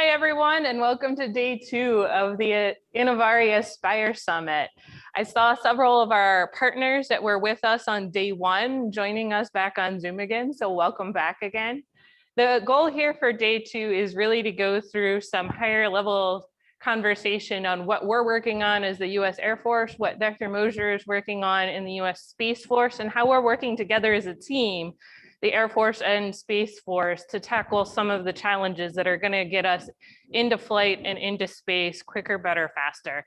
Hi, everyone, and welcome to day 2 of the Innovare Aspire Summit. I saw several of our partners that were with us on day 1 joining us back on Zoom again, so welcome back again. The goal here for day 2 is really to go through some higher level conversation on what we're working on as the US Air Force, what Dr. Mosher is working on in the US Space Force, and how we're working together as a team, the Air Force and Space Force, to tackle some of the challenges that are going to get us into flight and into space quicker, better, faster.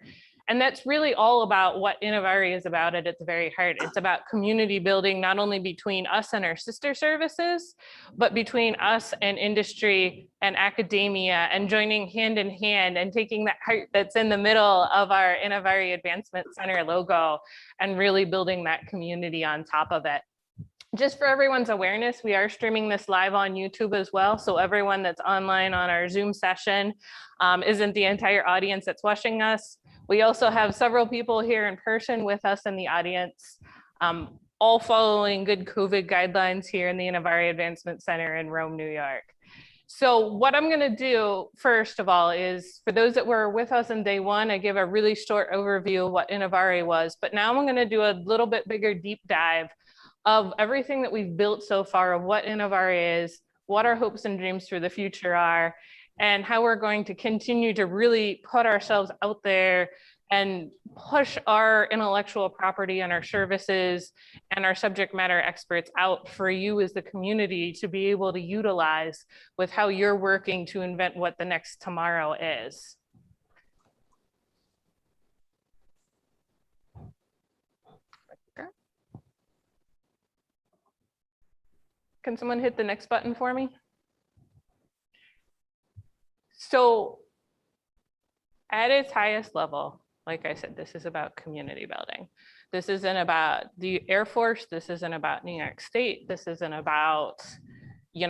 And that's really all about what Innovare is about at its very heart. It's about community building, not only between us and our sister services, but between us and industry and academia, and joining hand in hand and taking that heart that's in the middle of our Innovare Advancement Center logo and really building that community on top of it. Just for everyone's awareness, we are streaming this live on YouTube as well. So everyone that's online on our Zoom session isn't the entire audience that's watching us. We also have several people here in person with us in the audience, all following good COVID guidelines here in the Innovare Advancement Center in Rome, New York. So what I'm going to do, first of all, is for those that were with us on day 1, I give a really short overview of what Innovare was. But now I'm going to do a little bit bigger deep dive of everything that we've built so far, of what Innovare is, what our hopes and dreams for the future are, and how we're going to continue to really put ourselves out there and push our intellectual property and our services and our subject matter experts out for you as the community to be able to utilize with how you're working to invent what the next tomorrow is. Can someone hit the next button for me? So at its highest level, like I said, this is about community building. This isn't about the Air Force. This isn't about New York State. This isn't about,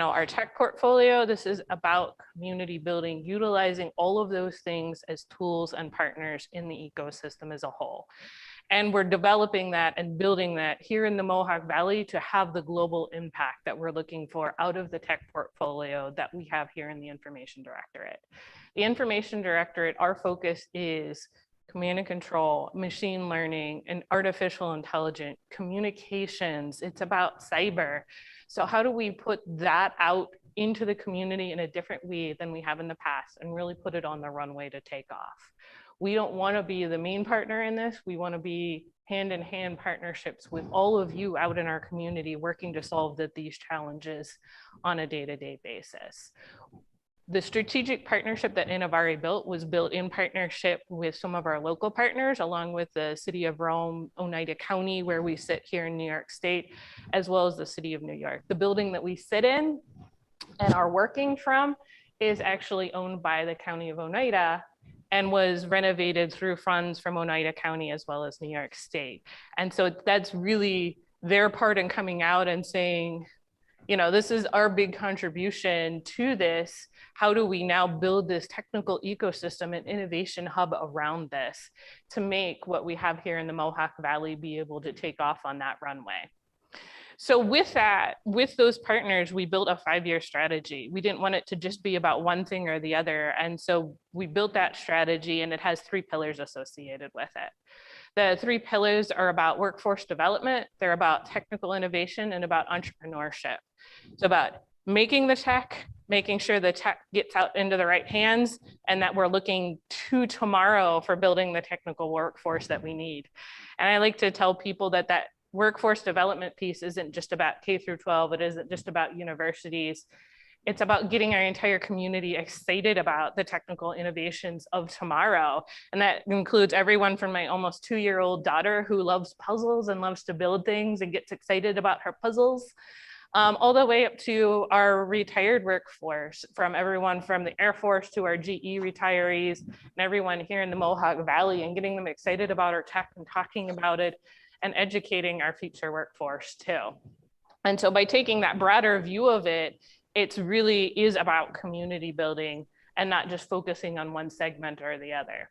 our tech portfolio. This is about community building, utilizing all of those things as tools and partners in the ecosystem as a whole. And we're developing that and building that here in the Mohawk Valley to have the global impact that we're looking for out of the tech portfolio that we have here in the Information Directorate. The Information Directorate, our focus is command and control, machine learning, and artificial intelligence, communications. It's about cyber. So how do we put that out into the community in a different way than we have in the past and really put it on the runway to take off? We don't want to be the main partner in this. We want to be hand-in-hand partnerships with all of you out in our community working to solve these challenges on a day-to-day basis. The strategic partnership that Innovare built was built in partnership with some of our local partners, along with the City of Rome, Oneida County, where we sit here in New York State, as well as the City of New York. The building that we sit in and are working from is actually owned by the County of Oneida and was renovated through funds from Oneida County as well as New York State. And so that's really their part in coming out and saying, this is our big contribution to this. How do we now build this technical ecosystem and innovation hub around this to make what we have here in the Mohawk Valley be able to take off on that runway? So with that, with those partners, we built a 5-year strategy. We didn't want it to just be about one thing or the other. And so we built that strategy, and it has 3 pillars associated with it. The 3 pillars are about workforce development, they're about technical innovation, and about entrepreneurship. It's about making the tech, making sure the tech gets out into the right hands, and that we're looking to tomorrow for building the technical workforce that we need. And I like to tell people that workforce development piece isn't just about K through 12. It isn't just about universities. It's about getting our entire community excited about the technical innovations of tomorrow. And that includes everyone from my almost 2-year-old daughter who loves puzzles and loves to build things and gets excited about her puzzles, all the way up to our retired workforce, from everyone from the Air Force to our GE retirees and everyone here in the Mohawk Valley, and getting them excited about our tech and talking about it and educating our future workforce too. And so by taking that broader view of it, it really is about community building and not just focusing on one segment or the other.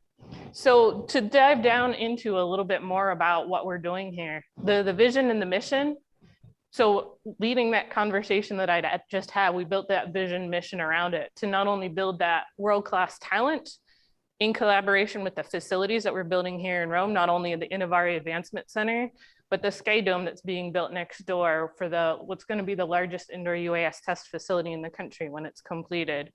So to dive down into a little bit more about what we're doing here, the vision and the mission So leading that conversation that I just had, we built that vision mission around it to not only build that world-class talent in collaboration with the facilities that we're building here in Rome, not only the Innovare Advancement Center, but the Sky Dome that's being built next door for what's going to be the largest indoor UAS test facility in the country when it's completed.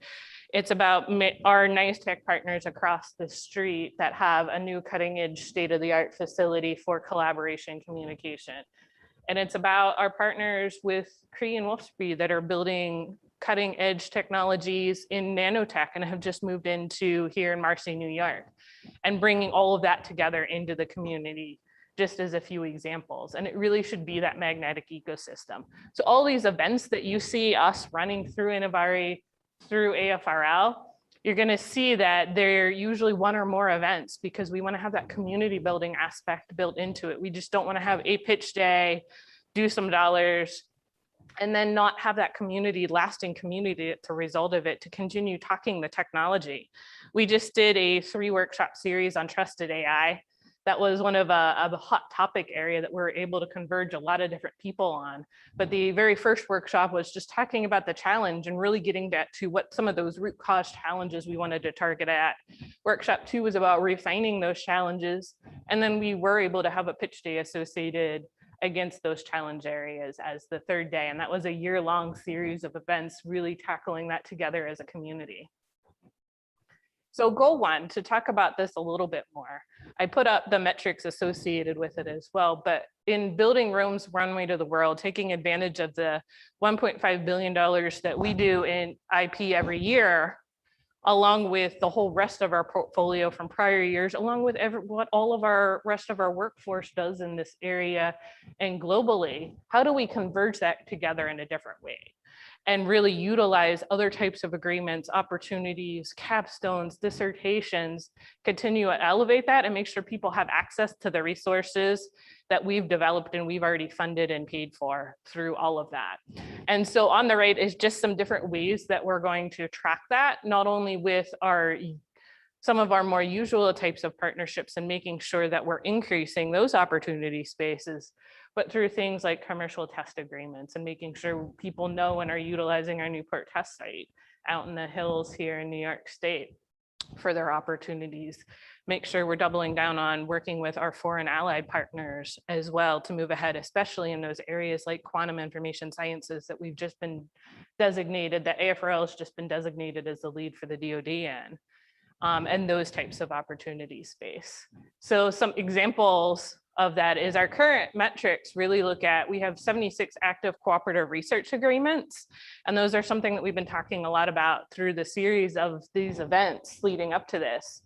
It's about our nice tech partners across the street that have a new cutting edge state-of-the-art facility for collaboration communication. And it's about our partners with Cree and Wolfspeed that are building cutting edge technologies in nanotech and have just moved into here in Marcy, New York, and bringing all of that together into the community, just as a few examples. And it really should be that magnetic ecosystem. So all these events that you see us running through Innovare, through AFRL, you're going to see that they're usually one or more events because we want to have that community building aspect built into it. We just don't want to have a pitch day, do some dollars, and then not have that community, lasting community as a result of it to continue talking the technology. We just did a 3-workshop series on trusted AI. That was one of a hot topic area that we're able to converge a lot of different people on. But the very first workshop was just talking about the challenge and really getting back to what some of those root cause challenges we wanted to target at. Workshop 2 was about refining those challenges. And then we were able to have a pitch day associated against those challenge areas as the 3rd day. And that was a year-long series of events really tackling that together as a community. So goal 1, to talk about this a little bit more. I put up the metrics associated with it as well, but in building Rome's runway to the world, taking advantage of the $1.5 billion that we do in IP every year, along with the whole rest of our portfolio from prior years, along with what all of our rest of our workforce does in this area and globally, how do we converge that together in a different way? And really utilize other types of agreements, opportunities, capstones, dissertations, continue to elevate that and make sure people have access to the resources that we've developed and we've already funded and paid for through all of that. And so on the right is just some different ways that we're going to track that, not only with some of our more usual types of partnerships and making sure that we're increasing those opportunity spaces, but through things like commercial test agreements and making sure people know and are utilizing our Newport test site out in the hills here in New York State for their opportunities. Make sure we're doubling down on working with our foreign allied partners as well to move ahead, especially in those areas like quantum information sciences that we've just been designated, that AFRL has just been designated as the lead for the DoD in. And those types of opportunity space. So some examples of that is our current metrics really look at, we have 76 active cooperative research agreements. And those are something that we've been talking a lot about through the series of these events leading up to this,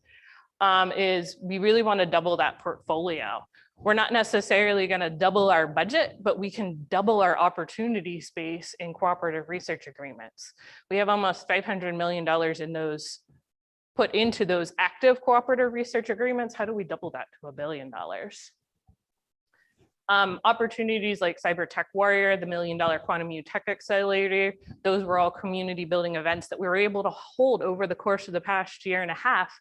is we really want to double that portfolio. We're not necessarily going to double our budget, but we can double our opportunity space in cooperative research agreements. We have almost $500 million in those put into those active cooperative research agreements. How do we double that to $1 billion? Opportunities like Cyber Tech Warrior, the $1 million Quantum Eutectic Accelerator, those were all community building events that we were able to hold over the course of the past year and a half,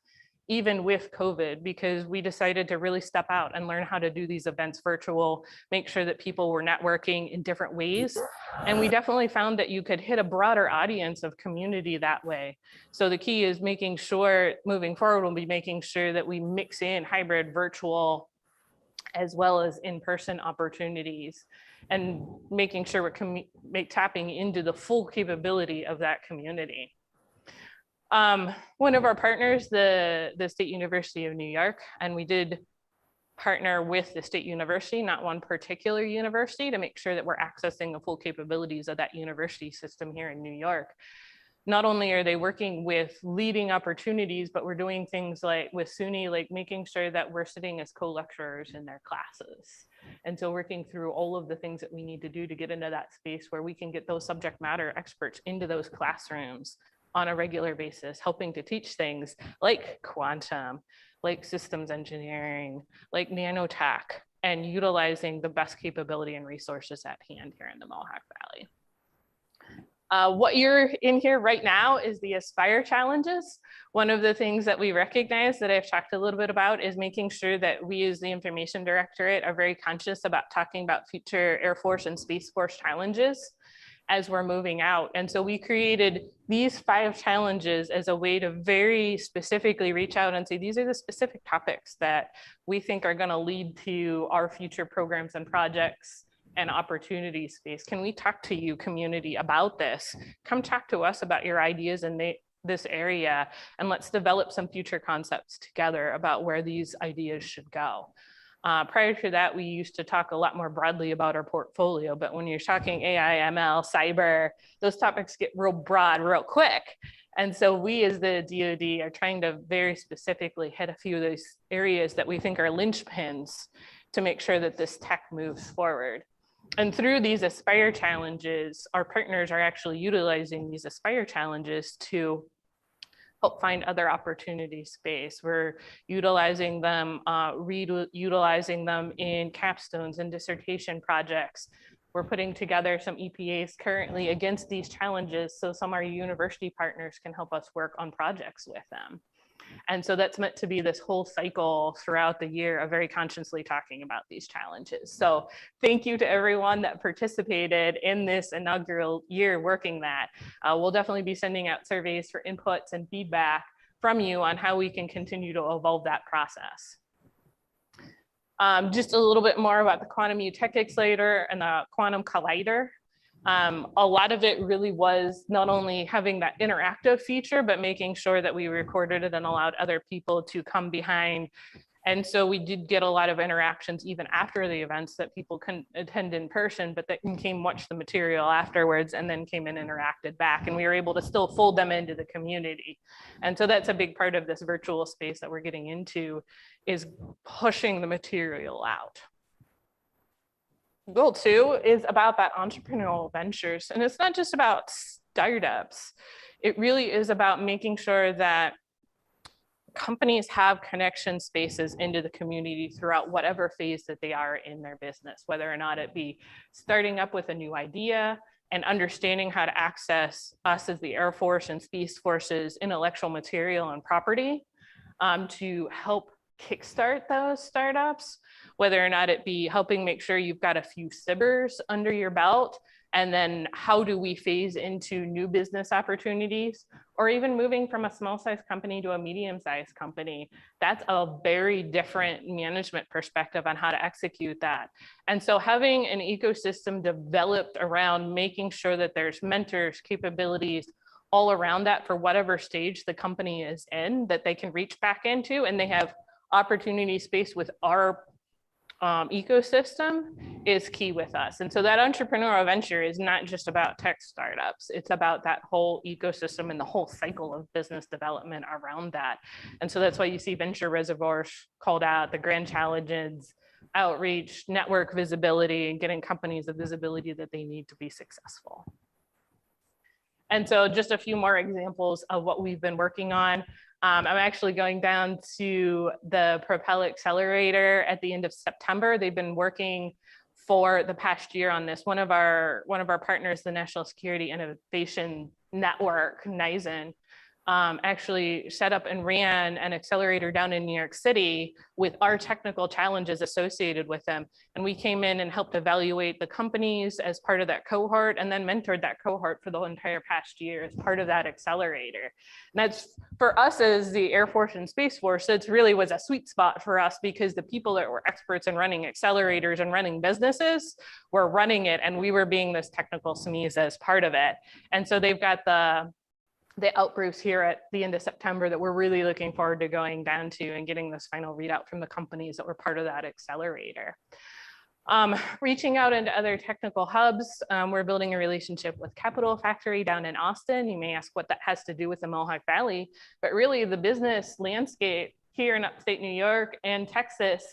even with COVID, because we decided to really step out and learn how to do these events virtual, make sure that people were networking in different ways. And we definitely found that you could hit a broader audience of community that way. So the key is making sure, moving forward, we'll be making sure that we mix in hybrid virtual as well as in-person opportunities and making sure we're tapping into the full capability of that community. One of our partners, the State University of New York, and we did partner with the State University, not one particular university, to make sure that we're accessing the full capabilities of that university system here in New York. Not only are they working with leading opportunities, but we're doing things like with SUNY, like making sure that we're sitting as co-lecturers in their classes. And so working through all of the things that we need to do to get into that space where we can get those subject matter experts into those classrooms on a regular basis, helping to teach things like quantum, like systems engineering, like nanotech, and utilizing the best capability and resources at hand here in the Mohawk Valley. What you're in here right now is the Aspire challenges. One of the things that we recognize that I've talked a little bit about is making sure that we as the Information Directorate are very conscious about talking about future Air Force and Space Force challenges as we're moving out. And so we created these 5 challenges as a way to very specifically reach out and say, these are the specific topics that we think are going to lead to our future programs and projects and opportunity space. Can we talk to you, community, about this? Come talk to us about your ideas in this area, and let's develop some future concepts together about where these ideas should go. Prior to that, we used to talk a lot more broadly about our portfolio, but when you're talking AI, ML, cyber, those topics get real broad real quick. And so we as the DoD are trying to very specifically hit a few of those areas that we think are linchpins to make sure that this tech moves forward. And through these Aspire challenges, our partners are actually utilizing these Aspire challenges to help find other opportunity space. We're utilizing them, utilizing them in capstones and dissertation projects. We're putting together some EPAs currently against these challenges, so some of our university partners can help us work on projects with them. And so that's meant to be this whole cycle throughout the year of very consciously talking about these challenges. So thank you to everyone that participated in this inaugural year working that. We'll definitely be sending out surveys for inputs and feedback from you on how we can continue to evolve that process. Just a little bit more about the quantum Eutectic accelerator and the quantum collider. A lot of it really was not only having that interactive feature, but making sure that we recorded it and allowed other people to come behind. And so we did get a lot of interactions even after the events that people couldn't attend in person, but that came watch the material afterwards and then came and interacted back. And we were able to still fold them into the community. And so that's a big part of this virtual space that we're getting into, is pushing the material out. Goal 2 is about that entrepreneurial ventures. And it's not just about startups. It really is about making sure that companies have connection spaces into the community throughout whatever phase that they are in their business, whether or not it be starting up with a new idea and understanding how to access us as the Air Force and Space Force's intellectual material and property to help kickstart those startups, whether or not it be helping make sure you've got a few SIBRs under your belt, and then how do we phase into new business opportunities, or even moving from a small size company to a medium sized company. That's a very different management perspective on how to execute that. And so having an ecosystem developed around making sure that there's mentors, capabilities, all around that for whatever stage the company is in that they can reach back into, and they have opportunity space with our ecosystem is key with us. And so that entrepreneurial venture is not just about tech startups. It's about that whole ecosystem and the whole cycle of business development around that. And so that's why you see venture reservoirs called out, the grand challenges, outreach, network visibility, and getting companies the visibility that they need to be successful. And so just a few more examples of what we've been working on. I'm actually going down to the Propel Accelerator at the end of September. They've been working for the past year on this. One of our partners, the National Security Innovation Network, NISN, actually set up and ran an accelerator down in New York City with our technical challenges associated with them. And we came in and helped evaluate the companies as part of that cohort, and then mentored that cohort for the entire past year as part of that accelerator. And that's, for us as the Air Force and Space Force, it really was a sweet spot for us, because the people that were experts in running accelerators and running businesses were running it, and we were being this technical SMEs as part of it. And so they've got the outgroups here at the end of September that we're really looking forward to going down to and getting this final readout from the companies that were part of that accelerator. Reaching out into other technical hubs, we're building a relationship with Capital Factory down in Austin. You may ask what that has to do with the Mohawk Valley, but really the business landscape here in upstate New York and Texas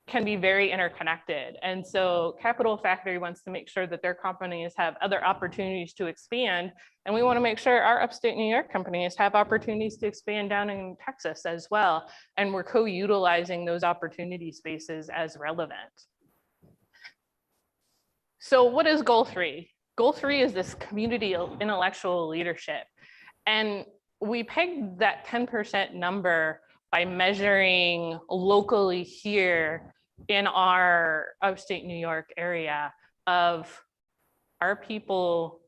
can be very interconnected. And so Capital Factory wants to make sure that their companies have other opportunities to expand. And we want to make sure our upstate New York companies have opportunities to expand down in Texas as well. And we're co-utilizing those opportunity spaces as relevant. So what is goal 3? goal 3 is this community intellectual leadership. And we pegged that 10% number by measuring locally here in our upstate New York area of, are people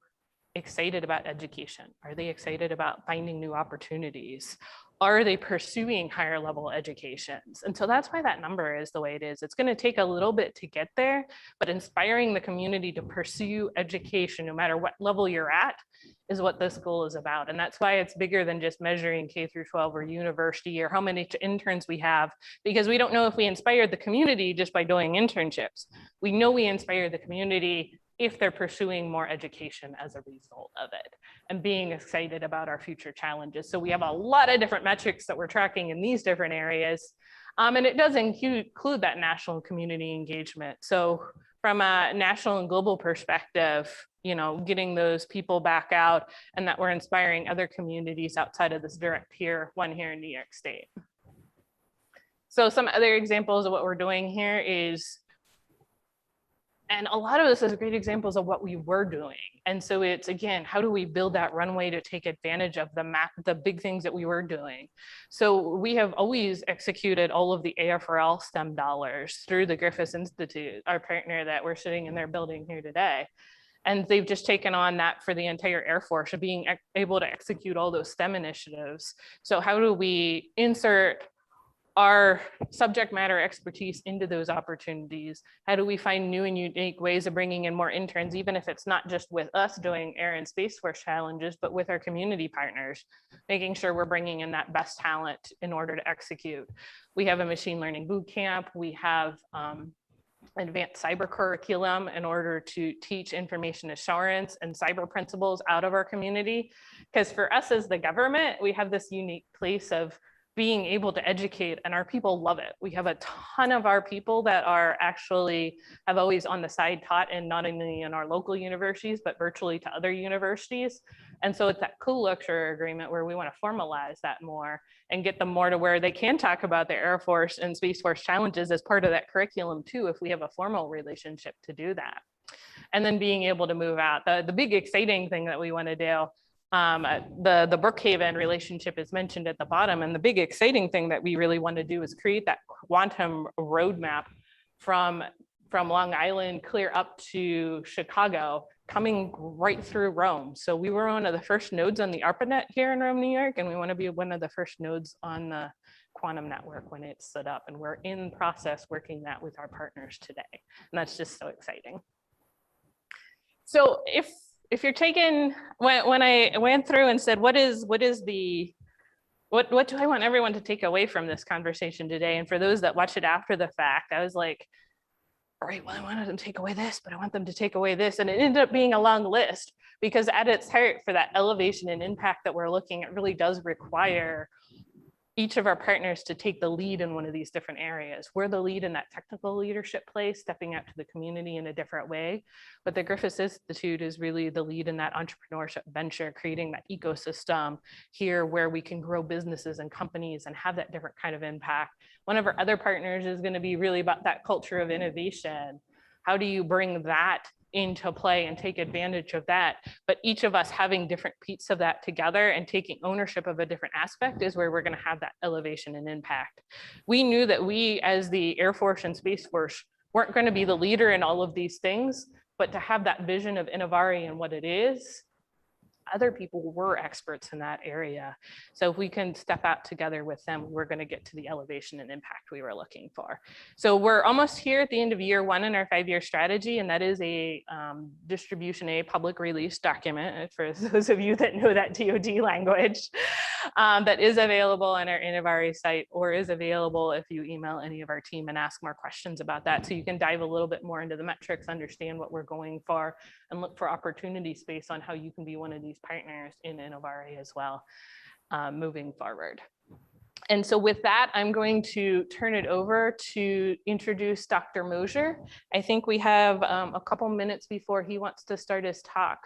excited about education? Are they excited about finding new opportunities? Are they pursuing higher level educations? And so that's why that number is the way it is. It's going to take a little bit to get there, but inspiring the community to pursue education, no matter what level you're at, is what this goal is about. And that's why it's bigger than just measuring K through 12 or university or how many interns we have, because we don't know if we inspired the community just by doing internships. We know we inspired the community if they're pursuing more education as a result of it and being excited about our future challenges. So we have a lot of different metrics that we're tracking in these different areas. And it does include that national community engagement. So from a national and global perspective, you know, getting those people back out and that we're inspiring other communities outside of this direct tier one here in New York State. So some other examples of what we're doing here is, and a lot of this is great examples of what we were doing. And so it's, again, how do we build that runway to take advantage of the big things that we were doing? So we have always executed all of the AFRL STEM dollars through the Griffith Institute, our partner that we're sitting in their building here today. And they've just taken on that for the entire Air Force of being able to execute all those STEM initiatives. So how do we insert our subject matter expertise into those opportunities? How do we find new and unique ways of bringing in more interns, even if it's not just with us doing Air and Space Force challenges, but with our community partners, making sure we're bringing in that best talent in order to execute. We have a machine learning boot camp. We have advanced cyber curriculum in order to teach information assurance and cyber principles out of our community. Because for us as the government, we have this unique place of being able to educate, and our people love it. We have a ton of our people that are actually have always on the side taught in not only in our local universities, but virtually to other universities. And so it's that co-lecturer agreement where we want to formalize that more and get them more to where they can talk about the Air Force and Space Force challenges as part of that curriculum too, if we have a formal relationship to do that. And then being able to move out. The big exciting thing that we want to do, the Brookhaven relationship is mentioned at the bottom, and the big exciting thing that we really want to do is create that quantum roadmap from Long Island clear up to Chicago, coming right through Rome. So we were one of the first nodes on the ARPANET here in Rome, New York, and we want to be one of the first nodes on the quantum network when it's set up, and we're in process working that with our partners today, and that's just so exciting. So if you're taking, when I went through and said, what do I want everyone to take away from this conversation today? And for those that watch it after the fact, I was like, all right, well, I wanted them to take away this, but I want them to take away this. And it ended up being a long list, because at its heart, for that elevation and impact that we're looking at, really does require each of our partners to take the lead in one of these different areas. We're the lead in that technical leadership place, stepping out to the community in a different way. But the Griffith Institute is really the lead in that entrepreneurship venture, creating that ecosystem here where we can grow businesses and companies and have that different kind of impact. One of our other partners is going to be really about that culture of innovation. How do you bring that into play and take advantage of that? But each of us having different pieces of that together and taking ownership of a different aspect is where we're going to have that elevation and impact. We knew that we, as the Air Force and Space Force, weren't going to be the leader in all of these things, but to have that vision of Innovare and what it is, other people were experts in that area. So if we can step out together with them, we're going to get to the elevation and impact we were looking for. So we're almost here at the end of year one in our 5-year strategy, and that is a distribution, a public release document for those of you that know that DoD language, that is available on our Innovare site, or is available if you email any of our team and ask more questions about that. So you can dive a little bit more into the metrics, understand what we're going for, and look for opportunity space on how you can be one of these partners in Innovare as well, moving forward. And so with that, I'm going to turn it over to introduce Dr. Mosher. I think we have a couple minutes before he wants to start his talk.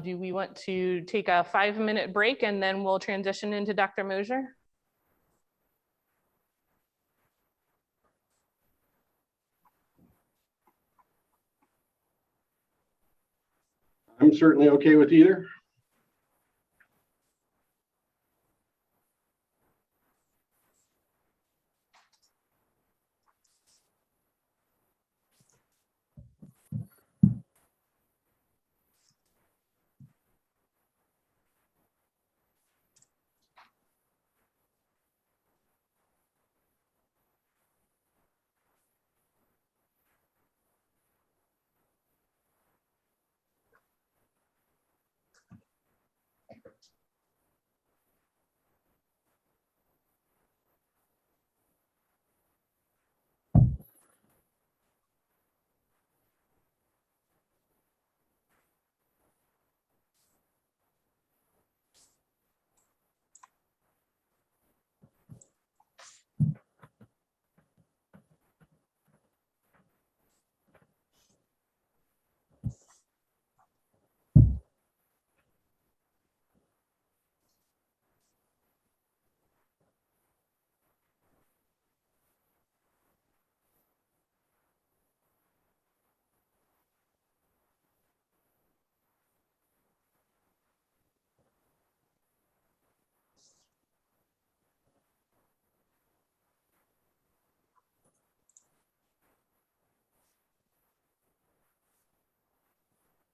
Do we want to take a 5-minute break and then we'll transition into Dr. Mosher? I'm certainly okay with either.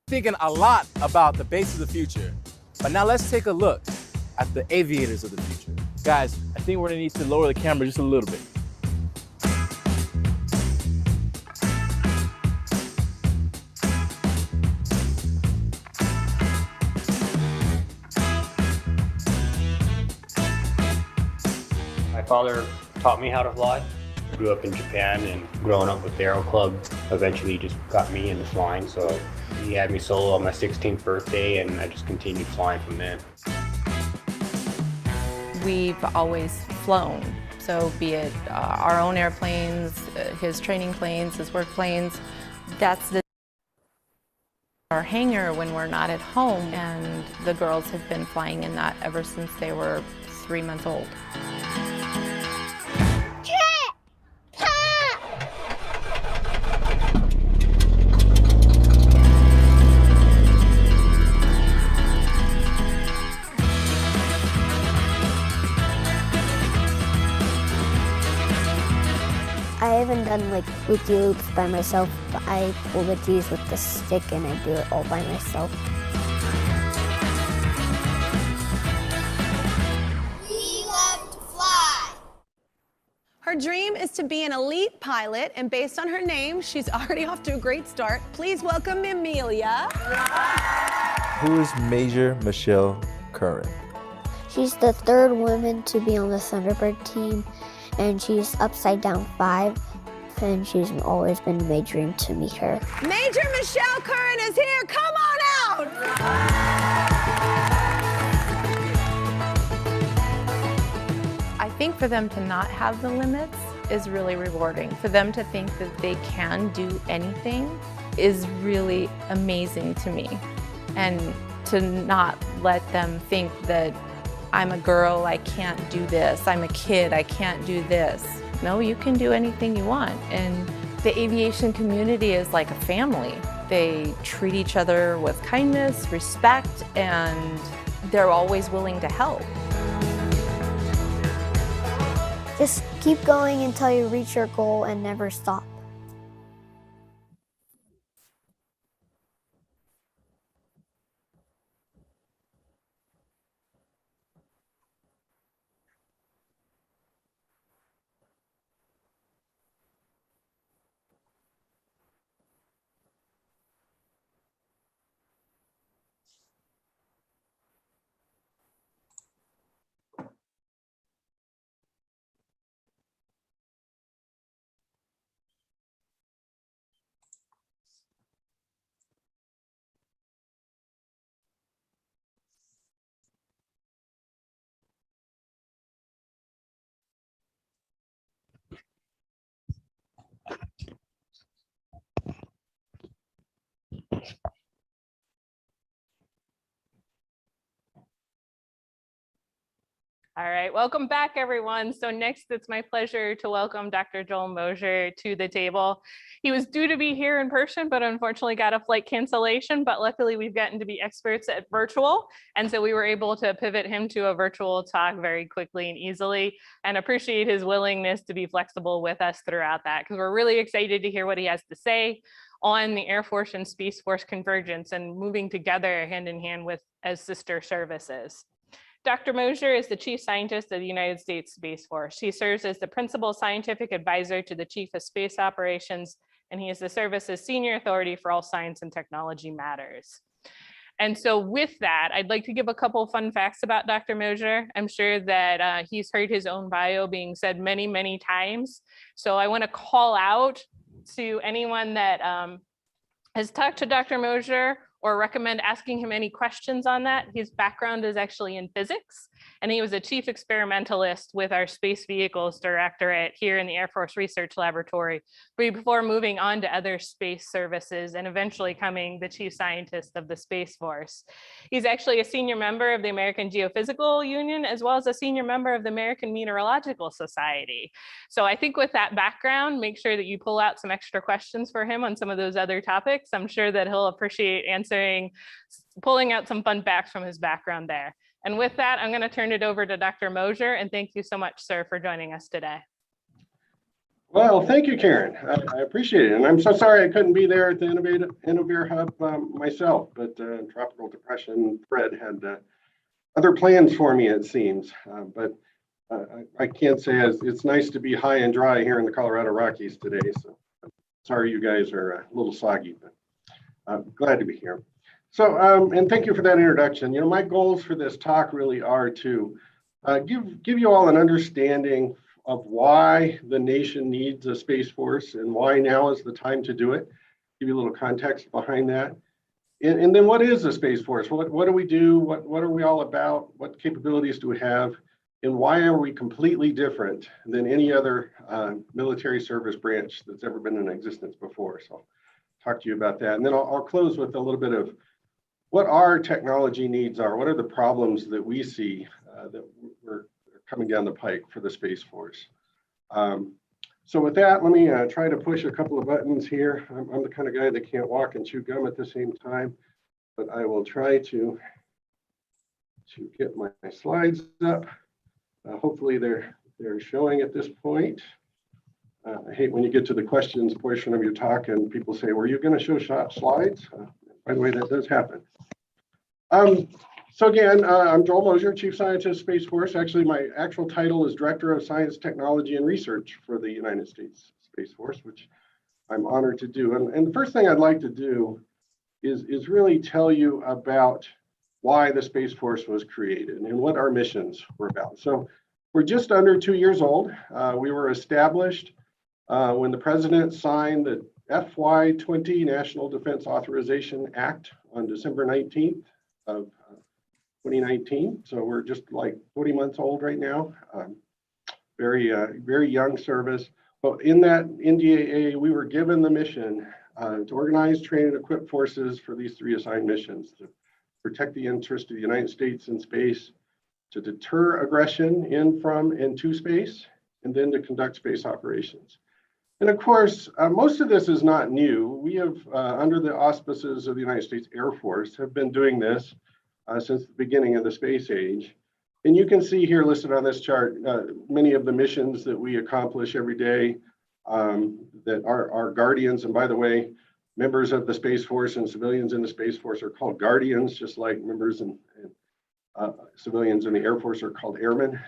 Thinking a lot about the base of the future, but now let's take a look at the aviators of the future. Guys, I think we're gonna need to lower the camera just a little bit. My father taught me how to fly. Grew up in Japan, and growing up with the Aero Club eventually just got me into flying. So he had me solo on my 16th birthday, and I just continued flying from then. We've always flown, so be it our own airplanes, his training planes, his work planes. That's our hangar when we're not at home, and the girls have been flying in that ever since they were 3 months old. I haven't done like loop-de-loops by myself, but I pull the G's with the stick and I do it all by myself. We love to fly. Her dream is to be an elite pilot, and based on her name, she's already off to a great start. Please welcome Amelia. Who is Major Michelle Curran? She's the third woman to be on the Thunderbird team, and she's upside down 5, and she's always been my dream to meet her. Major Michelle Curran is here. Come on out. I think for them to not have the limits is really rewarding. For them to think that they can do anything is really amazing to me. And to not let them think that I'm a girl, I can't do this. I'm a kid, I can't do this. No, you can do anything you want. And the aviation community is like a family. They treat each other with kindness, respect, and they're always willing to help. Just keep going until you reach your goal and never stop. All right, welcome back, everyone. So next, it's my pleasure to welcome Dr. Joel Mosher to the table. He was due to be here in person, but unfortunately got a flight cancellation, but luckily we've gotten to be experts at virtual. And so we were able to pivot him to a virtual talk very quickly and easily, and appreciate his willingness to be flexible with us throughout that, because we're really excited to hear what he has to say on the Air Force and Space Force convergence and moving together hand in hand with as sister services. Dr. Mosher is the Chief Scientist of the United States Space Force. He serves as the Principal Scientific Advisor to the Chief of Space Operations, and he is the service's Senior Authority for all science and technology matters. And so with that, I'd like to give a couple of fun facts about Dr. Mosher. I'm sure that he's heard his own bio being said many, many times. So I want to call out to anyone that has talked to Dr. Mosher or recommend asking him any questions on that. His background is actually in physics, and he was a chief experimentalist with our Space Vehicles Directorate here in the Air Force Research Laboratory before moving on to other space services and eventually becoming the chief scientist of the Space Force. He's actually a senior member of the American Geophysical Union, as well as a senior member of the American Meteorological Society. So I think with that background, make sure that you pull out some extra questions for him on some of those other topics. I'm sure that he'll appreciate pulling out some fun facts from his background there. And with that, I'm going to turn it over to Dr. Mosher, and thank you so much, sir, for joining us today. Well, thank you, Karen. I appreciate it. And I'm so sorry I couldn't be there at the Innovare Hub myself, but Tropical Depression Fred had other plans for me, it seems. But I can't say it's nice to be high and dry here in the Colorado Rockies today. So sorry you guys are a little soggy, but I'm glad to be here. So, and thank you for that introduction. You know, my goals for this talk really are to give you all an understanding of why the nation needs a Space Force and why now is the time to do it. Give you a little context behind that. And then what is a Space Force? What do we do? What are we all about? What capabilities do we have? And why are we completely different than any other military service branch that's ever been in existence before? So I'll talk to you about that. And then I'll close with a little bit of what our technology needs are. What are the problems that we see that we're coming down the pike for the Space Force? So with that, let me try to push a couple of buttons here. I'm the kind of guy that can't walk and chew gum at the same time, but I will try to get my slides up. Hopefully they're showing at this point. I hate when you get to the questions portion of your talk and people say, were you going to show slides? By the way, that does happen. So again, I'm Joel Mosher, Chief Scientist, Space Force. Actually, my actual title is Director of Science, Technology, and Research for the United States Space Force, which I'm honored to do. And the first thing I'd like to do is really tell you about why the Space Force was created and what our missions were about. So we're just under 2 years old. We were established when the President signed the FY20 National Defense Authorization Act on December 19th of 2019. So we're just like 40 months old right now. Very young service. But in that NDAA, we were given the mission to organize, train, and equip forces for these 3 assigned missions: to protect the interest of the United States in space, to deter aggression in, from, and to space, and then to conduct space operations. And of course, most of this is not new. We have, under the auspices of the United States Air Force, have been doing this since the beginning of the space age. And you can see here listed on this chart many of the missions that we accomplish every day that are guardians. And by the way, members of the Space Force and civilians in the Space Force are called guardians, just like members and civilians in the Air Force are called airmen.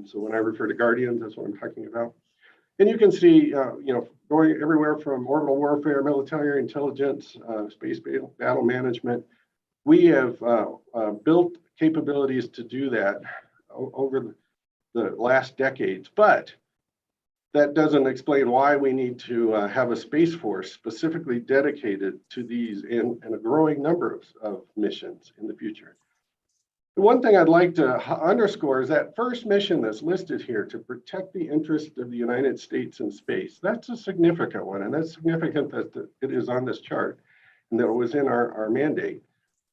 So when I refer to guardians, that's what I'm talking about. And you can see, going everywhere from orbital warfare, military intelligence, space battle management. We have built capabilities to do that over the last decades, but that doesn't explain why we need to have a Space Force specifically dedicated to these and a growing number of missions in the future. The one thing I'd like to underscore is that first mission that's listed here, to protect the interest of the United States in space. That's a significant one, and that's significant that it is on this chart and that it was in our mandate.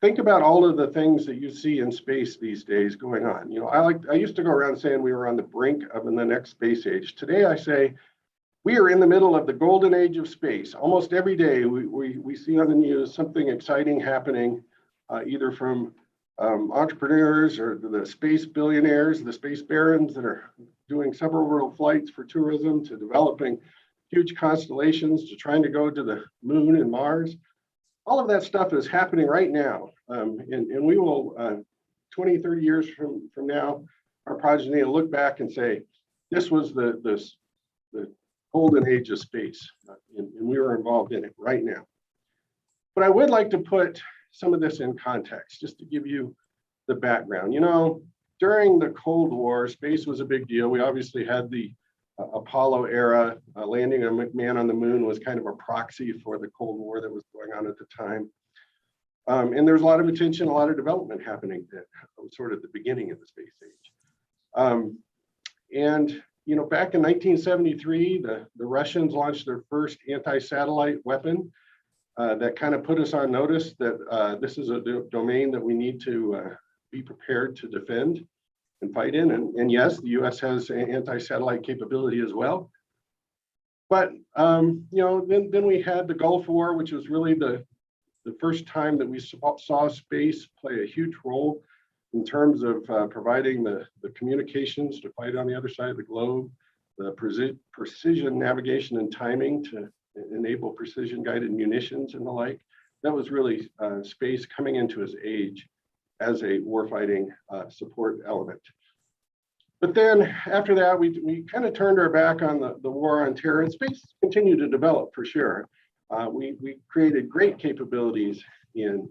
think about all of the things that you see in space these days going on. You know, I used to go around saying we were on the brink of the next space age. Today I say we are in the middle of the golden age of space. Almost every day we see on the news something exciting happening, either from entrepreneurs or the space billionaires, the space barons that are doing suborbital flights for tourism, to developing huge constellations, to trying to go to the moon and Mars. All of that stuff is happening right now. And we will, 20, 30 years from now, our progeny will look back and say, this was the golden age of space, and we were involved in it right now. But I would like to put some of this in context, just to give you the background. You know, during the Cold War, space was a big deal. We obviously had the Apollo era. Landing a man on the moon was kind of a proxy for the Cold War that was going on at the time. And there was a lot of attention, a lot of development happening that was sort of the beginning of the space age. And you know, back in 1973, the Russians launched their first anti-satellite weapon that kind of put us on notice that this is a domain that we need to be prepared to defend and fight in. And yes, the US has anti-satellite capability as well. But you know, then we had the Gulf War, which was really the first time that we saw space play a huge role in terms of providing the communications to fight on the other side of the globe, the precision navigation and timing to enable precision guided munitions and the like. That was really space coming into its age as a warfighting support element. But then after that, we kind of turned our back on the war on terror, and space continued to develop for sure. We created great capabilities in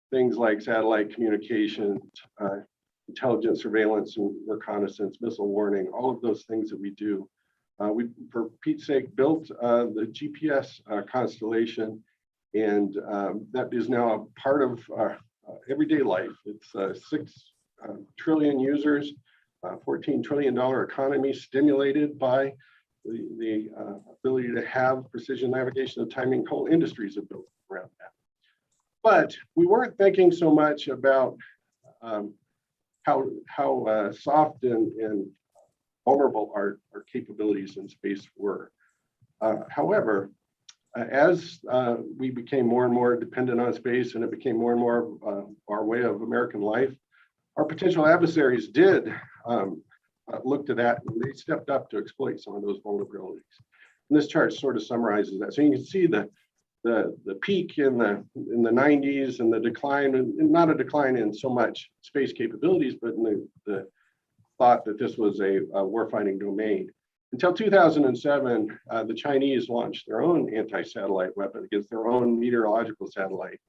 things like satellite communications, intelligence, surveillance, and reconnaissance, missile warning, all of those things that we do. We, for Pete's sake, built the GPS constellation, and that is now a part of our everyday life. It's 6 trillion users, $14 trillion economy stimulated by the ability to have precision navigation and timing. Whole industries are built around that. But we weren't thinking so much about how soft and vulnerable our capabilities in space were. However, as we became more and more dependent on space, and it became more and more our way of American life, our potential adversaries did look to that, and they stepped up to exploit some of those vulnerabilities. And this chart sort of summarizes that. So you can see the peak in the 90s and the decline, and not a decline in so much space capabilities, but in the thought that this was a warfighting domain. Until 2007, the Chinese launched their own anti-satellite weapon against their own meteorological satellite.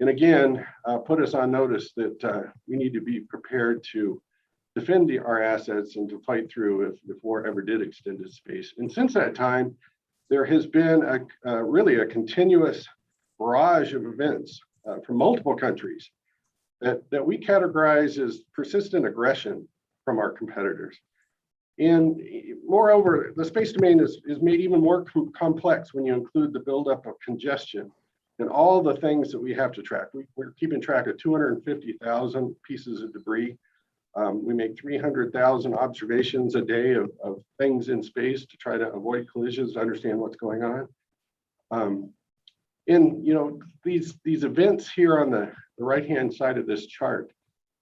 And again, put us on notice that we need to be prepared to defend our assets and to fight through if war ever did extend to space. And since that time, there has been really a continuous barrage of events from multiple countries that we categorize as persistent aggression from our competitors. And moreover, the space domain is made even more complex when you include the buildup of congestion and all the things that we have to track. We're keeping track of 250,000 pieces of debris. We make 300,000 observations a day of things in space to try to avoid collisions, to understand what's going on. And you know, these events here on the right-hand side of this chart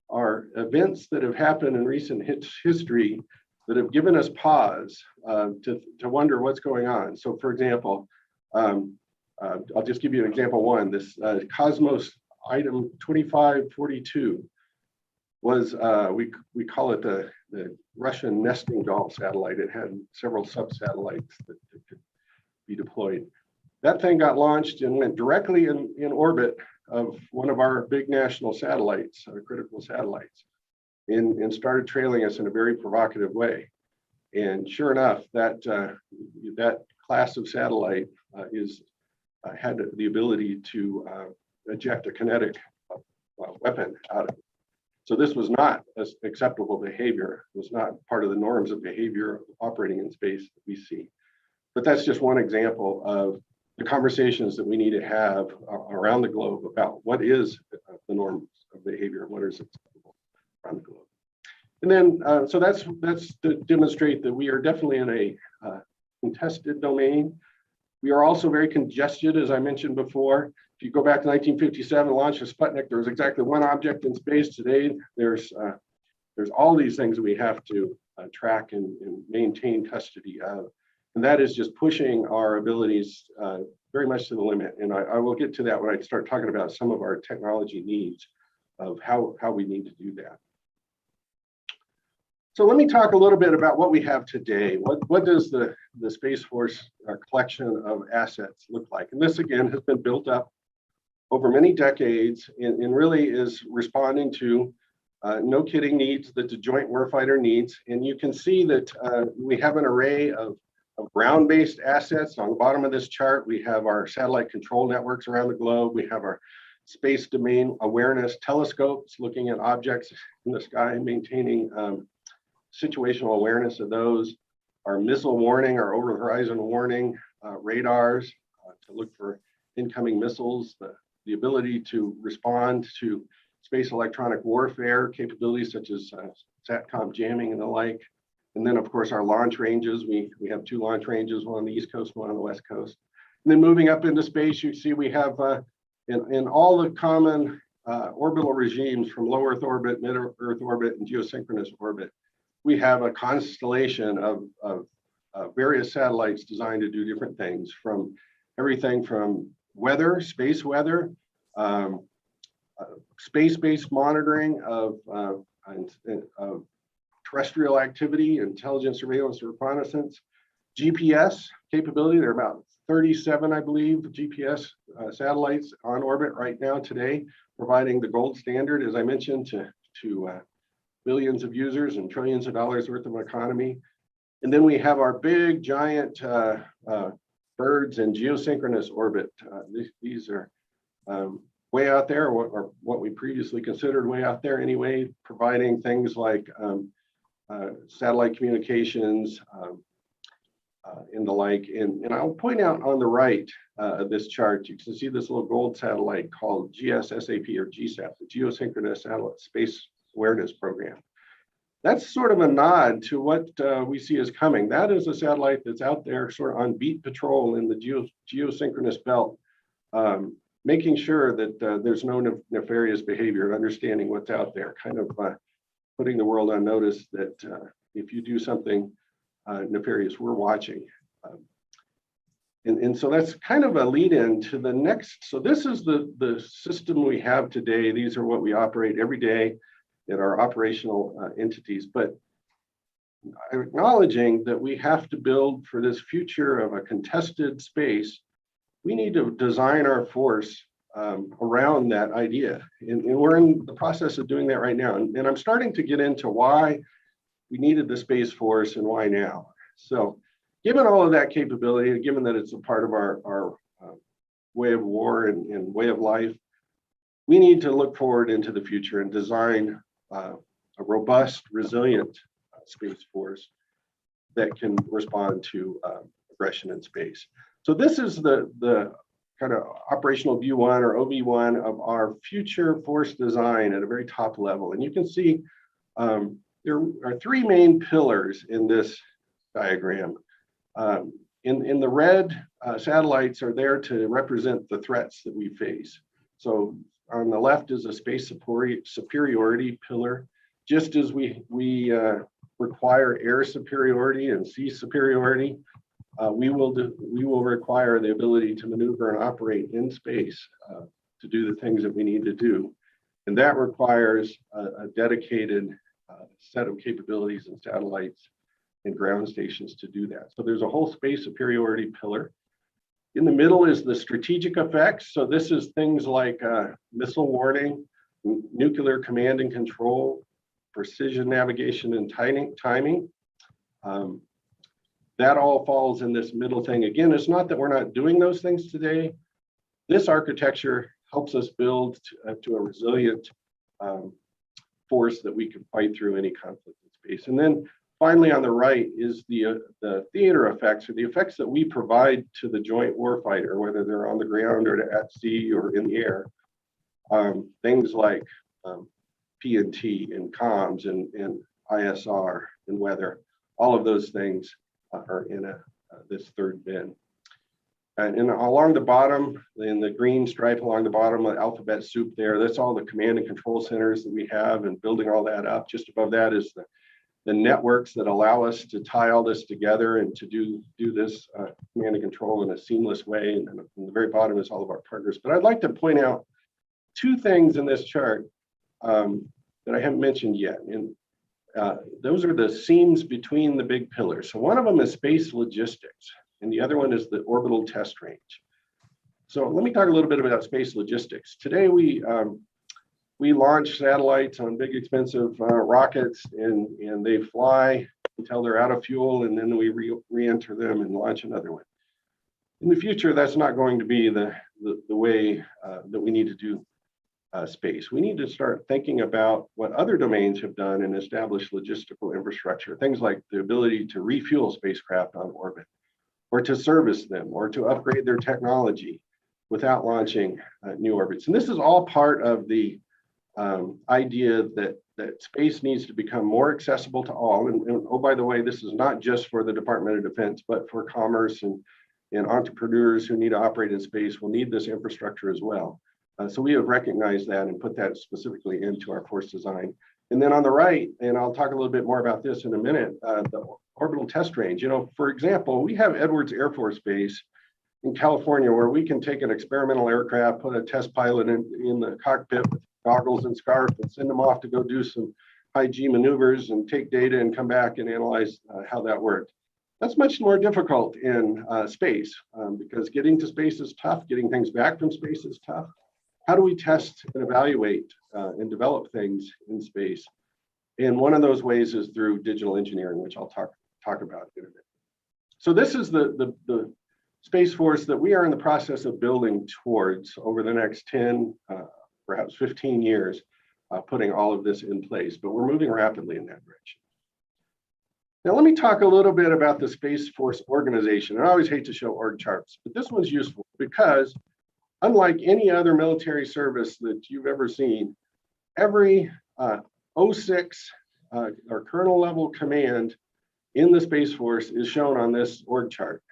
are events that have happened in recent history that have given us pause to wonder what's going on. So for example, I'll just give you an example one. This Cosmos item 2542 was, we call it the Russian nesting doll satellite. It had several sub-satellites that could be deployed. That thing got launched and went directly in orbit of one of our big national satellites, critical satellites, and started trailing us in a very provocative way. And sure enough, that class of satellite had the ability to eject a kinetic weapon out of it. So this was not acceptable behavior. It was not part of the norms of behavior operating in space that we see. But that's just one example of the conversations that we need to have around the globe about what is the norms of behavior, what is acceptable around the globe. And then, so that's to demonstrate that we are definitely in a contested domain. We are also very congested, as I mentioned before. If you go back to 1957, launch of Sputnik, there was exactly one object in space. Today, there's all these things that we have to track and maintain custody of. And that is just pushing our abilities very much to the limit. And I will get to that when I start talking about some of our technology needs of how we need to do that. So let me talk a little bit about what we have today. What does the Space Force collection of assets look like? And this, again, has been built up over many decades and really is responding to no kidding needs that the Joint Warfighter needs. And you can see that we have an array of ground-based assets. On the bottom of this chart, we have our satellite control networks around the globe. We have our space domain awareness telescopes looking at objects in the sky, maintaining situational awareness of those, our missile warning, our over the horizon warning radars to look for incoming missiles, the ability to respond to space electronic warfare capabilities such as SATCOM jamming and the like. And then, of course, our launch ranges. We have two launch ranges, one on the East Coast, one on the West Coast. And then moving up into space, you see we have in all the common orbital regimes from low Earth orbit, mid Earth orbit, and geosynchronous orbit, we have a constellation of various satellites designed to do different things, from everything from weather, space weather, space-based monitoring of terrestrial activity, intelligence, surveillance, reconnaissance, GPS capability. There are about 37, I believe, GPS satellites on orbit right now today, providing the gold standard, as I mentioned, to billions of users and trillions of dollars worth of economy. And then we have our big, giant birds in geosynchronous orbit. These are way out there, or what we previously considered way out there anyway, providing things like satellite communications and the like. And I'll point out on the right of this chart, you can see this little gold satellite called GSSAP or GSAP, the Geosynchronous Satellite Space Awareness Program. That's sort of a nod to what we see as coming. That is a satellite that's out there sort of on beat patrol in the geosynchronous belt, making sure that there's no nefarious behavior and understanding what's out there, kind of putting the world on notice that if you do something nefarious, we're watching. And so that's kind of a lead in to the next. So this is the system we have today. These are what we operate every day in our operational entities, but acknowledging that we have to build for this future of a contested space, we need to design our force around that idea. And we're in the process of doing that right now. And I'm starting to get into why we needed the Space Force and why now. So given all of that capability, and given that it's a part of our way of war and way of life, we need to look forward into the future and design a robust, resilient Space Force that can respond to aggression in space. So this is the kind of operational view one or OV1 of our future force design at a very top level. And you can see there are three main pillars in this diagram. In the red, satellites are there to represent the threats that we face. So on the left is a space superiority pillar. Just as we require air superiority and sea superiority, we will require the ability to maneuver and operate in space to do the things that we need to do. And that requires a dedicated set of capabilities and satellites and ground stations to do that. So there's a whole space superiority pillar. In the middle is the strategic effects. So this is things like missile warning, nuclear command and control, precision navigation and timing. That all falls in this middle thing. Again, it's not that we're not doing those things today. This architecture helps us build to a resilient force that we can fight through any conflict in space. And then finally, on the right is the theater effects, or the effects that we provide to the joint warfighter, whether they're on the ground or at sea or in the air. Things like PNT and comms and ISR and weather, all of those things are in this third bin. And along the bottom, in the green stripe along the bottom, the alphabet soup there, that's all the command and control centers that we have, and building all that up. Just above that is the networks that allow us to tie all this together and to do this command and control in a seamless way. And at the very bottom is all of our partners. But I'd like to point out two things in this chart that I haven't mentioned yet. And those are the seams between the big pillars. So one of them is space logistics, and the other one is the orbital test range. So let me talk a little bit about space logistics. Today we launch satellites on big expensive rockets, and they fly until they're out of fuel, and then we re-enter them and launch another one. In the future, that's not going to be the way that we need to do space. We need to start thinking about what other domains have done and establish logistical infrastructure, things like the ability to refuel spacecraft on orbit, or to service them, or to upgrade their technology without launching new orbits. And this is all part of the idea that space needs to become more accessible to all. And oh, by the way, this is not just for the Department of Defense, but for commerce and entrepreneurs who need to operate in space will need this infrastructure as well. So we have recognized that and put that specifically into our force design. And then on the right, and I'll talk a little bit more about this in a minute, the orbital test range. You know, for example, we have Edwards Air Force Base in California where we can take an experimental aircraft, put a test pilot in the cockpit with goggles and scarf, and send them off to go do some high G maneuvers and take data and come back and analyze how that worked. That's much more difficult in space because getting to space is tough. Getting things back from space is tough. How do we test and evaluate and develop things in space? And one of those ways is through digital engineering, which I'll talk about in a bit. So this is the Space Force that we are in the process of building towards over the next 10, perhaps 15 years, putting all of this in place, but we're moving rapidly in that direction. Now, let me talk a little bit about the Space Force organization. And I always hate to show org charts, but this one's useful because unlike any other military service that you've ever seen, every 06 or colonel level command in the Space Force is shown on this org chart.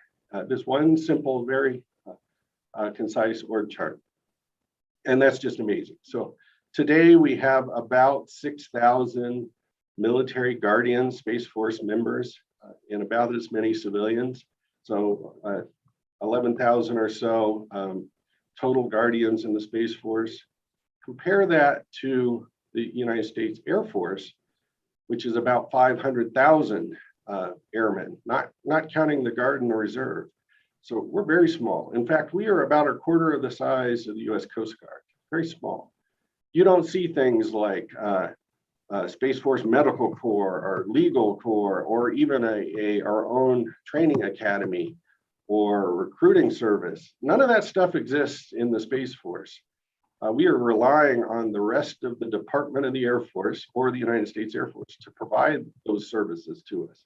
This one simple, very concise org chart. And that's just amazing. So today we have about 6,000 military guardian Space Force members and about as many civilians. So 11,000 or so total guardians in the Space Force. Compare that to the United States Air Force, which is about 500,000 airmen, not counting the Guard and the Reserve. So we're very small. In fact, we are about a quarter of the size of the US Coast Guard, very small. You don't see things like Space Force Medical Corps or Legal Corps, or even our own training academy or recruiting service. None of that stuff exists in the Space Force. We are relying on the rest of the Department of the Air Force or the United States Air Force to provide those services to us.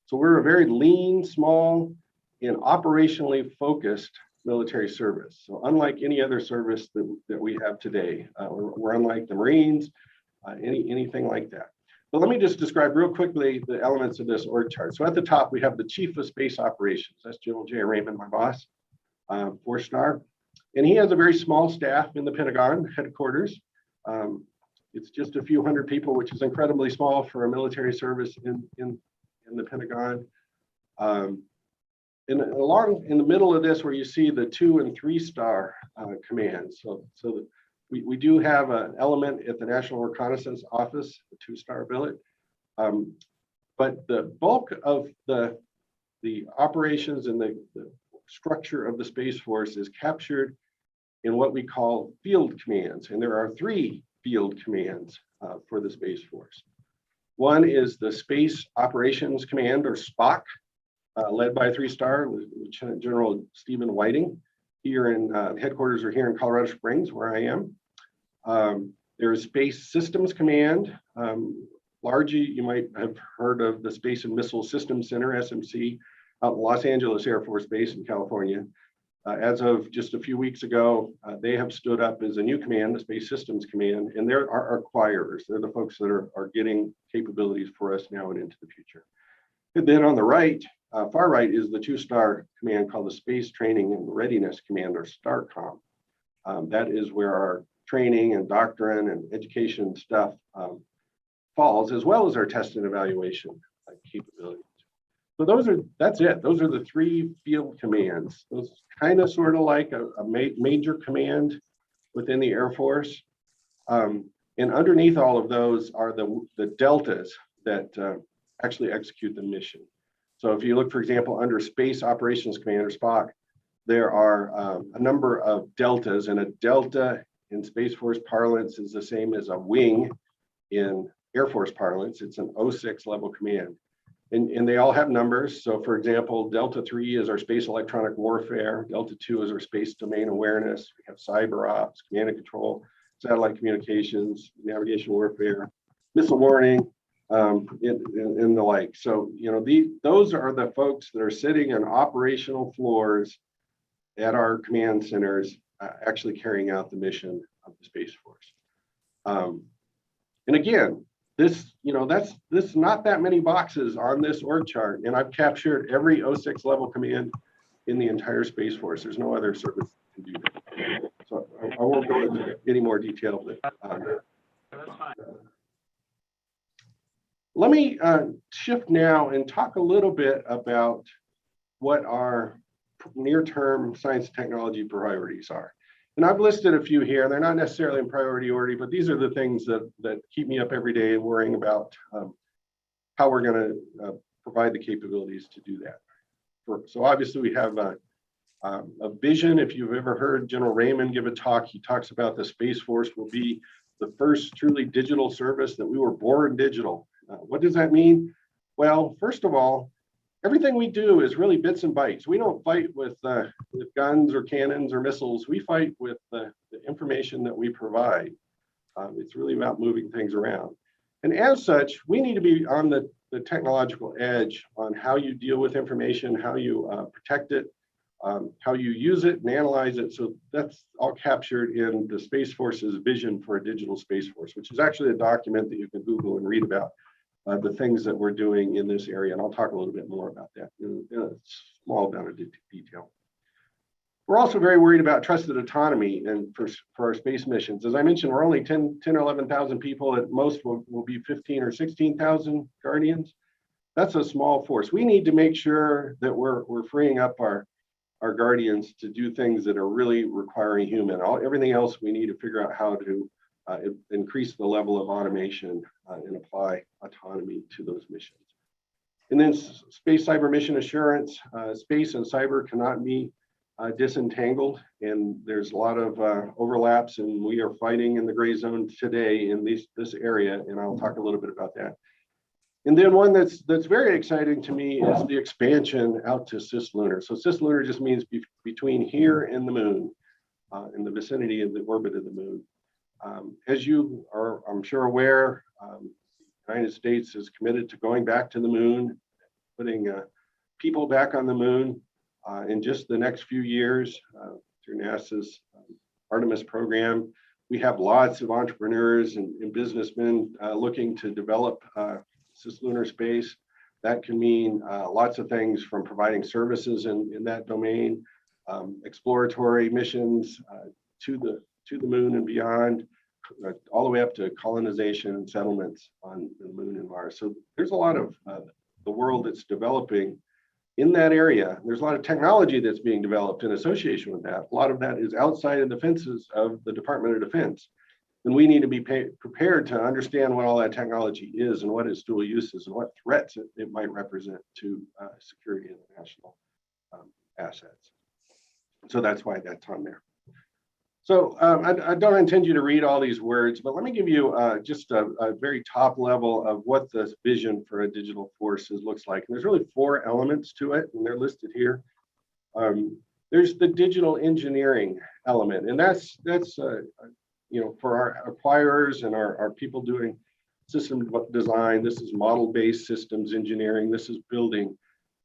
So we're a very lean, small, and operationally focused military service. So unlike any other service that we have today, we're unlike the Marines, anything like that. But let me just describe real quickly the elements of this org chart. So at the top, we have the Chief of Space Operations. That's General J. Raymond, my boss, 4-star. And he has a very small staff in the Pentagon headquarters. It's just a few hundred people, which is incredibly small for a military service in the Pentagon. And along in the middle of this, where you see the 2- and 3-star commands. So we do have an element at the National Reconnaissance Office, a 2-star billet. But the bulk of the operations and the structure of the Space Force is captured in what we call field commands. And there are 3 field commands for the Space Force. One is the Space Operations Command, or SPOC, led by 3-star Lieutenant General Stephen Whiting. Here in headquarters are here in Colorado Springs, where I am. There is Space Systems Command, Largely, you might have heard of the Space and Missile Systems Center, SMC, out in Los Angeles Air Force Base in California. As of just a few weeks ago, they have stood up as a new command, the Space Systems Command, and they're our acquirers. They're the folks that are getting capabilities for us now and into the future. And then on the right, far right, is the two-star command called the Space Training and Readiness Command, or STARCOM. That is where our training and doctrine and education stuff falls, as well as our test and evaluation capabilities. So that's it. Those are the three field commands. Those kind of sort of like a major command within the Air Force. And underneath all of those are the deltas that actually execute the mission. So if you look, for example, under Space Operations Command, or SPOC, there are a number of deltas, and a delta in Space Force parlance is the same as a wing in Air Force parlance. It's an 06 level command. And they all have numbers. So for example, Delta 3 is our space electronic warfare. Delta 2 is our space domain awareness. We have cyber ops, command and control, satellite communications, navigation warfare, missile warning, and the like. So, you know, those are the folks that are sitting on operational floors at our command centers, actually carrying out the mission of the Space Force. And again, this not that many boxes on this org chart, and I've captured every 06 level command in the entire Space Force. There's no other service that can do that. So I won't go into any more detail. But, let me shift now and talk a little bit about what our near-term science and technology priorities are. And I've listed a few here. They're not necessarily in priority order, but these are the things that keep me up every day worrying about how we're going to provide the capabilities to do that. So obviously we have a vision. If you've ever heard General Raymond give a talk, he talks about the Space Force will be the first truly digital service, that we were born digital. What does that mean? Well, first of all, everything we do is really bits and bytes. We don't fight with guns or cannons or missiles. We fight with the information that we provide. It's really about moving things around. And as such, we need to be on the technological edge on how you deal with information, how you protect it, how you use it and analyze it. So that's all captured in the Space Force's vision for a digital Space Force, which is actually a document that you can Google and read about the things that we're doing in this area. And I'll talk a little bit more about that in a small amount of detail. We're also very worried about trusted autonomy and for our space missions. As I mentioned, we're only 10 or 11,000 people. At most will be 15 or 16,000 Guardians. That's a small force. We need to make sure that we're freeing up our Guardians to do things that are really requiring human. Everything else, we need to figure out how to increase the level of automation and apply autonomy to those missions. And then space cyber mission assurance. Space and cyber cannot be disentangled, and there's a lot of overlaps, and we are fighting in the gray zone today in this area, and I'll talk a little bit about that. And then one that's very exciting to me is the expansion out to Cis Lunar. So Cis Lunar just means between here and the moon, in the vicinity of the orbit of the moon. As you are, I'm sure, aware, the United States is committed to going back to the moon, putting people back on the moon in just the next few years through NASA's Artemis program. We have lots of entrepreneurs and businessmen looking to develop Cis Lunar space. That can mean lots of things, from providing services in that domain, exploratory missions to the moon and beyond, all the way up to colonization and settlements on the moon and Mars. So there's a lot of the world that's developing in that area. There's a lot of technology that's being developed in association with that. A lot of that is outside of the fences of the Department of Defense. And we need to be prepared to understand what all that technology is and what its dual uses and what threats it might represent to security and national assets. So that's why that's on there. So I don't intend you to read all these words, but let me give you just a very top level of what this vision for a digital forces looks like. And there's really 4 elements to it, and they're listed here. There's the digital engineering element, and that's you know, for our acquirers and our people doing system design, this is model-based systems engineering, this is building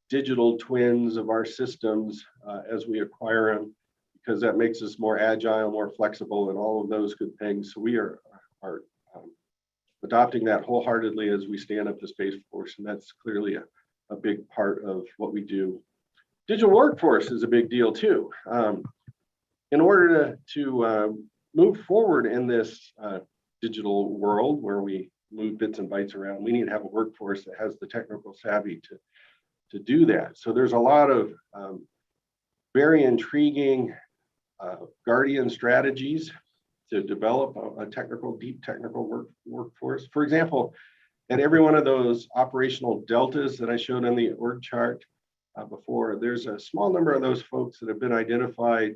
digital twins of our systems as we acquire them, because that makes us more agile, more flexible, and all of those good things. So we are adopting that wholeheartedly as we stand up the Space Force, and that's clearly a big part of what we do. Digital workforce is a big deal too. In order to move forward in this digital world where we move bits and bytes around, we need to have a workforce that has the technical savvy to do that. So there's a lot of very intriguing Guardian strategies to develop a deep technical workforce. For example, at every one of those operational deltas that I showed on the org chart before, there's a small number of those folks that have been identified,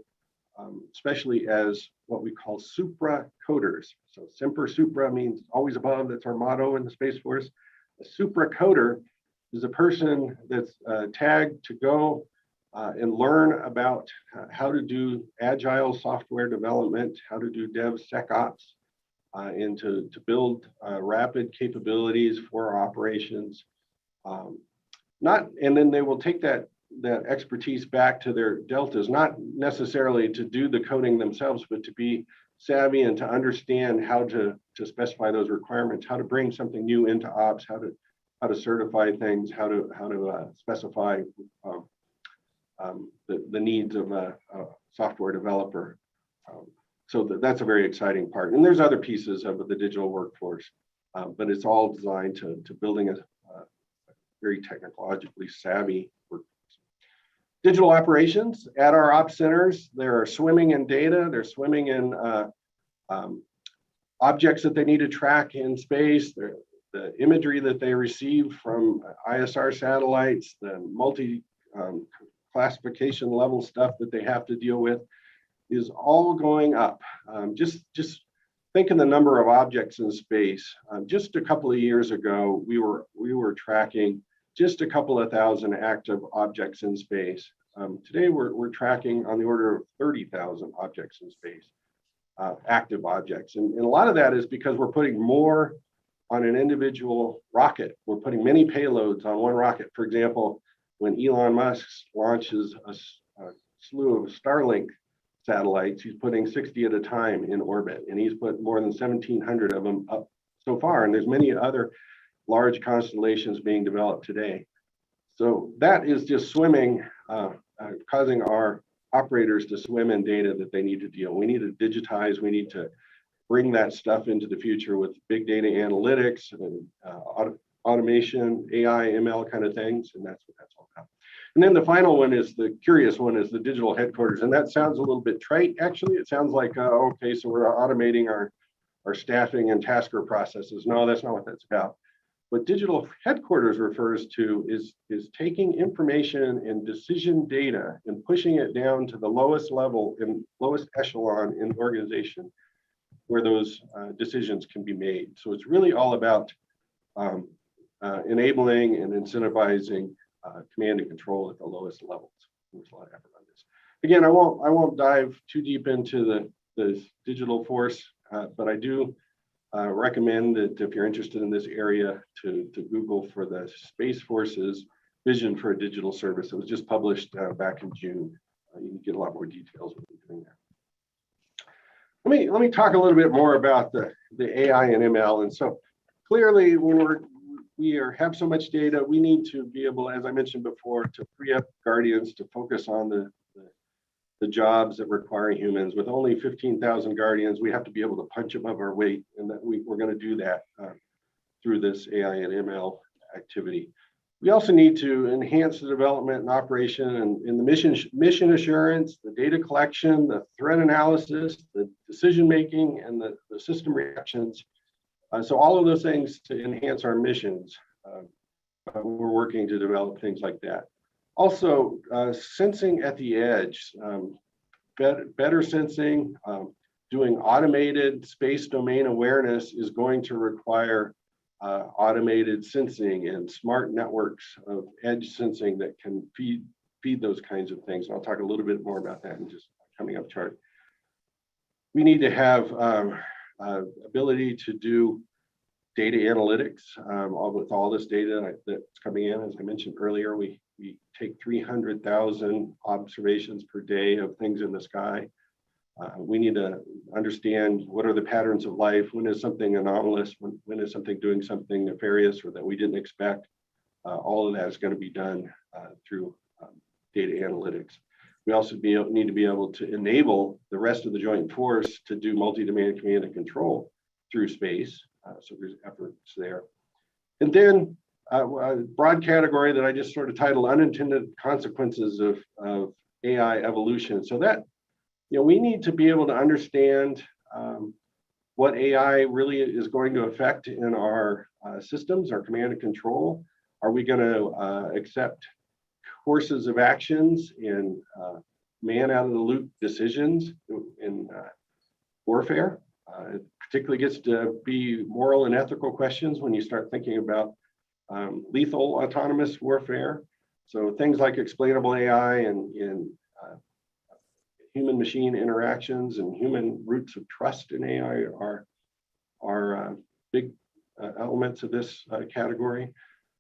especially as what we call supra coders. So semper supra means always above. That's our motto in the Space Force. A supra coder is a person that's tagged to go and learn about how to do agile software development, how to do DevSecOps, and to build rapid capabilities for our operations. And then they will take that expertise back to their deltas, not necessarily to do the coding themselves, but to be savvy and to understand how to specify those requirements, how to bring something new into ops, how to certify things, how to specify the needs of a software developer. So that's a very exciting part. And there's other pieces of the digital workforce, but it's all designed to building a very technologically savvy workforce. Digital operations at our ops centers, they're swimming in data, they're swimming in objects that they need to track in space, the imagery that they receive from ISR satellites, the classification level stuff that they have to deal with is all going up. Just think of the number of objects in space. Just a couple of years ago, we were tracking just a couple of thousand active objects in space. Today, we're tracking on the order of 30,000 objects in space, active objects. And a lot of that is because we're putting more on an individual rocket. We're putting many payloads on one rocket. For example, when Elon Musk launches a slew of Starlink satellites, he's putting 60 at a time in orbit, and he's put more than 1,700 of them up so far. And there's many other large constellations being developed today. So that is just swimming, causing our operators to swim in data that they need to deal. We need to digitize, we need to bring that stuff into the future with big data analytics, automation, AI, ML kind of things, and that's what that's all about. And then the final one is the curious one is the digital headquarters. And that sounds a little bit trite, actually. It sounds like, okay, so we're automating our staffing and tasker processes. No, that's not what that's about. What digital headquarters refers to is taking information and decision data and pushing it down to the lowest level and lowest echelon in the organization where those decisions can be made. So it's really all about enabling and incentivizing command and control at the lowest levels. There's a lot of effort on this. Again, I won't dive too deep into the digital force, but I do recommend that if you're interested in this area to Google for the Space Force's vision for a digital service. It was just published back in June. You can get a lot more details when you're doing that. Let me talk a little bit more about the AI and ML. And so clearly when we have so much data, we need to be able, as I mentioned before, to free up Guardians to focus on the jobs that require humans. With only 15,000 Guardians, we have to be able to punch above our weight, and that we're going to do that through this AI and ML activity. We also need to enhance the development and operation and in the mission assurance, the data collection, the threat analysis, the decision making, and the system reactions. So all of those things to enhance our missions. We're working to develop things like that. Also, sensing at the edge, better sensing, doing automated space domain awareness is going to require automated sensing and smart networks of edge sensing that can feed those kinds of things. And I'll talk a little bit more about that in just coming up chart. We need to have ability to do data analytics. With all this data that's coming in, as I mentioned earlier, we take 300,000 observations per day of things in the sky. We need to understand what are the patterns of life, when is something anomalous, when is something doing something nefarious or that we didn't expect. All of that is going to be done through data analytics. We also need to be able to enable the rest of the joint force to do multi-domain command and control through space. So there's efforts there. And then a broad category that I just sort of titled Unintended Consequences of AI Evolution. So that, we need to be able to understand what AI really is going to affect in our systems, our command and control. Are we going to accept courses of actions in man out of the loop decisions in warfare? It particularly gets to be moral and ethical questions when you start thinking about lethal autonomous warfare. So things like explainable AI and human machine interactions and human roots of trust in AI are big elements of this category.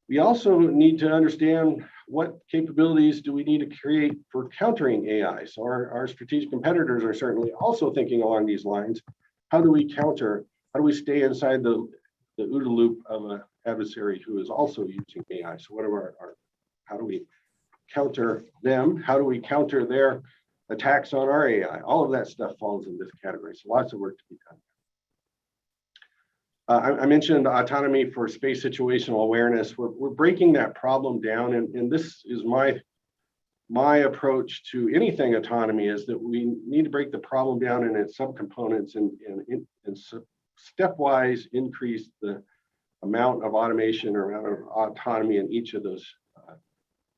We also need to understand what capabilities do we need to create for countering AI. So our strategic competitors are certainly also thinking along these lines. How do we counter? How do we stay inside the OODA loop of an adversary who is also using AI? So what are how do we counter them? How do we counter their attacks on our AI? All of that stuff falls in this category. So lots of work to be done. I mentioned autonomy for space situational awareness. We're breaking that problem down, and this is my approach to anything autonomy, is that we need to break the problem down in its subcomponents and stepwise increase the amount of automation or amount of autonomy in each of those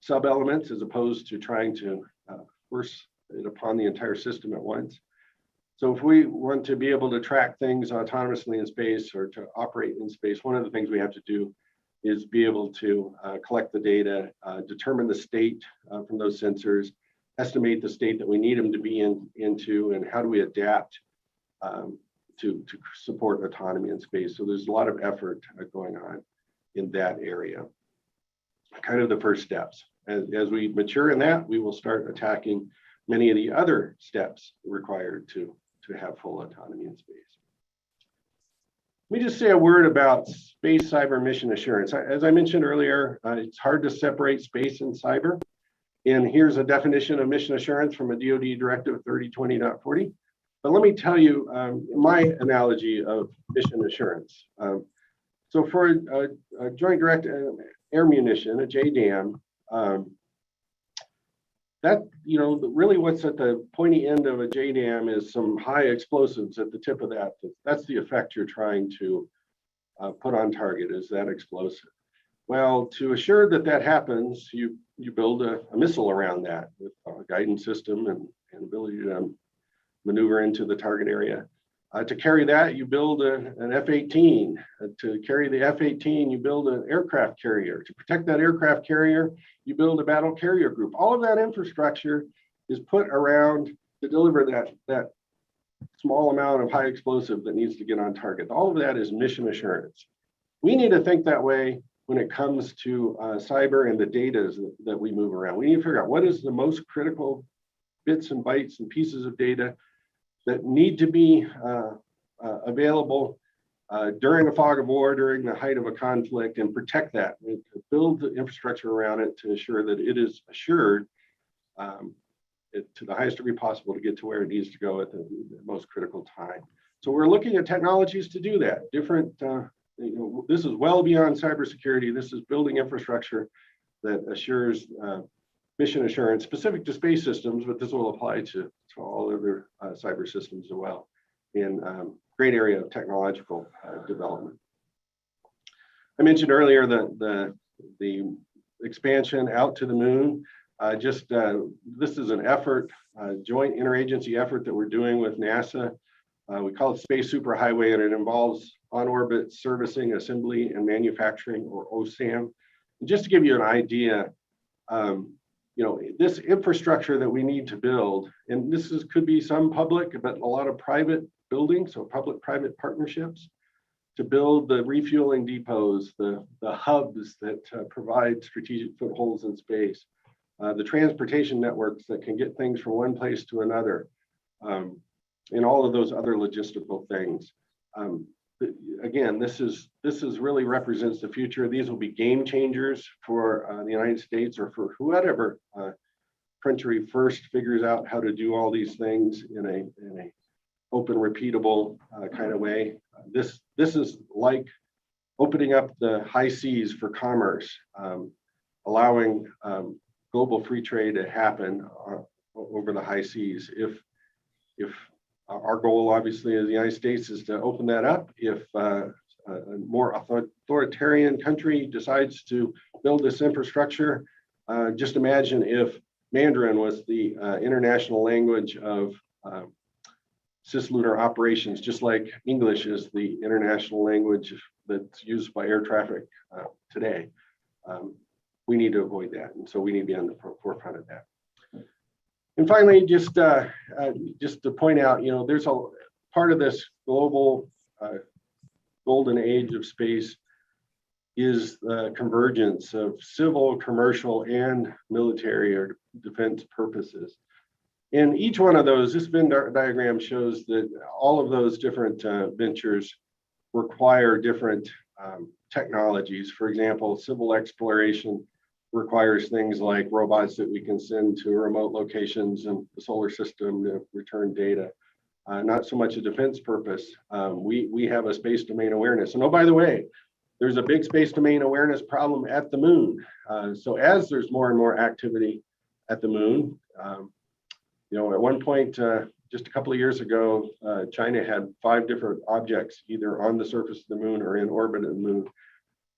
sub-elements, as opposed to trying to force it upon the entire system at once. So if we want to be able to track things autonomously in space or to operate in space, one of the things we have to do is be able to collect the data, determine the state from those sensors, estimate the state that we need them to be into, and how do we adapt to support autonomy in space. So there's a lot of effort going on in that area. Kind of the first steps. As we mature in that, we will start attacking many of the other steps required to have full autonomy in space. Let me just say a word about space cyber mission assurance. As I mentioned earlier, it's hard to separate space and cyber. And here's a definition of mission assurance from a DoD Directive 3020.40. But let me tell you my analogy of mission assurance. So for a Joint Direct Air Munition, a JDAM, that, really what's at the pointy end of a JDAM is some high explosives at the tip of that. That's the effect you're trying to put on target, is that explosive. Well, to assure that that happens, you build a missile around that with a guidance system and ability to maneuver into the target area. To carry that, you build an F-18. To carry the F-18, you build an aircraft carrier. To protect that aircraft carrier, you build a battle carrier group. All of that infrastructure is put around to deliver that small amount of high explosive that needs to get on target. All of that is mission assurance. We need to think that way when it comes to cyber and the data that we move around. We need to figure out what is the most critical bits and bytes and pieces of data that need to be available during a fog of war, during the height of a conflict, and protect that, and build the infrastructure around it to ensure that it is assured to the highest degree possible to get to where it needs to go at the most critical time. So we're looking at technologies to do that. This is well beyond cybersecurity. This is building infrastructure that assures mission assurance specific to space systems, but this will apply to all other cyber systems as well, in great area of technological development. I mentioned earlier the expansion out to the moon. This is an effort, joint interagency effort that we're doing with NASA. We call it Space Superhighway, and it involves on-orbit servicing, assembly, and manufacturing, or OSAM. And just to give you an idea, this infrastructure that we need to build, and could be some public, but a lot of private building, so public-private partnerships. to build the refueling depots, the hubs that provide strategic footholds in space, the transportation networks that can get things from one place to another, and all of those other logistical things. Again, this really represents the future. These will be game changers for the United States, or for whatever country first figures out how to do all these things in a open, repeatable kind of way. This is like opening up the high seas for commerce, allowing global free trade to happen over the high seas. If our goal, obviously, as the United States, is to open that up. If a more authoritarian country decides to build this infrastructure, just imagine if Mandarin was the international language of Cis Lunar operations, just like English is the international language that's used by air traffic today. We need to avoid that, and so we need to be on the forefront of that. And finally, just to point out, there's a part of this global golden age of space is the convergence of civil, commercial, and military or defense purposes. And each one of those, this Venn diagram shows that all of those different ventures require different technologies. For example, civil exploration requires things like robots that we can send to remote locations in the solar system to return data. Not so much a defense purpose. We have a space domain awareness. And oh, by the way, there's a big space domain awareness problem at the moon. So as there's more and more activity at the moon, at one point, just a couple of years ago, China had 5 different objects, either on the surface of the moon or in orbit of the moon.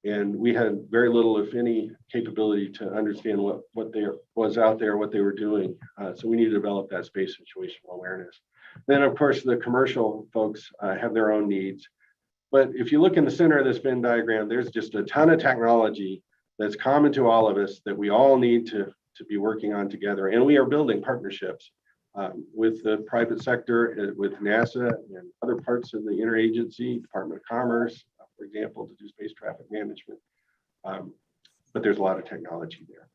And we had very little, if any, capability to understand what there was out there, what they were doing. So we need to develop that space situational awareness. Then, of course, the commercial folks have their own needs. But if you look in the center of this Venn diagram, there's just a ton of technology that's common to all of us that we all need to be working on together. And we are building partnerships with the private sector, with NASA and other parts of the interagency, Department of Commerce, for example, to do space traffic management. But there's a lot of technology there.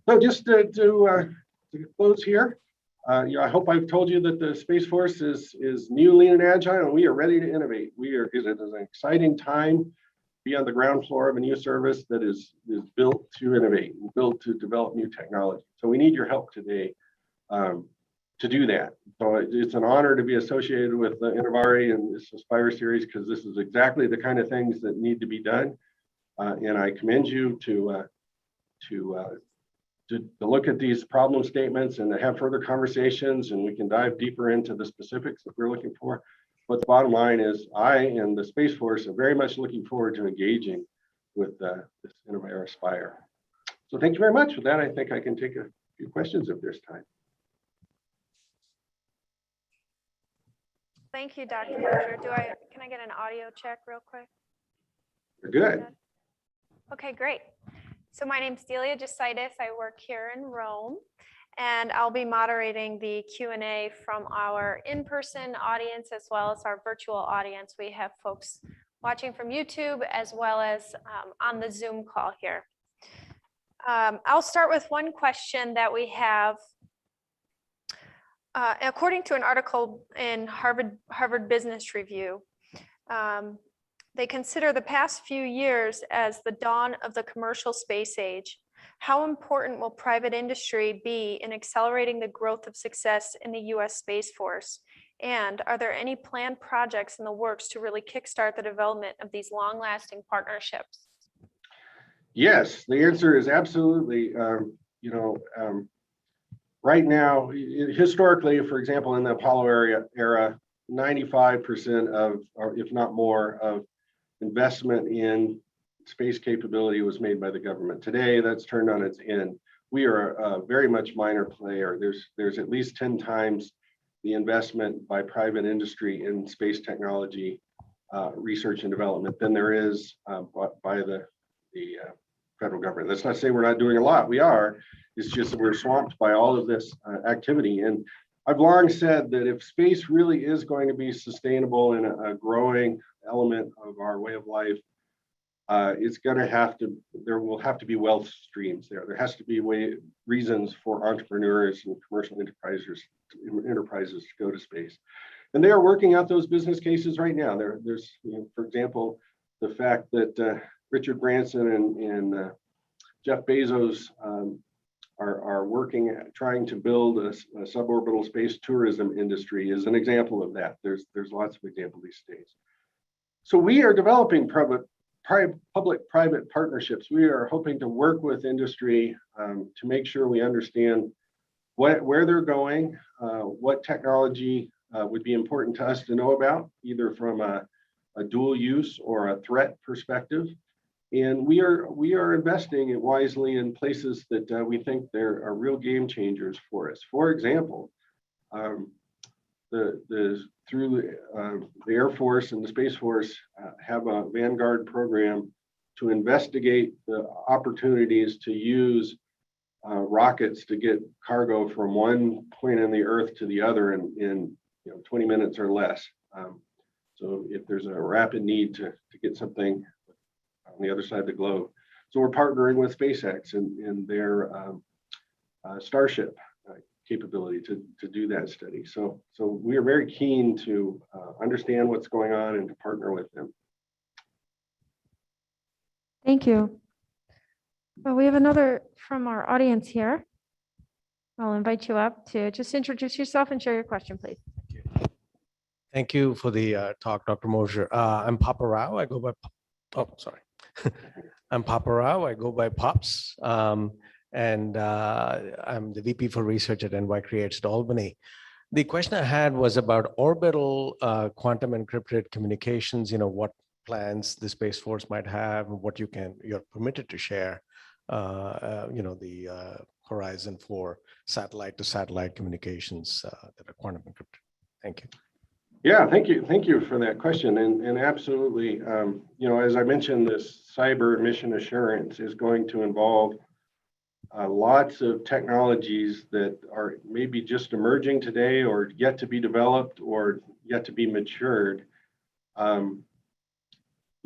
So just to close here, I hope I've told you that the Space Force is new, lean, and agile, and we are ready to innovate. It is an exciting time to be on the ground floor of a new service that is built to innovate, built to develop new technology. So we need your help today to do that. So it's an honor to be associated with the Innovare and this Aspire series, because this is exactly the kind of things that need to be done. And I commend you to look at these problem statements and to have further conversations, and we can dive deeper into the specifics that we're looking for. But the bottom line is I and the Space Force are very much looking forward to engaging with this Innovare Aspire. So thank you very much. With that, I think I can take a few questions if there's time. Thank you, Dr. Mosher. Can I get an audio check real quick? You're good. Okay, great. So my name's Delia Jasitis. I work here in Rome, and I'll be moderating the Q&A from our in-person audience as well as our virtual audience. We have folks watching from YouTube as well as on the Zoom call here. I'll start with one question that we have. According to an article in Harvard Business Review, they consider the past few years as the dawn of the commercial space age. How important will private industry be in accelerating the growth of success in the U.S. Space Force? And are there any planned projects in the works to really kickstart the development of these long-lasting partnerships? Yes, the answer is absolutely. Right now, historically, for example, in the Apollo era, 95% of, or if not more, of investment in space capability was made by the government. Today, that's turned on its end. We are a very much minor player. There's at least 10 times the investment by private industry in space technology, research and development than there is by the federal government. That's not to say we're not doing a lot. We are. It's just that we're swamped by all of this activity. And I've long said that if space really is going to be sustainable in a growing element of our way of life, there will have to be wealth streams there. There has to be reasons for entrepreneurs and commercial enterprises to go to space. And they are working out those business cases right now. There's, for example, the fact that Richard Branson and Jeff Bezos are working at trying to build a suborbital space tourism industry is an example of that. There's lots of examples these days. So we are developing public-private partnerships. We are hoping to work with industry to make sure we understand where they're going, what technology would be important to us to know about, either from a dual use or a threat perspective. And we are investing it wisely in places that we think there are real game changers for us. For example, through the Air Force and the Space Force have a Vanguard program to investigate the opportunities to use rockets to get cargo from one point on the Earth to the other in 20 minutes or less. So if there's a rapid need to get something on the other side of the globe. So we're partnering with SpaceX and their Starship capability to do that study. So we are very keen to understand what's going on and to partner with them. Thank you. Well, we have another from our audience here. I'll invite you up to just introduce yourself and share your question, please. Thank you for the talk, Dr. Mosher. I'm Papa Rao. I go by, I'm Papa Rao. I go by Pops. And I'm the VP for Research at NY Creates at Albany. The question I had was about orbital quantum encrypted communications, what plans the Space Force might have, and what you're permitted to share, the horizon for satellite to satellite communications that are quantum encrypted. Thank you. Yeah, thank you for that question. And absolutely, as I mentioned, this cyber mission assurance is going to involve lots of technologies that are maybe just emerging today or yet to be developed or yet to be matured.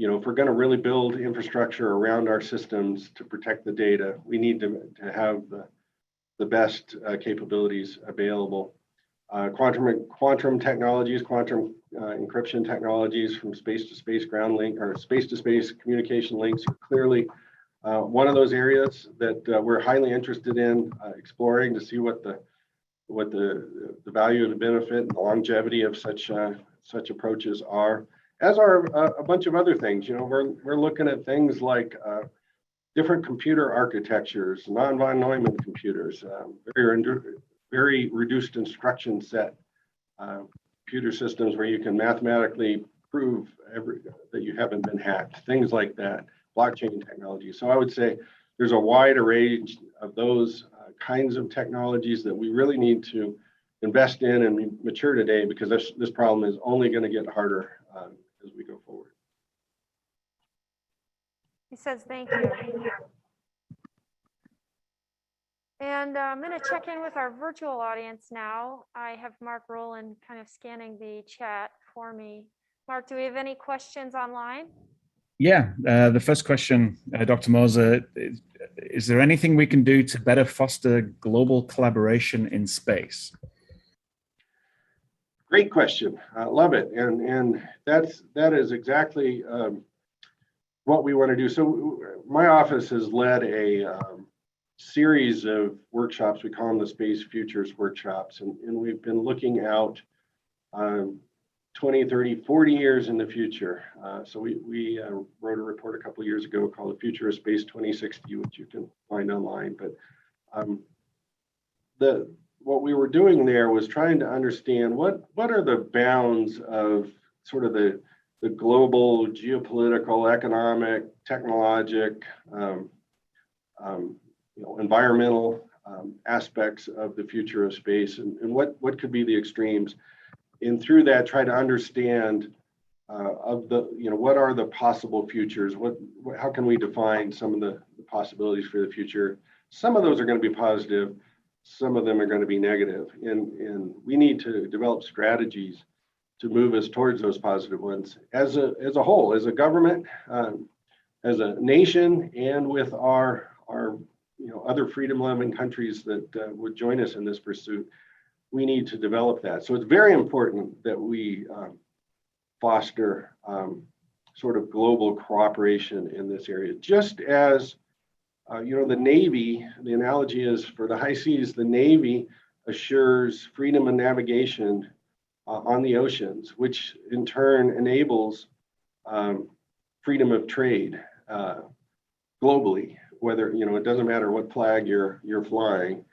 If we're going to really build infrastructure around our systems to protect the data, we need to have the best capabilities available. Quantum technologies, quantum encryption technologies from space-to-space ground link or space-to-space communication links are clearly one of those areas that we're highly interested in exploring to see what the value of the benefit and the longevity of such approaches are, as are a bunch of other things. We're looking at things like different computer architectures, non-von Neumann computers, very reduced instruction set computer systems where you can mathematically prove that you haven't been hacked, things like that, blockchain technology. So I would say there's a wide range of those kinds of technologies that we really need to invest in and mature today, because this problem is only going to get harder as we go forward. He says, thank you. And I'm going to check in with our virtual audience now. I have Mark Rowland kind of scanning the chat for me. Mark, do we have any questions online? Yeah, the first question, Dr. Mosher, is there anything we can do to better foster global collaboration in space? Great question. I love it. And that is exactly what we want to do. So my office has led a series of workshops. We call them the Space Futures Workshops. And we've been looking out 20, 30, 40 years in the future. So we wrote a report a couple of years ago called The Future of Space 2060, which you can find online. But what we were doing there was trying to understand what are the bounds of sort of the global geopolitical, economic, technologic, environmental aspects of the future of space, and what could be the extremes. And through that, try to understand what are the possible futures? How can we define some of the possibilities for the future? Some of those are going to be positive. Some of them are going to be negative. And we need to develop strategies move us towards those positive ones as a whole, as a government, as a nation, and with our other freedom-loving countries that would join us in this pursuit. We need to develop that. So it's very important that we foster sort of global cooperation in this area. Just as the Navy, the analogy is for the high seas, the Navy assures freedom of navigation on the oceans, which in turn enables freedom of trade globally. Whether it doesn't matter what flag you're flying,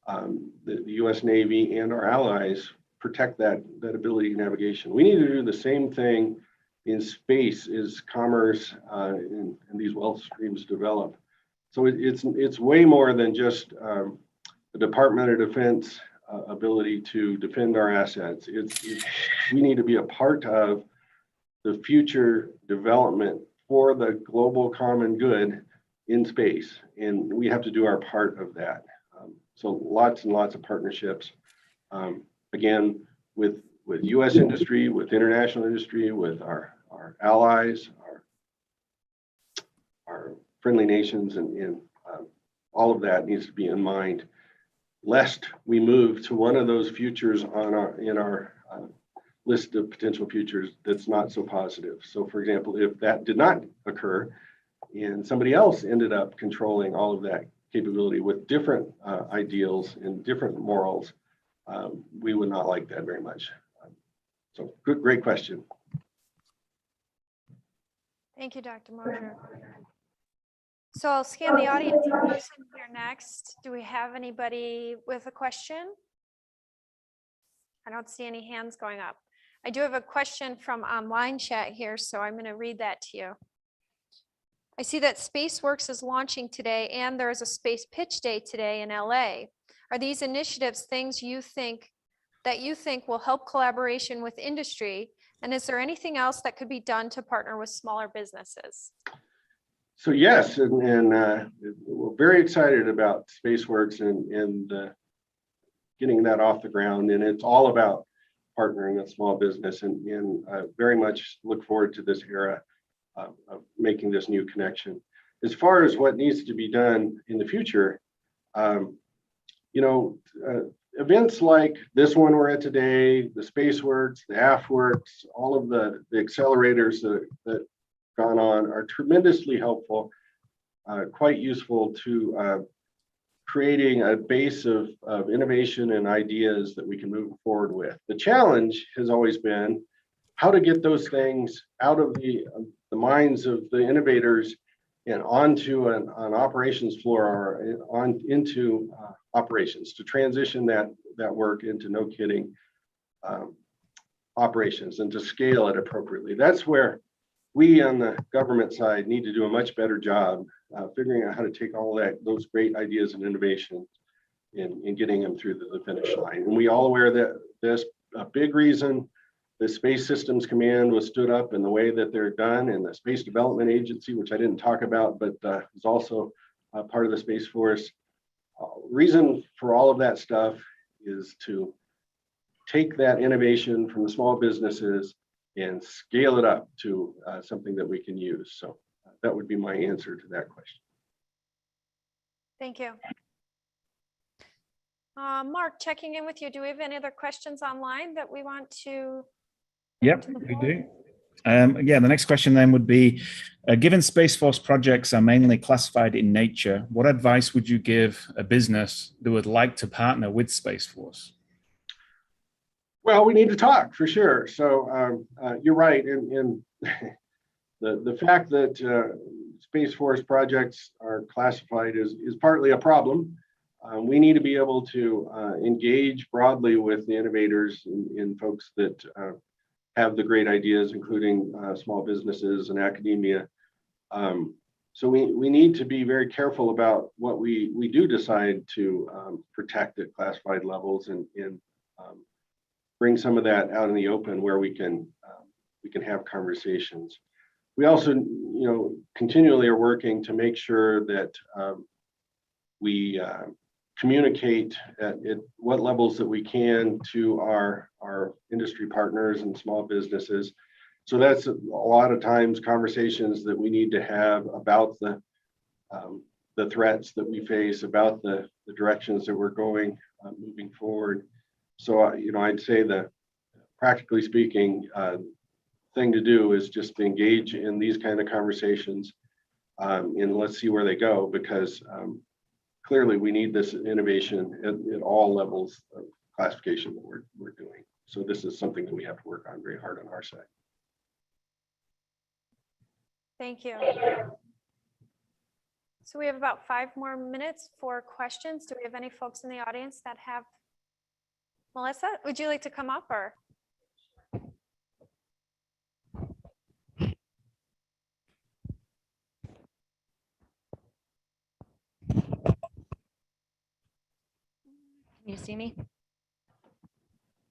the U.S. Navy and our allies protect that ability of navigation. We need to do the same thing in space as commerce and these wealth streams develop. So it's way more than just the Department of Defense ability to defend our assets. We need to be a part of the future development for the global common good in space, and we have to do our part of that. So lots and lots of partnerships, again, with U.S. industry, with international industry, with our allies, our friendly nations, and all of that needs to be in mind, lest we move to one of those futures in our list of potential futures that's not so positive. So for example, if that did not occur and somebody else ended up controlling all of that capability with different ideals and different morals, we would not like that very much. So great question. Thank you, Dr. Mosher. So I'll scan the audience here next. Do we have anybody with a question? I don't see any hands going up. I do have a question from online chat here, so I'm going to read that to you. I see that SpaceWorks is launching today, and there is a Space Pitch Day today in LA. Are these initiatives things you think will help collaboration with industry? And is there anything else that could be done to partner with smaller businesses? So yes, and we're very excited about SpaceWorks and getting that off the ground. And it's all about partnering with small business, and very much look forward to this era of making this new connection. As far as what needs to be done in the future, events like this one we're at today, the SpaceWorks, the AFWorks, all of the accelerators that gone on are tremendously helpful, quite useful to creating a base of innovation and ideas that we can move forward with. The challenge has always been how to get those things out of the minds of the innovators and onto an operations floor or into operations, to transition that work into, no kidding, operations, and to scale it appropriately. That's where we on the government side need to do a much better job figuring out how to take all those great ideas and innovations and getting them through the finish line. And we all aware that there's a big reason the Space Systems Command was stood up in the way that they're done, and the Space Development Agency, which I didn't talk about, but is also part of the Space Force. Reason for all of that stuff is to take that innovation from the small businesses and scale it up to something that we can use. So that would be my answer to that question. Thank you. Mark, checking in with you. Do we have any other questions online that we want to? Yep, we do. Yeah, the next question then would be, given Space Force projects are mainly classified in nature, what advice would you give a business that would like to partner with Space Force? Well, we need to talk for sure. So you're right. And the fact that Space Force projects are classified is partly a problem. We need to be able to engage broadly with the innovators and folks that have the great ideas, including small businesses and academia. So we need to be very careful about what we do decide to protect at classified levels and bring some of that out in the open where we can have conversations. We also, continually are working to make sure that we communicate at what levels that we can to our industry partners and small businesses. So that's a lot of times conversations that we need to have about the threats that we face, about the directions that we're going moving forward. So, I'd say that practically speaking, thing to do is just engage in these kind of conversations and let's see where they go, because clearly we need this innovation at all levels of classification that we're doing. So this is something that we have to work on very hard on our side. Thank you. So we have about 5 more minutes for questions. Do we have any folks in the audience that have? Melissa, would you like to come up or? Can you see me?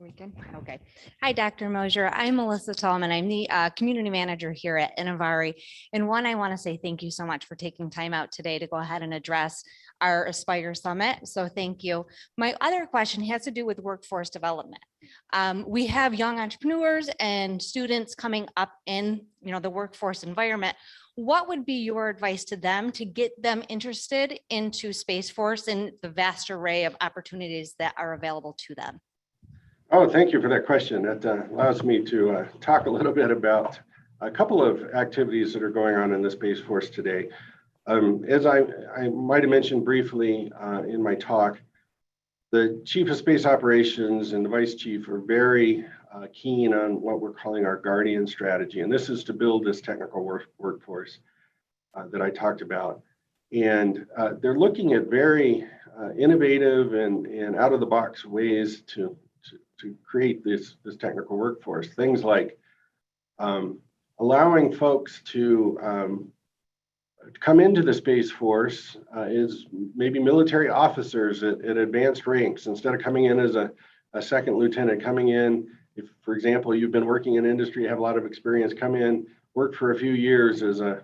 We good? Okay. Hi, Dr. Mosher. I'm Melissa Tallman. I'm the community manager here at Innovare. And one, I want to say thank you so much for taking time out today to go ahead and address our Aspire Summit. So thank you. My other question has to do with workforce development. We have young entrepreneurs and students coming up in the workforce environment. What would be your advice to them to get them interested into Space Force and the vast array of opportunities that are available to them? Oh, thank you for that question. That allows me to talk a little bit about a couple of activities that are going on in the Space Force today. As I might have mentioned briefly in my talk, the Chief of Space Operations and the Vice Chief are very keen on what we're calling our Guardian strategy. And this is to build this technical workforce that I talked about. And they're looking at very innovative and out-of-the-box ways to create this technical workforce. Things like allowing folks to come into the Space Force is maybe military officers at advanced ranks, instead of coming in as a second lieutenant, coming in, if, for example, you've been working in industry, have a lot of experience, come in, work for a few years as a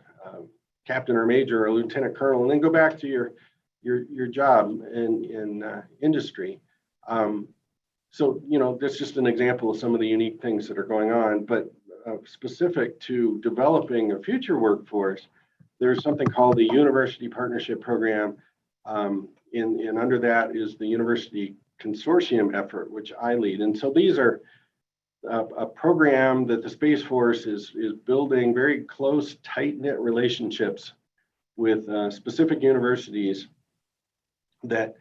captain or major or a lieutenant colonel, and then go back to your job in industry. So, that's just an example of some of the unique things that are going on, but specific to developing a future workforce, there's something called the University Partnership Program, and under that is the University Consortium effort, which I lead. And so these are a program that the Space Force is building very close, tight-knit relationships with specific universities that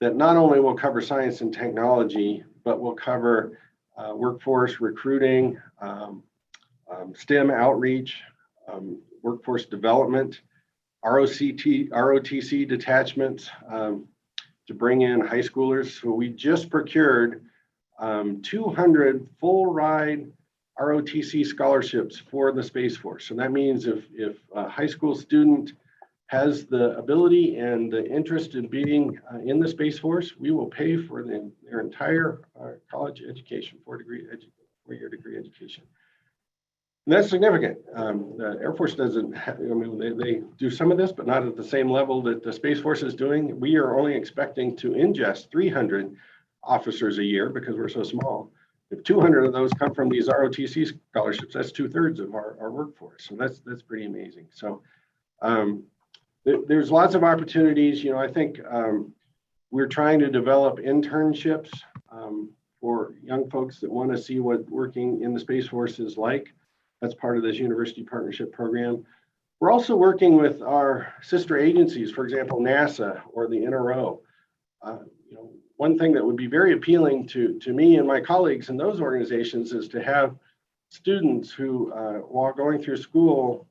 not only will cover science and technology, but will cover workforce recruiting, STEM outreach, workforce development, ROTC detachments to bring in high schoolers. So we just procured 200 full ride ROTC scholarships for the Space Force. So that means if a high school student has the ability and the interest in being in the Space Force, we will pay for their entire college education, four-year degree education. And that's significant. The Air Force doesn't, they do some of this, but not at the same level that the Space Force is doing. We are only expecting to ingest 300 officers a year because we're so small. If 200 of those come from these ROTC scholarships, that's 2/3 of our workforce. So that's pretty amazing. So there's lots of opportunities. I think we're trying to develop internships for young folks that want to see what working in the Space Force is like. That's part of this University Partnership Program. We're also working with our sister agencies, for example, NASA or the NRO. One thing that would be very appealing to me and my colleagues in those organizations is to have students who, while going through school,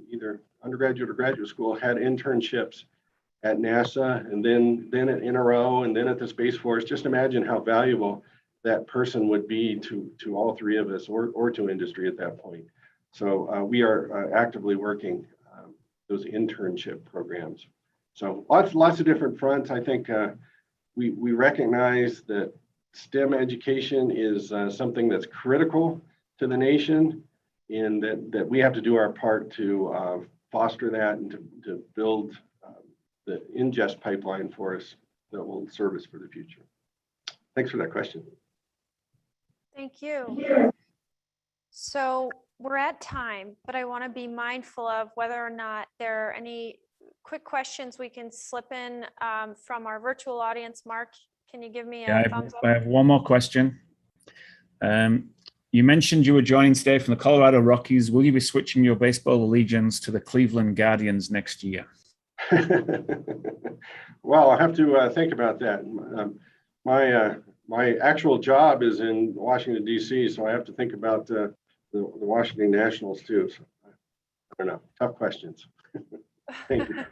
either undergraduate or graduate school, had internships at NASA and then at NRO and then at the Space Force. Just imagine how valuable that person would be to all three of us or to industry at that point. So we are actively working those internship programs. So lots of different fronts. I think we recognize that STEM education is something that's critical to the nation, and that we have to do our part to foster that and to build the ingest pipeline for us that will serve us for the future. Thanks for that question. Thank you. So we're at time, but I want to be mindful of whether or not there are any quick questions we can slip in from our virtual audience. Mark, can you give me a thumbs up? I have one more question. You mentioned you were joining today from the Colorado Rockies. Will you be switching your baseball allegiance to the Cleveland Guardians next year? Well, I'll have to think about that. My actual job is in Washington, D.C., so I have to think about the Washington Nationals too. So, I don't know. Tough questions. Thank you.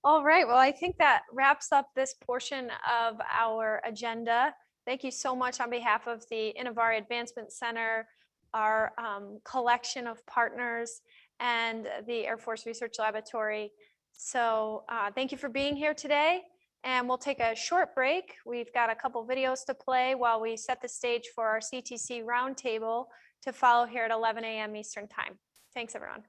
All right. Well, I think that wraps up this portion of our agenda. Thank you so much on behalf of the Innovare Advancement Center, our collection of partners, and the Air Force Research Laboratory. So thank you for being here today. And we'll take a short break. We've got a couple videos to play while we set the stage for our CTC roundtable to follow here at 11 a.m. Eastern Time. Thanks, everyone.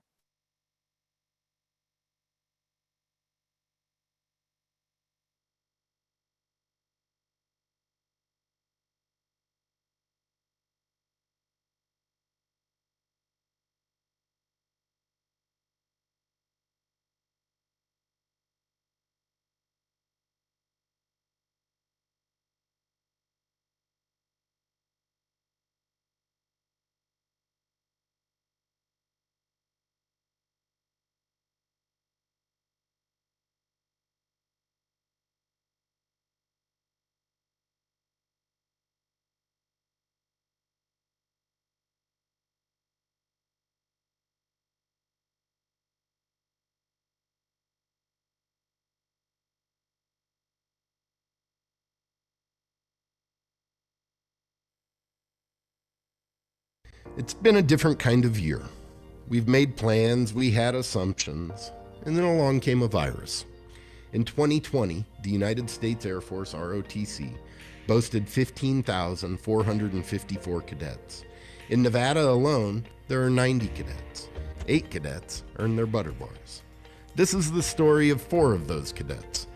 It's been a different kind of year. We've made plans, we had assumptions, and then along came a virus. In 2020, the United States Air Force ROTC boasted 15,454 cadets. In Nevada alone, there are 90 cadets. 8 cadets earn their butter bars. This is the story of 4 of those cadets.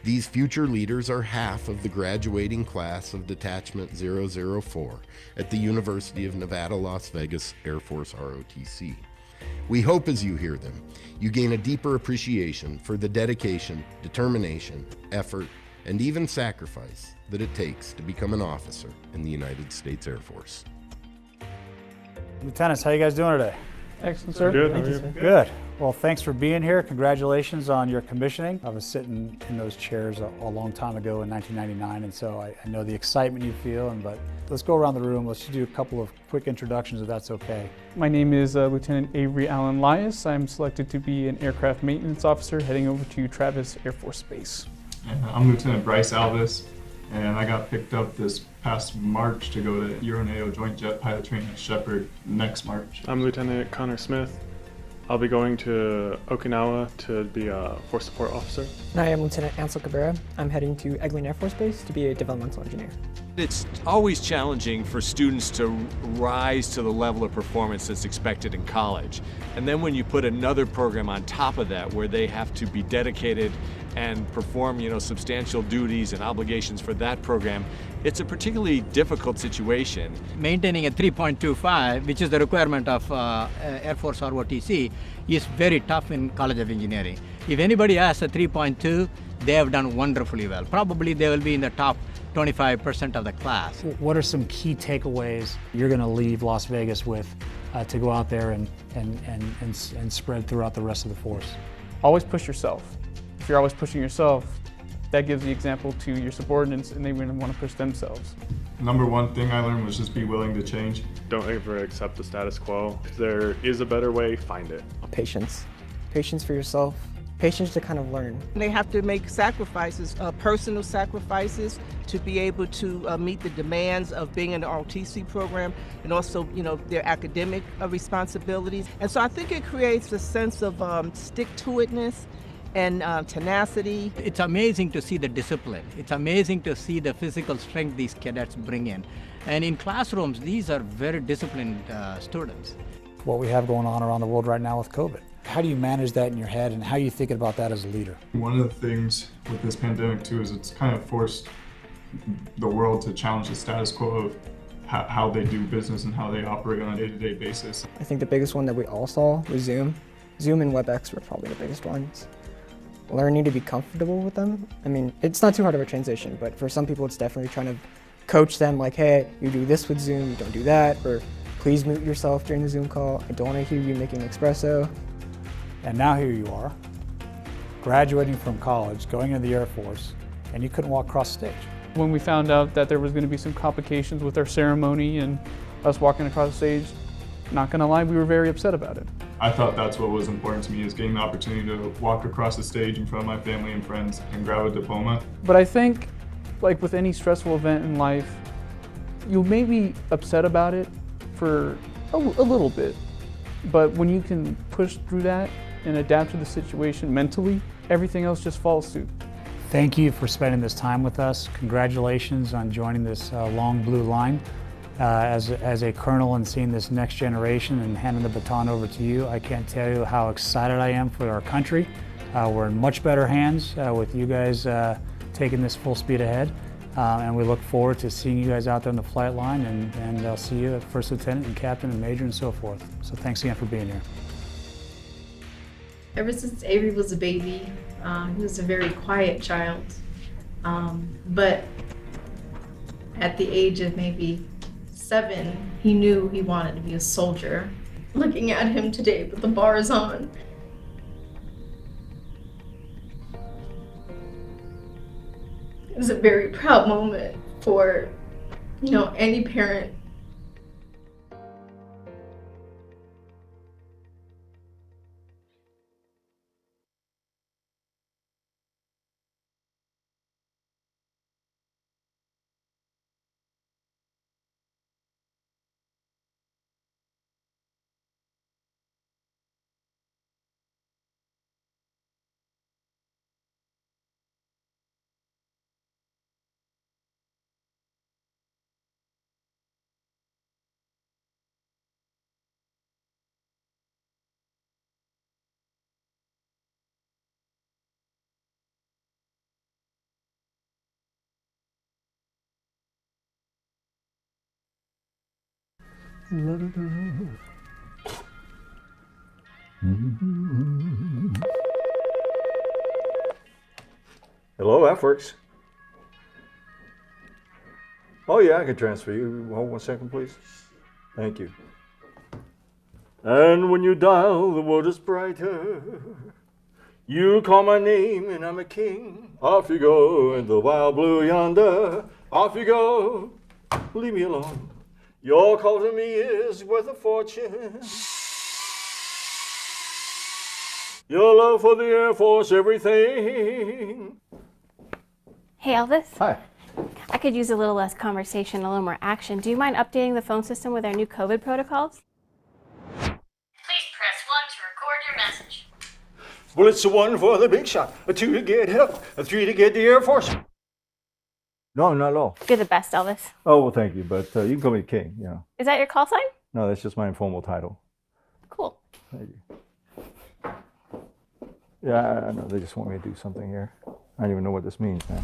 These future leaders are half of the graduating class of Detachment 004 at the University of Nevada, Las Vegas Air Force ROTC. We hope as you hear them, you gain a deeper appreciation for the dedication, determination, effort, and even sacrifice that it takes to become an officer in the United States Air Force. Lieutenants, how you guys doing today? Excellent, sir. Good. How are you? Good. Well, thanks for being here. Congratulations on your commissioning. I was sitting in those chairs a long time ago in 1999, and so I know the excitement you feel. But let's go around the room. Let's do a couple of quick introductions, if that's okay. My name is Lieutenant Avery Allen Lyas. I'm selected to be an aircraft maintenance officer heading over to Travis Air Force Base. And I'm Lieutenant Bryce Alvis, and I got picked up this past March to go to Euro-NATO Joint Jet Pilot Training at Shepherd next March. I'm Lieutenant Connor Smith. I'll be going to Okinawa to be a force support officer. And I am Lieutenant Ansel Cabrera. I'm heading to Eglin Air Force Base to be a developmental engineer. It's always challenging for students to rise to the level of performance that's expected in college. And then when you put another program on top of that where they have to be dedicated and perform, substantial duties and obligations for that program, it's a particularly difficult situation. Maintaining a 3.25, which is the requirement of Air Force ROTC, is very tough in College of Engineering. If anybody has a 3.2, they have done wonderfully well. Probably they will be in the top 25% of the class. What are some key takeaways you're going to leave Las Vegas with to go out there and spread throughout the rest of the force? Always push yourself. If you're always pushing yourself, that gives the example to your subordinates, and they want to push themselves. Number one thing I learned was just be willing to change. Don't ever accept the status quo. If there is a better way, find it. Patience. Patience for yourself. Patience to kind of learn. They have to make sacrifices, personal sacrifices, to be able to meet the demands of being in the ROTC program, and also, their academic responsibilities. And so I think it creates a sense of stick-to-itness and tenacity. It's amazing to see the discipline. It's amazing to see the physical strength these cadets bring in. And in classrooms, these are very disciplined students. What we have going on around the world right now with COVID. How do you manage that in your head, and how are you thinking about that as a leader? One of the things with this pandemic too is it's kind of forced the world to challenge the status quo of how they do business and how they operate on a day-to-day basis. I think the biggest one that we all saw was Zoom. Zoom and WebEx were probably the biggest ones. Learning to be comfortable with them. I mean, it's not too hard of a transition, but for some people it's definitely trying to coach them like, hey, you do this with Zoom, you don't do that, or please mute yourself during the Zoom call. I don't want to hear you making espresso. And now here you are, graduating from college, going into the Air Force, and you couldn't walk across the stage. When we found out that there was going to be some complications with our ceremony and us walking across the stage, not going to lie, we were very upset about it. I thought that's what was important to me, is getting the opportunity to walk across the stage in front of my family and friends and grab a diploma. But I think, like with any stressful event in life, you may be upset about it for a little bit, but when you can push through that and adapt to the situation mentally, everything else just follows suit. Thank you for spending this time with us. Congratulations on joining this long blue line. As a colonel and seeing this next generation and handing the baton over to you, I can't tell you how excited I am for our country. We're in much better hands with you guys taking this full speed ahead. And we look forward to seeing you guys out there on the flight line, and I'll see you at First Lieutenant and Captain and Major and so forth. So thanks again for being here. Ever since Avery was a baby, he was a very quiet child. But at the age of maybe 7, he knew he wanted to be a soldier. Looking at him today with the bars on, it was a very proud moment for, any parent. Hello, that works. Oh yeah, I can transfer you. Hold 1 second, please. Thank you. And when you dial, the world is brighter. You call my name and I'm a king. Off you go in the wild blue yonder. Off you go, leave me alone. Your call to me is worth a fortune. Your love for the Air Force, everything. Hey Elvis. Hi. I could use a little less conversation, a little more action. Do you mind updating the phone system with our new COVID protocols? Please press 1 to record your message. Well, it's a 1 for the big shot, a 2 to get help, a 3 to get the Air Force. No, not at all. You're the best, Elvis. Oh, well, thank you, but you can call me King, Is that your call sign? No, that's just my informal title. Cool. Thank you. Yeah, I know, they just want me to do something here. I don't even know what this means, man.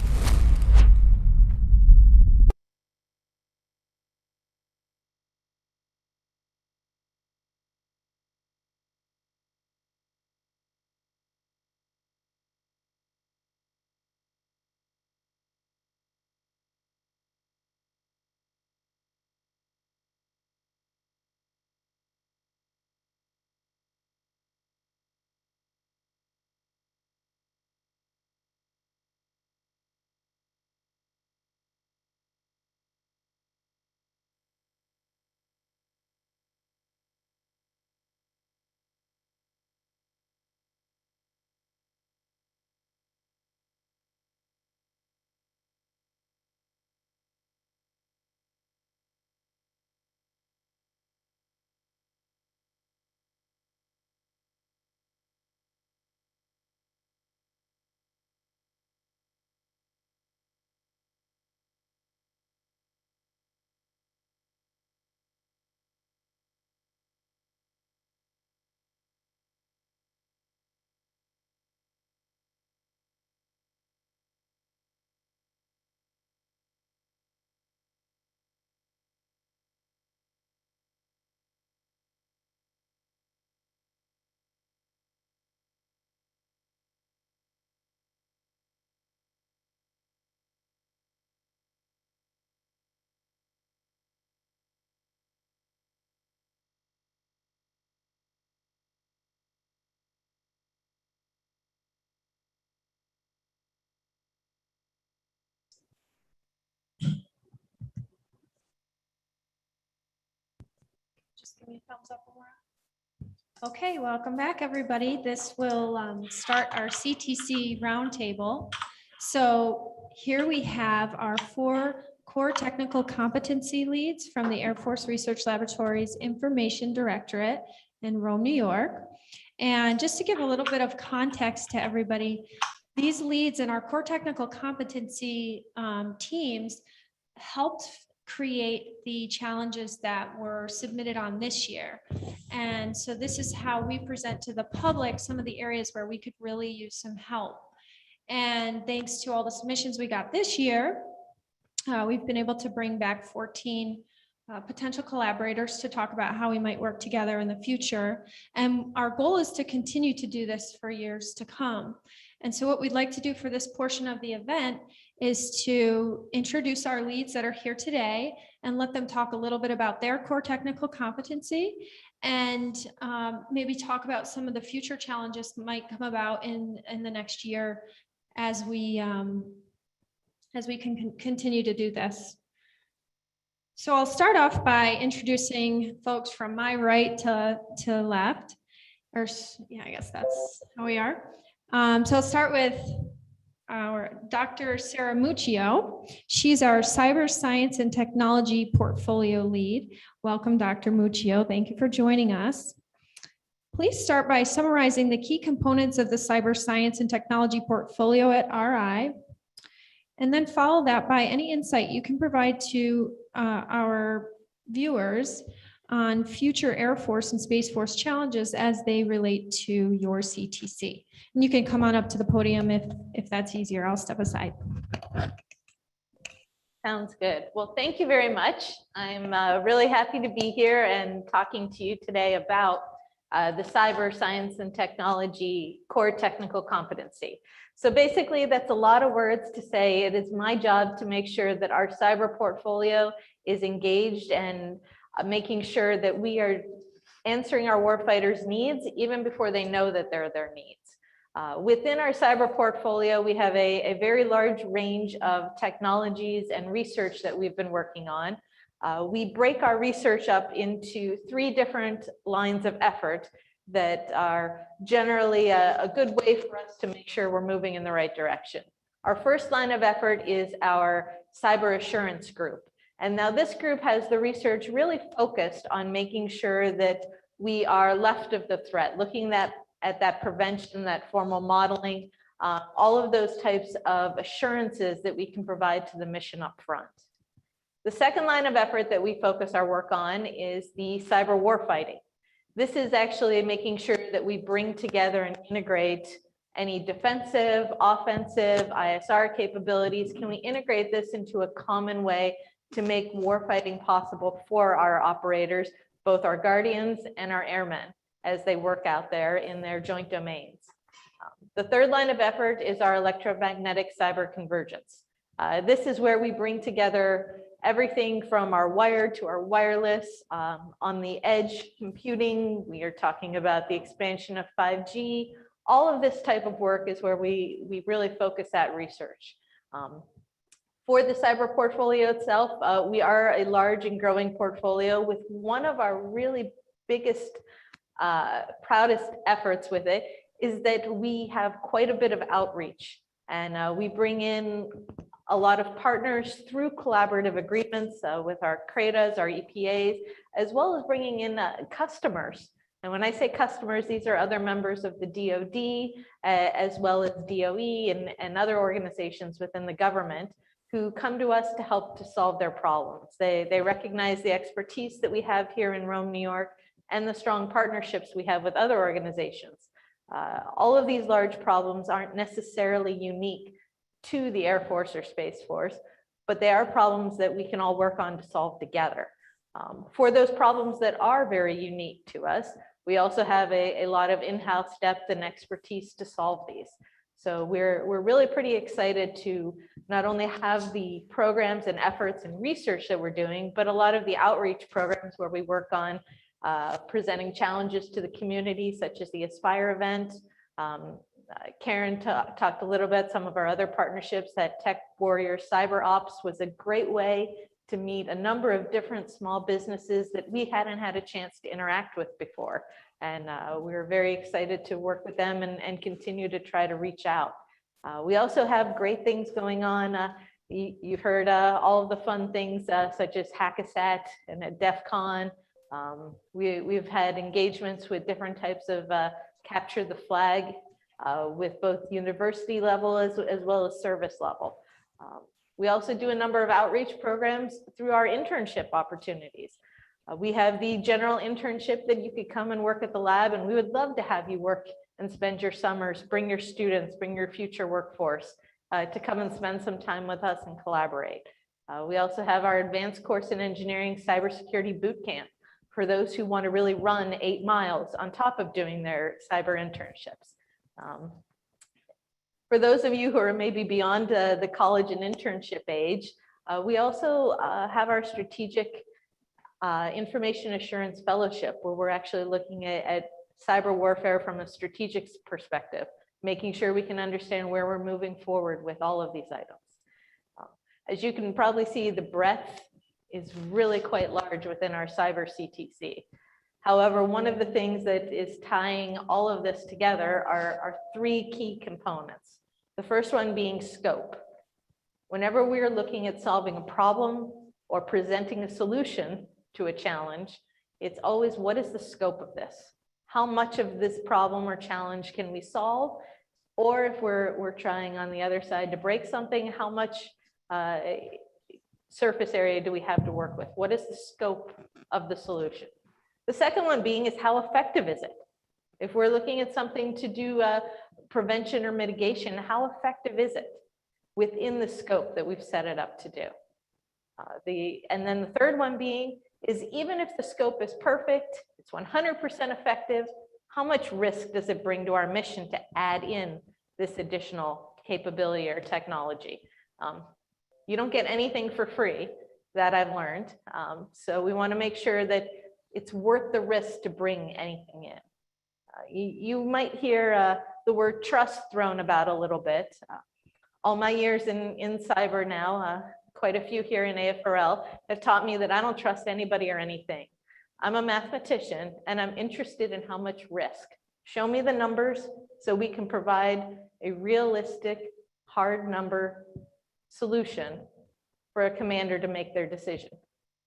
Give me a thumbs up when we're on. Okay, welcome back, everybody. This will start our CTC roundtable. So here we have our 4 core technical competency leads from the Air Force Research Laboratory's Information Directorate in Rome, New York. And just to give a little bit of context to everybody, these leads in our core technical competency teams helped create the challenges that were submitted on this year. And so this is how we present to the public some of the areas where we could really use some help. And thanks to all the submissions we got this year, we've been able to bring back 14 potential collaborators to talk about how we might work together in the future. And our goal is to continue to do this for years to come. And so what we'd like to do for this portion of the event is to introduce our leads that are here today and let them talk a little bit about their core technical competency and maybe talk about some of the future challenges that might come about in the next year as we can continue to do this. So I'll start off by introducing folks from my right to left, or yeah, I guess that's how we are. So I'll start with our Dr. Sarah Muccio. She's our Cyber Science and Technology Portfolio Lead. Welcome, Dr. Muccio. Thank you for joining us. Please start by summarizing the key components of the Cyber Science and Technology Portfolio at RI, and then follow that by any insight you can provide to our viewers on future Air Force and Space Force challenges as they relate to your CTC. And you can come on up to the podium if that's easier. I'll step aside. Sounds good. Well, thank you very much. I'm really happy to be here and talking to you today about the Cyber Science and Technology Core Technical Competency. So basically, that's a lot of words to say. It is my job to make sure that our cyber portfolio is engaged and making sure that we are answering our warfighters' needs even before they know that they're their needs. Within our cyber portfolio, we have a very large range of technologies and research that we've been working on. We break our research up into 3 different lines of effort that are generally a good way for us to make sure we're moving in the right direction. Our first line of effort is our cyber assurance group. And now this group has the research really focused on making sure that we are left of the threat, looking at that prevention, that formal modeling, all of those types of assurances that we can provide to the mission up front. The second line of effort that we focus our work on is the cyber warfighting. This is actually making sure that we bring together and integrate any defensive, offensive, ISR capabilities. Can we integrate this into a common way to make warfighting possible for our operators, both our guardians and our airmen, as they work out there in their joint domains? The third line of effort is our electromagnetic cyber convergence. This is where we bring together everything from our wired to our wireless, on the edge computing. We are talking about the expansion of 5G. All of this type of work is where we really focus that research. For the cyber portfolio itself, we are a large and growing portfolio with one of our really biggest, proudest efforts with it is that we have quite a bit of outreach, and we bring in a lot of partners through collaborative agreements with our CRADAs, our EPAs, as well as bringing in customers. And when I say customers, these are other members of the DoD, as well as DOE and other organizations within the government who come to us to help to solve their problems. They recognize the expertise that we have here in Rome, New York, and the strong partnerships we have with other organizations. All of these large problems aren't necessarily unique to the Air Force or Space Force, but they are problems that we can all work on to solve together. For those problems that are very unique to us, we also have a lot of in-house depth and expertise to solve these. So we're really pretty excited to not only have the programs and efforts and research that we're doing, but a lot of the outreach programs where we work on presenting challenges to the community, such as the Aspire event. Karen talked a little bit, some of our other partnerships. That Tech Warrior Cyber Ops was a great way to meet a number of different small businesses that we hadn't had a chance to interact with before. And we're very excited to work with them and continue to try to reach out. We also have great things going on. You've heard all of the fun things such as Hackasat and at DEF CON. We've had engagements with different types of capture the flag with both university level as well as service level. We also do a number of outreach programs through our internship opportunities. We have the general internship that you could come and work at the lab, and we would love to have you work and spend your summers, bring your students, bring your future workforce to come and spend some time with us and collaborate. We also have our advanced course in engineering cybersecurity boot camp for those who want to really run 8 miles on top of doing their cyber internships. For those of you who are maybe beyond the college and internship age, we also have our strategic information assurance fellowship, where we're actually looking at cyber warfare from a strategic perspective, making sure we can understand where we're moving forward with all of these items. As you can probably see, the breadth is really quite large within our cyber CTC. However, one of the things that is tying all of this together are 3 key components. The first one being scope. Whenever we are looking at solving a problem or presenting a solution to a challenge, it's always, what is the scope of this? How much of this problem or challenge can we solve? Or if we're trying on the other side to break something, how much surface area do we have to work with? What is the scope of the solution? The second one being is, how effective is it? If we're looking at something to do prevention or mitigation, how effective is it within the scope that we've set it up to do? And then the third one being is, even if the scope is perfect, it's 100% effective, how much risk does it bring to our mission to add in this additional capability or technology? You don't get anything for free, that I've learned. So we want to make sure that it's worth the risk to bring anything in. You might hear the word trust thrown about a little bit. All my years in cyber now, quite a few here in AFRL, have taught me that I don't trust anybody or anything. I'm a mathematician, and I'm interested in how much risk. Show me the numbers so we can provide a realistic, hard number solution for a commander to make their decision.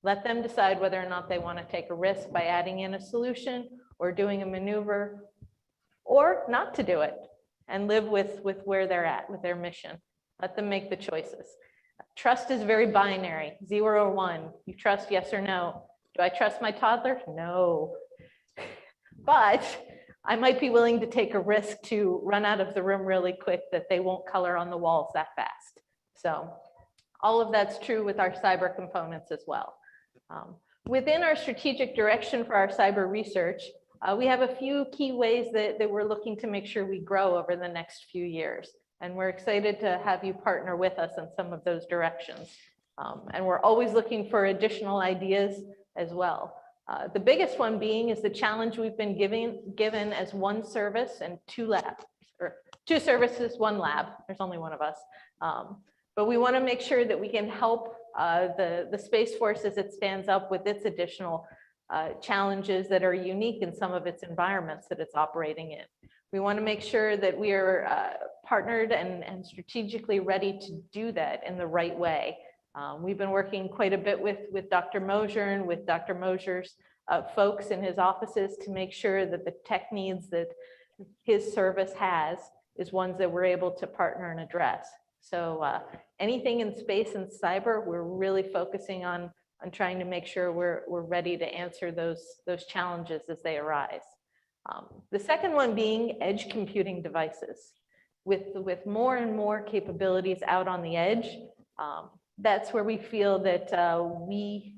Let them decide whether or not they want to take a risk by adding in a solution or doing a maneuver, or not to do it and live with where they're at with their mission. Let them make the choices. Trust is very binary, 0 or 1. You trust yes or no. Do I trust my toddler? No. But I might be willing to take a risk to run out of the room really quick that they won't color on the walls that fast. So all of that's true with our cyber components as well. Within our strategic direction for our cyber research, we have a few key ways that we're looking to make sure we grow over the next few years. And we're excited to have you partner with us in some of those directions. And we're always looking for additional ideas as well. The biggest one being is the challenge we've been given as 1 service and 2 labs, or 2 services, 1 lab. There's only 1 of us. But we want to make sure that we can help the Space Force as it stands up with its additional challenges that are unique in some of its environments that it's operating in. We want to make sure that we are partnered and strategically ready to do that in the right way. We've been working quite a bit with Dr. Mosher and with Dr. Mosher's folks in his offices to make sure that the tech needs that his service has is ones that we're able to partner and address. So anything in space and cyber, we're really focusing on trying to make sure we're ready to answer those challenges as they arise. The second one being edge computing devices. With more and more capabilities out on the edge, that's where we feel that we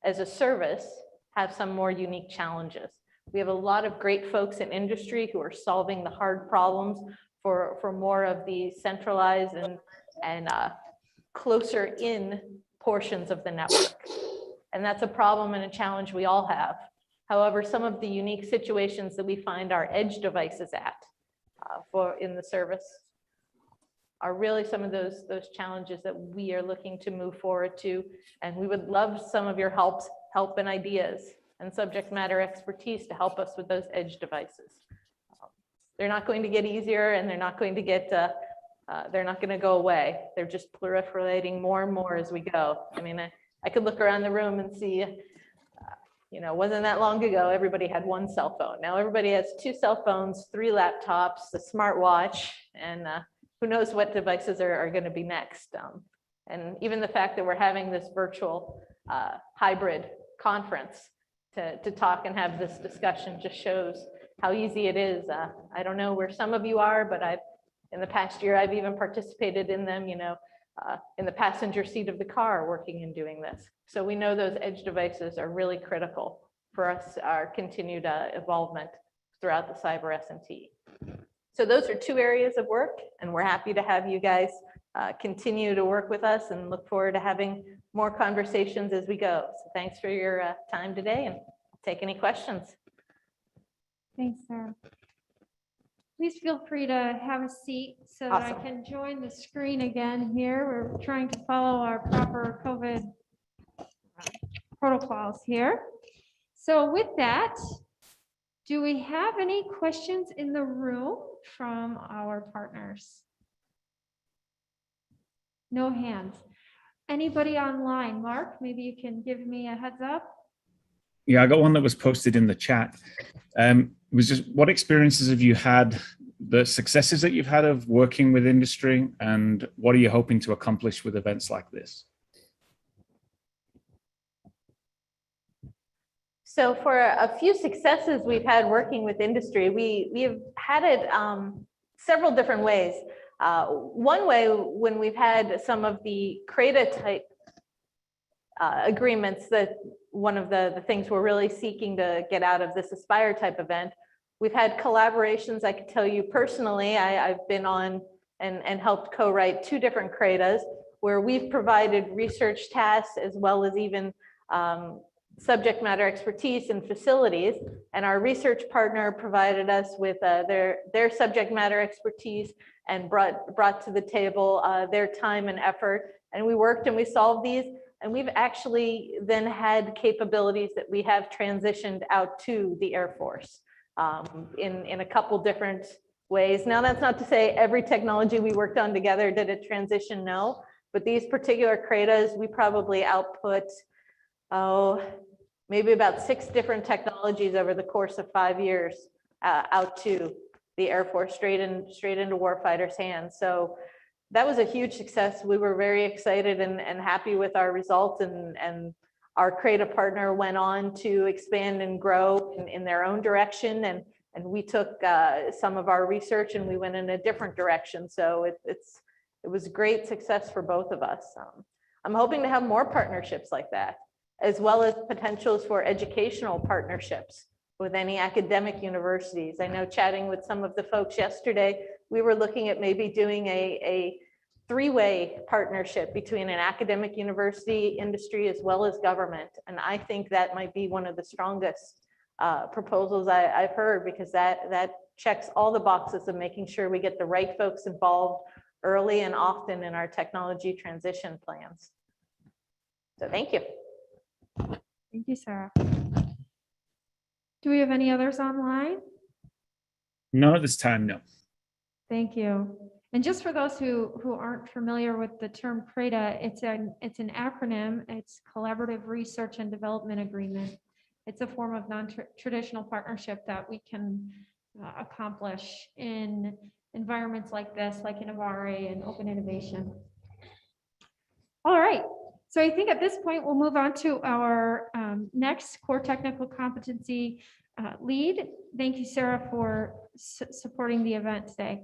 as a service have some more unique challenges. We have a lot of great folks in industry who are solving the hard problems for more of the centralized and closer in portions of the network. And that's a problem and a challenge we all have. However, some of the unique situations that we find our edge devices at in the service are really some of those challenges that we are looking to move forward to. And we would love some of your help and ideas and subject matter expertise to help us with those edge devices. They're not going to get easier, and they're not going to get, they're not going to go away. They're just proliferating more and more as we go. I mean, I could look around the room and see, you know, wasn't that long ago, everybody had one cell phone. Now everybody has 2 cell phones, 3 laptops, a smartwatch, and who knows what devices are going to be next. And even the fact that we're having this virtual hybrid conference to talk and have this discussion just shows how easy it is. I don't know where some of you are, but in the past year, I've even participated in them, you know, in the passenger seat of the car working and doing this. So we know those edge devices are really critical for us, our continued involvement throughout the cyber S&T. So those are 2 areas of work, and we're happy to have you guys continue to work with us and look forward to having more conversations as we go. So thanks for your time today, and take any questions. Thanks, Sarah. Please feel free to have a seat so that I Awesome. can join the screen again here. We're trying to follow our proper COVID protocols here. So with that, do we have any questions in the room from our partners? No hands. Anybody online? Mark, maybe you can give me a heads up. Yeah, I got one that was posted in the chat. It was just, what experiences have you had, the successes that you've had of working with industry, and what are you hoping to accomplish with events like this? So for a few successes we've had working with industry, we've had it several different ways. One way, when we've had some of the CRADA type agreements, that one of the things we're really seeking to get out of this Aspire type event, we've had collaborations. I can tell you personally, I've been on and helped co-write 2 different CRADAs where we've provided research tasks as well as even subject matter expertise and facilities, and our research partner provided us with their subject matter expertise and brought to the table their time and effort, and we worked and we solved these, and we've actually then had capabilities that we have transitioned out to the Air Force in a couple different ways. Now, that's not to say every technology we worked on together did a transition, no, but these particular CRADAs, we probably output maybe about 6 different technologies over the course of 5 years out to the Air Force, straight into warfighters' hands. So that was a huge success. We were very excited and happy with our results, and our CRADA partner went on to expand and grow in their own direction, and we took some of our research and we went in a different direction. So it was a great success for both of us. I'm hoping to have more partnerships like that, as well as potentials for educational partnerships with any academic universities. I know, chatting with some of the folks yesterday, we were looking at maybe doing a 3-way partnership between an academic university, industry, as well as government. And I think that might be one of the strongest proposals I've heard, because that checks all the boxes of making sure we get the right folks involved early and often in our technology transition plans. So thank you. Thank you, Sarah. Do we have any others online? None at this time, no. Thank you. And just for those who aren't familiar with the term CRADA, it's an acronym. It's Collaborative Research and Development Agreement. It's a form of non-traditional partnership that we can accomplish in environments like this, like Innovare and Open Innovation. All right. So I think at this point, we'll move on to our next core technical competency lead. Thank you, Sarah, for supporting the event today.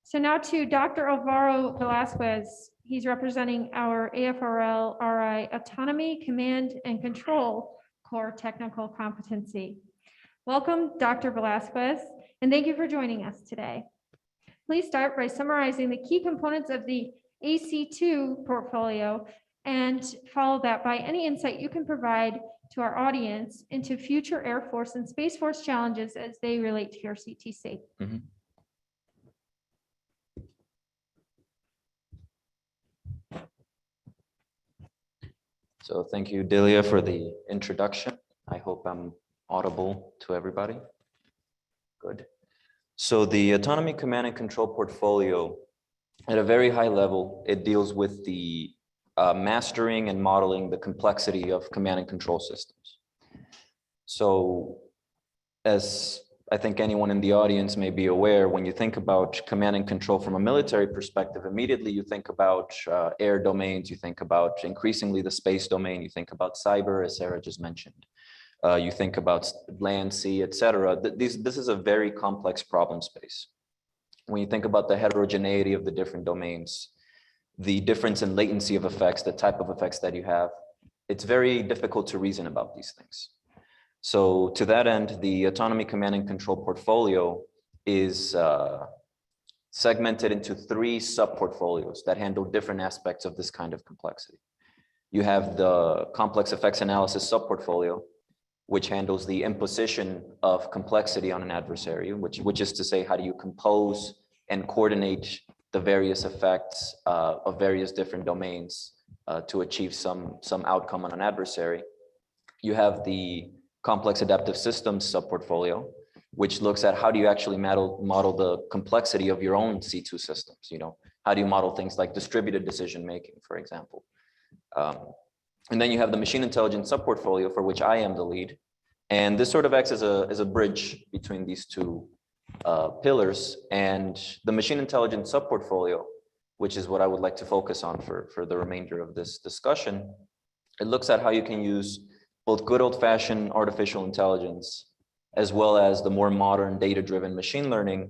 So now to Dr. Alvaro Velasquez. He's representing our AFRL-RI Autonomy, Command, and Control core technical competency. Welcome, Dr. Velasquez, and thank you for joining us today. Please start by summarizing the key components of the AC2 portfolio, and follow that by any insight you can provide to our audience into future Air Force and Space Force challenges as they relate to your CTC. So thank you, Delia, for the introduction. I hope I'm audible to everybody. Good. So the Autonomy Command and Control portfolio, at a very high level, it deals with the mastering and modeling the complexity of command and control systems. So as I think anyone in the audience may be aware, when you think about command and control from a military perspective, immediately you think about air domains, you think about increasingly the space domain, you think about cyber, as Sarah just mentioned. You think about land, sea, etc. This is a very complex problem space. When you think about the heterogeneity of the different domains, the difference in latency of effects, the type of effects that you have, it's very difficult to reason about these things. So to that end, the Autonomy Command and Control portfolio is segmented into 3 sub-portfolios that handle different aspects of this kind of complexity. You have the Complex Effects Analysis sub-portfolio, which handles the imposition of complexity on an adversary, which is to say, how do you compose and coordinate the various effects of various different domains to achieve some outcome on an adversary. You have the Complex Adaptive Systems sub-portfolio, which looks at how do you actually model the complexity of your own C2 systems. You know, how do you model things like distributed decision-making, for example. And then you have the Machine Intelligence sub-portfolio, for which I am the lead. And this sort of acts as a bridge between these 2 pillars. And the Machine Intelligence sub-portfolio, which is what I would like to focus on for the remainder of this discussion, it looks at how you can use both good old-fashioned artificial intelligence, as well as the more modern data-driven machine learning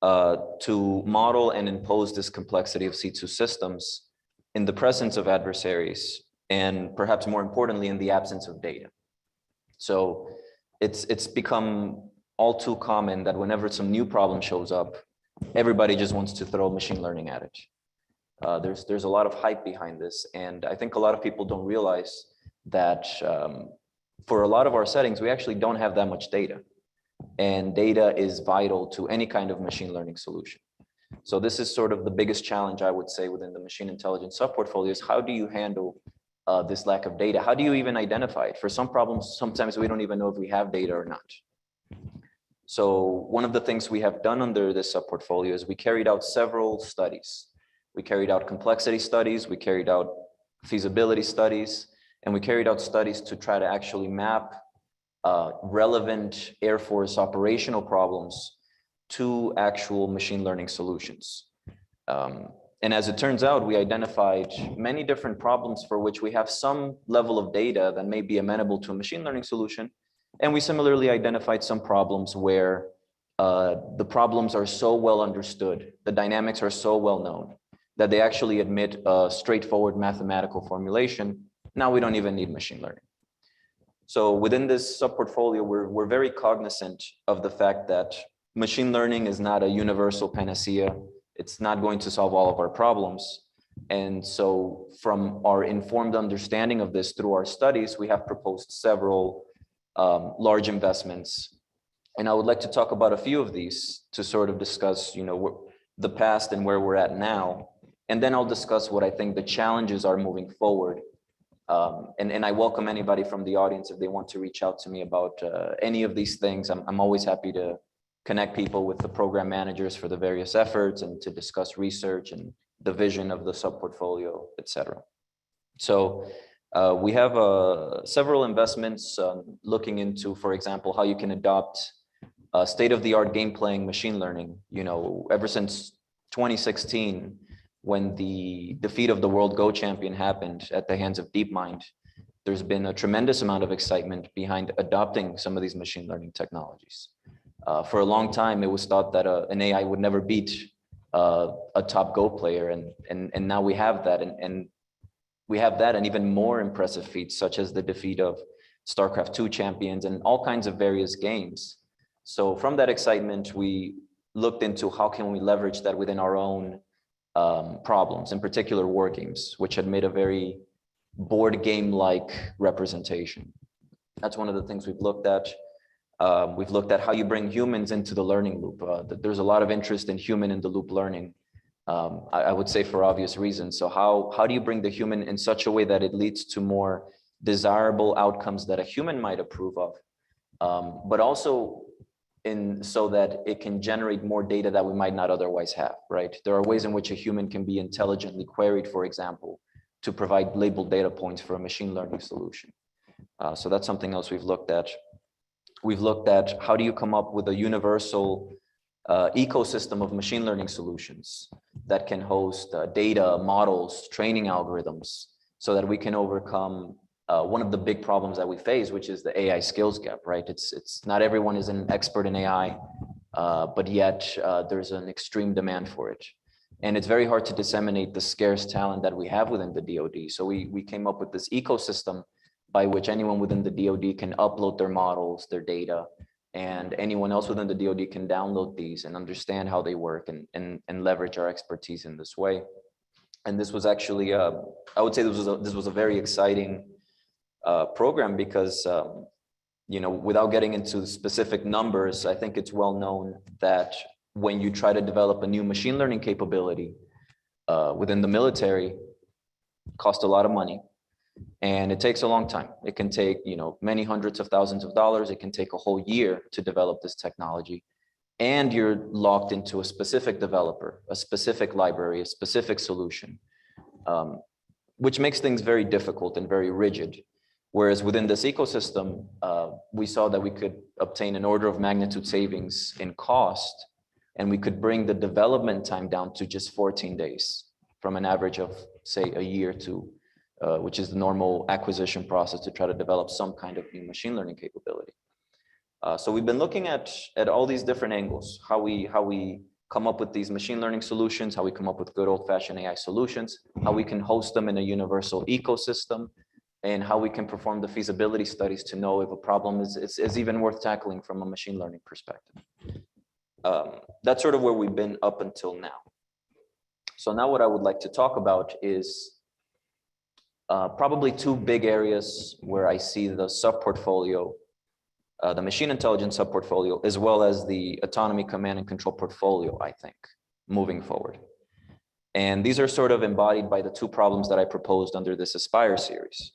to model and impose this complexity of C2 systems in the presence of adversaries, and perhaps more importantly, in the absence of data. So it's become all too common that whenever some new problem shows up, everybody just wants to throw machine learning at it. There's a lot of hype behind this, and I think a lot of people don't realize that for a lot of our settings, we actually don't have that much data, and data is vital to any kind of machine learning solution. So this is sort of the biggest challenge, I would say, within the machine intelligence sub-portfolio is how do you handle this lack of data? How do you even identify it? For some problems, sometimes we don't even know if we have data or not. So one of the things we have done under this sub-portfolio is we carried out several studies. We carried out complexity studies, we carried out feasibility studies, and we carried out studies to try to actually map relevant Air Force operational problems to actual machine learning solutions. And as it turns out, we identified many different problems for which we have some level of data that may be amenable to a machine learning solution. And we similarly identified some problems where the problems are so well understood, the dynamics are so well known, that they actually admit a straightforward mathematical formulation. Now we don't even need machine learning. So within this sub-portfolio, we're very cognizant of the fact that machine learning is not a universal panacea. It's not going to solve all of our problems. And so from our informed understanding of this through our studies, we have proposed several large investments. And I would like to talk about a few of these to sort of discuss, the past and where we're at now. And then I'll discuss what I think the challenges are moving forward. And I welcome anybody from the audience if they want to reach out to me about any of these things. I'm always happy to connect people with the program managers for the various efforts and to discuss research and the vision of the sub-portfolio, et cetera. So we have several investments looking into, for example, how you can adopt state-of-the-art game playing machine learning. Ever since 2016, when the defeat of the World Go champion happened at the hands of DeepMind, there's been a tremendous amount of excitement behind adopting some of these machine learning technologies. For a long time, it was thought that an AI would never beat a top Go player, and now we have that, and we have that and even more impressive feats, such as the defeat of StarCraft 2 champions and all kinds of various games. So from that excitement, we looked into how can we leverage that within our own problems, in particular war games, which had made a very board game-like representation. That's one of the things we've looked at. We've looked at how you bring humans into the learning loop. There's a lot of interest in human-in-the-loop learning. I would say for obvious reasons. So how do you bring the human in such a way that it leads to more desirable outcomes that a human might approve of, but also so that it can generate more data that we might not otherwise have, right? There are ways in which a human can be intelligently queried, for example, to provide labeled data points for a machine learning solution. So that's something else we've looked at. We've looked at how do you come up with a universal ecosystem of machine learning solutions that can host data, models, training algorithms, so that we can overcome one of the big problems that we face, which is the AI skills gap, right? It's not everyone is an expert in AI, but yet there's an extreme demand for it. And it's very hard to disseminate the scarce talent that we have within the DoD. So we came up with this ecosystem by which anyone within the DoD can upload their models, their data, and anyone else within the DoD can download these and understand how they work and leverage our expertise in this way. And this was actually, I would say this was a very exciting program because, you know, without getting into specific numbers, I think it's well known that when you try to develop a new machine learning capability within the military, it costs a lot of money. And it takes a long time. It can take, you know, many hundreds of thousands of dollars. It can take a whole year to develop this technology. And you're locked into a specific developer, a specific library, a specific solution, which makes things very difficult and very rigid. Whereas within this ecosystem, we saw that we could obtain an order of magnitude savings in cost, and we could bring the development time down to just 14 days from an average of, say, a year to which is the normal acquisition process to try to develop some kind of new machine learning capability. So we've been looking at all these different angles, how we come up with these machine learning solutions, how we come up with good old-fashioned AI solutions, how we can host them in a universal ecosystem, and how we can perform the feasibility studies to know if a problem is even worth tackling from a machine learning perspective. That's sort of where we've been up until now. So now what I would like to talk about is probably two big areas where I see the sub-portfolio, the machine intelligence sub-portfolio, as well as the autonomy command and control portfolio, I think, moving forward. And these are sort of embodied by the two problems that I proposed under this Aspire series.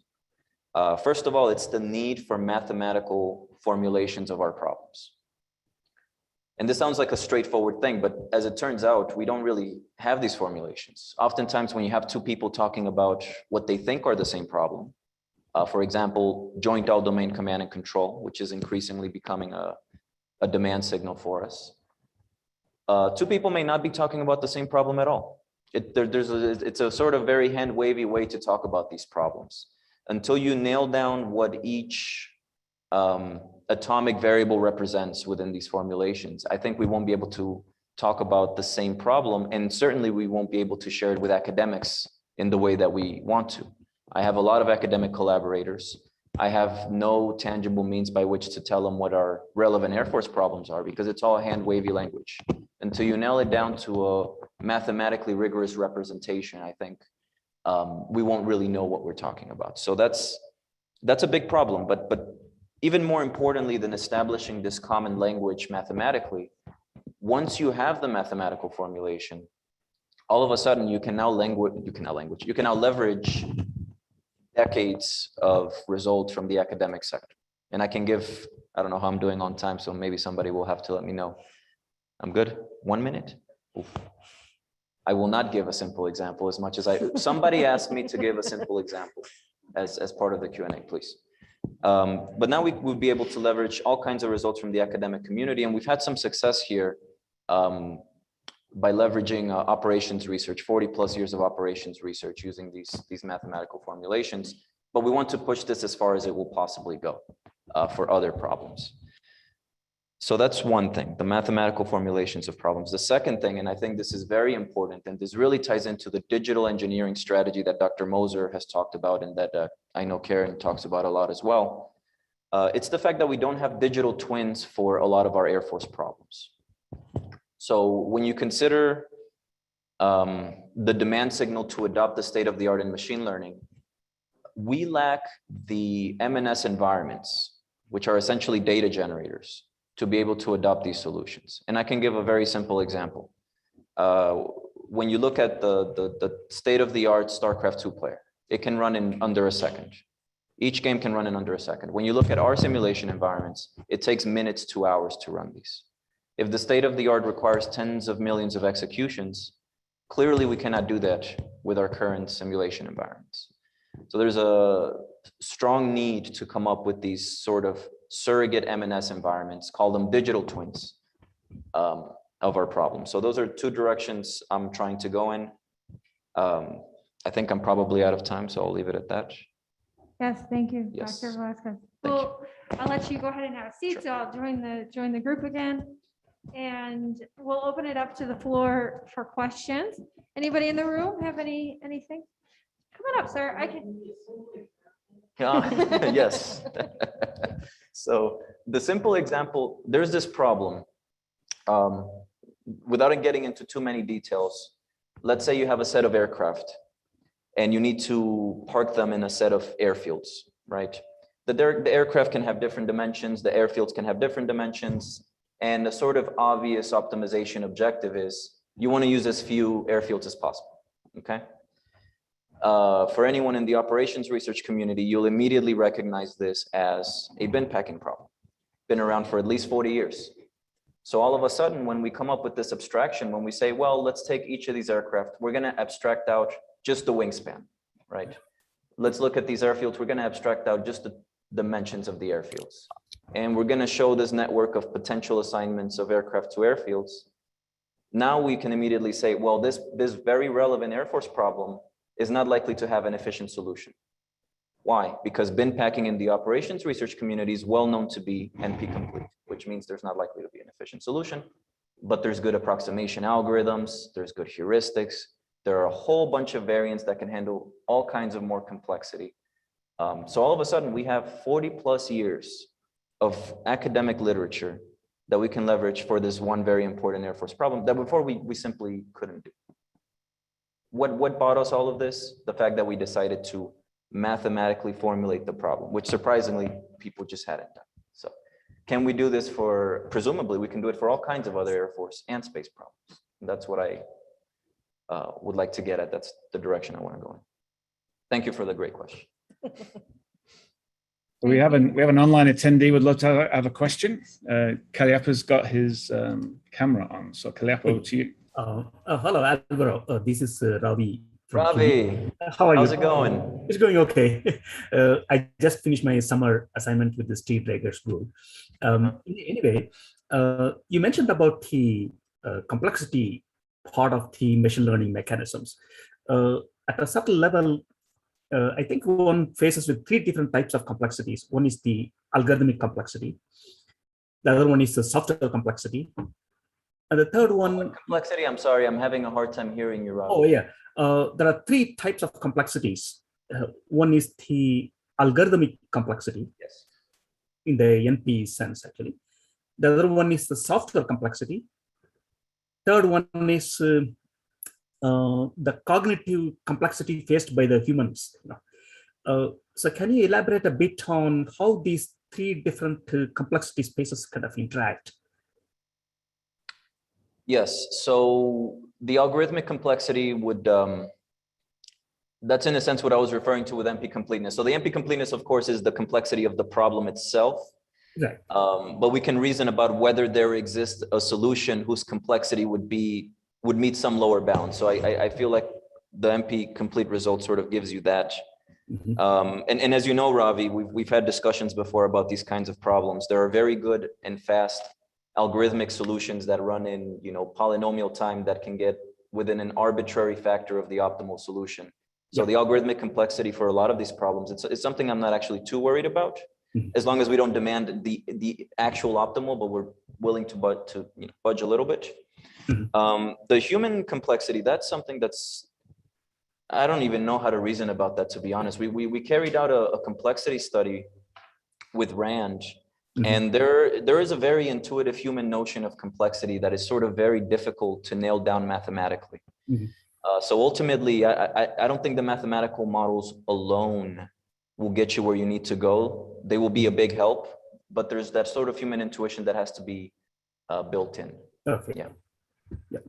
First of all, it's the need for mathematical formulations of our problems. And this sounds like a straightforward thing, but as it turns out, we don't really have these formulations. Oftentimes when you have two people talking about what they think are the same problem, for example, joint all-domain command and control, which is increasingly becoming a demand signal for us, two people may not be talking about the same problem at all. It's a sort of very hand-wavy way to talk about these problems. Until you nail down what each atomic variable represents within these formulations, I think we won't be able to talk about the same problem, and certainly we won't be able to share it with academics in the way that we want to. I have a lot of academic collaborators. I have no tangible means by which to tell them what our relevant Air Force problems are, because it's all hand-wavy language. Until you nail it down to a mathematically rigorous representation, I think we won't really know what we're talking about. So that's a big problem, but even more importantly than establishing this common language mathematically, once you have the mathematical formulation, all of a sudden you can now leverage decades of results from the academic sector. And I can give, I don't know how I'm doing on time, so maybe somebody will have to let me know. I'm good? 1 minute? Oof. I will not give a simple example as much as somebody asked me to give a simple example as part of the Q&A, please. But now we would be able to leverage all kinds of results from the academic community, and we've had some success here by leveraging operations research, 40+ years of operations research using these mathematical formulations. But we want to push this as far as it will possibly go for other problems. So that's one thing, the mathematical formulations of problems. The second thing, and I think this is very important, and this really ties into the digital engineering strategy that Dr. Mosher has talked about, and that I know Karen talks about a lot as well. It's the fact that we don't have digital twins for a lot of our Air Force problems. So when you consider the demand signal to adopt the state-of-the-art in machine learning, we lack the M&S environments, which are essentially data generators, to be able to adopt these solutions. And I can give a very simple example. when you look at the state-of-the-art StarCraft 2 player, it can run in under a second. Each game can run in under a second. When you look at our simulation environments, it takes minutes to hours to run these. If the state-of-the-art requires tens of millions of executions, clearly we cannot do that with our current simulation environments. So there's a strong need to come up with these sort of surrogate M&S environments, call them digital twins of our problem. So those are two directions I'm trying to go in. I think I'm probably out of time, so I'll leave it at that. Yes, thank you, Yes. Dr. Velasquez. Well, I'll let you go ahead and have a seat, so I'll join the group again. And we'll open it up to the floor for questions. Anybody in the room have anything? Come on up, sir. I can. Yes. So the simple example, there's this problem. Without getting into too many details, let's say you have a set of aircraft and you need to park them in a set of airfields, right? The aircraft can have different dimensions, the airfields can have different dimensions, and the sort of obvious optimization objective is you want to use as few airfields as possible, okay? For anyone in the operations research community, you'll immediately recognize this as a bin packing problem. Been around for at least 40 years. So all of a sudden, when we come up with this abstraction, when we say, well, let's take each of these aircraft, we're going to abstract out just the wingspan, right? Let's look at these airfields. We're going to abstract out just the dimensions of the airfields. And we're going to show this network of potential assignments of aircraft to airfields. Now we can immediately say, well, this very relevant Air Force problem is not likely to have an efficient solution. Why? Because bin packing in the operations research community is well known to be NP complete, which means there's not likely to be an efficient solution, but there's good approximation algorithms, there's good heuristics, there are a whole bunch of variants that can handle all kinds of more complexity. So all of a sudden we have 40 plus years of academic literature that we can leverage for this one very important Air Force problem that before we simply couldn't do. What bought us all of this? The fact that we decided to mathematically formulate the problem, which surprisingly people just hadn't done. So can we do this for, presumably we can do it for all kinds of other Air Force and space problems. That's what I would like to get at. That's the direction I want to go in. Thank you for the great question. We have an online attendee would love to have a question. Kalyapa's got his camera on, so Kalyapa, over to you. Hello, Alvaro. This is Ravi. Ravi, how are you? How's it going? It's going okay. I just finished my summer assignment with the Steve Drager's group. Anyway, you mentioned about the complexity part of the machine learning mechanisms. At a subtle level, I think one faces with three different types of complexities. One is the algorithmic complexity. The other one is the software complexity. And the third one... Complexity, I'm sorry, I'm having a hard time hearing you, Ravi. Oh, yeah. There are three types of complexities. One is the algorithmic complexity. Yes. In the NP sense, actually. The other one is the software complexity. Third one is the cognitive complexity faced by the humans. So can you elaborate a bit on how these three different complexity spaces kind of interact? Yes, so the algorithmic complexity would, that's in a sense what I was referring to with NP completeness. So the NP completeness, of course, is the complexity of the problem itself. Right. But we can reason about whether there exists a solution whose complexity would meet some lower bound. So I feel like the NP complete result sort of gives you that. Mm-hmm. And as you know, Ravi, we've had discussions before about these kinds of problems. There are very good and fast algorithmic solutions that run in, polynomial time that can get within an arbitrary factor of the optimal solution. So the algorithmic complexity for a lot of these problems, it's something I'm not actually too worried about, as long as we don't demand the actual optimal, but we're willing to budge a little bit. The human complexity, that's something I don't even know how to reason about that, to be honest. We carried out a complexity study with RAND, and there is a very intuitive human notion of complexity that is sort of very difficult to nail down mathematically. So ultimately, I don't think the mathematical models alone will get you where you need to go. They will be a big help, but there's that sort of human intuition that has to be built in. Okay. Yeah. Yeah.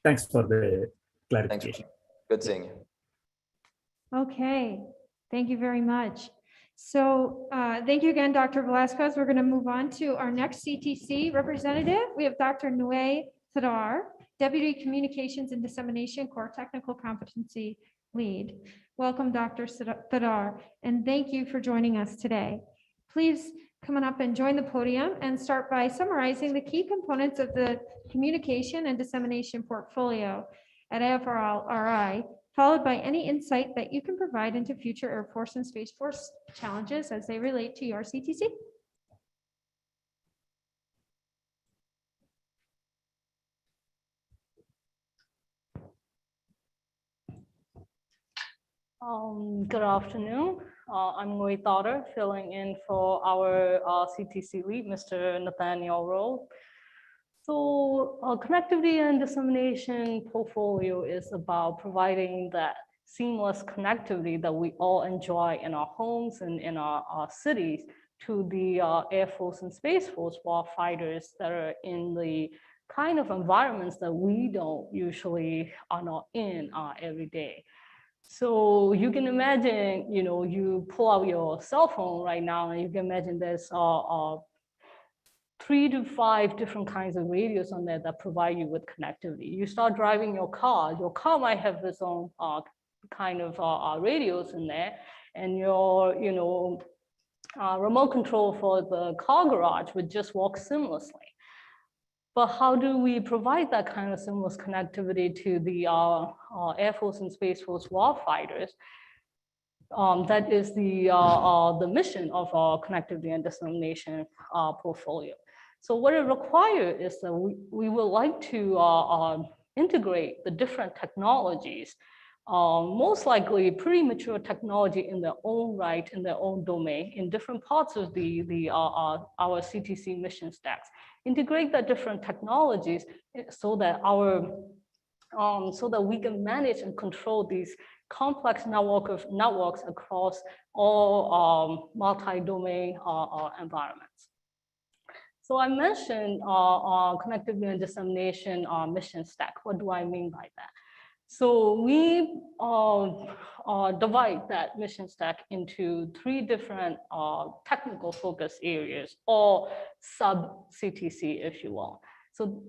Thanks for the clarification. Good seeing you. Okay, thank you very much. So thank you again, Dr. Velasquez. We're going to move on to our next CTC representative. We have Dr. Nue Thadar, Deputy Communications and Dissemination Core Technical Competency Lead. Welcome, Dr. Thadar, and thank you for joining us today. Please come on up and join the podium and start by summarizing the key components of the communication and dissemination portfolio at AFRL-RI, followed by any insight that you can provide into future Air Force and Space Force challenges as they relate to your CTC. Good afternoon. I'm Nui Thadar, filling in for our CTC lead, Mr. Nathaniel Rowe. So connectivity and dissemination portfolio is about providing that seamless connectivity that we all enjoy in our homes and in our cities to the Air Force and Space Force warfighters that are in the kind of environments that we don't usually are not in every day. So you can imagine, you know, you pull out your cell phone right now and you can imagine there's 3 to 5 different kinds of radios on there that provide you with connectivity. You start driving your car might have its own kind of radios in there, and your, you know, remote control for the car garage would just work seamlessly. But how do we provide that kind of seamless connectivity to the Air Force and Space Force warfighters? That is the mission of our connectivity and dissemination portfolio. So what it requires is that we would like to integrate the different technologies, most likely pretty mature technology in their own right, in their own domain, in different parts of our CTC mission stacks. Integrate the different technologies so that we can manage and control these complex networks across all multi-domain environments. So I mentioned connectivity and dissemination mission stack. What do I mean by that? So we divide that mission stack into 3 different technical focus areas, or sub-CTC, if you will. So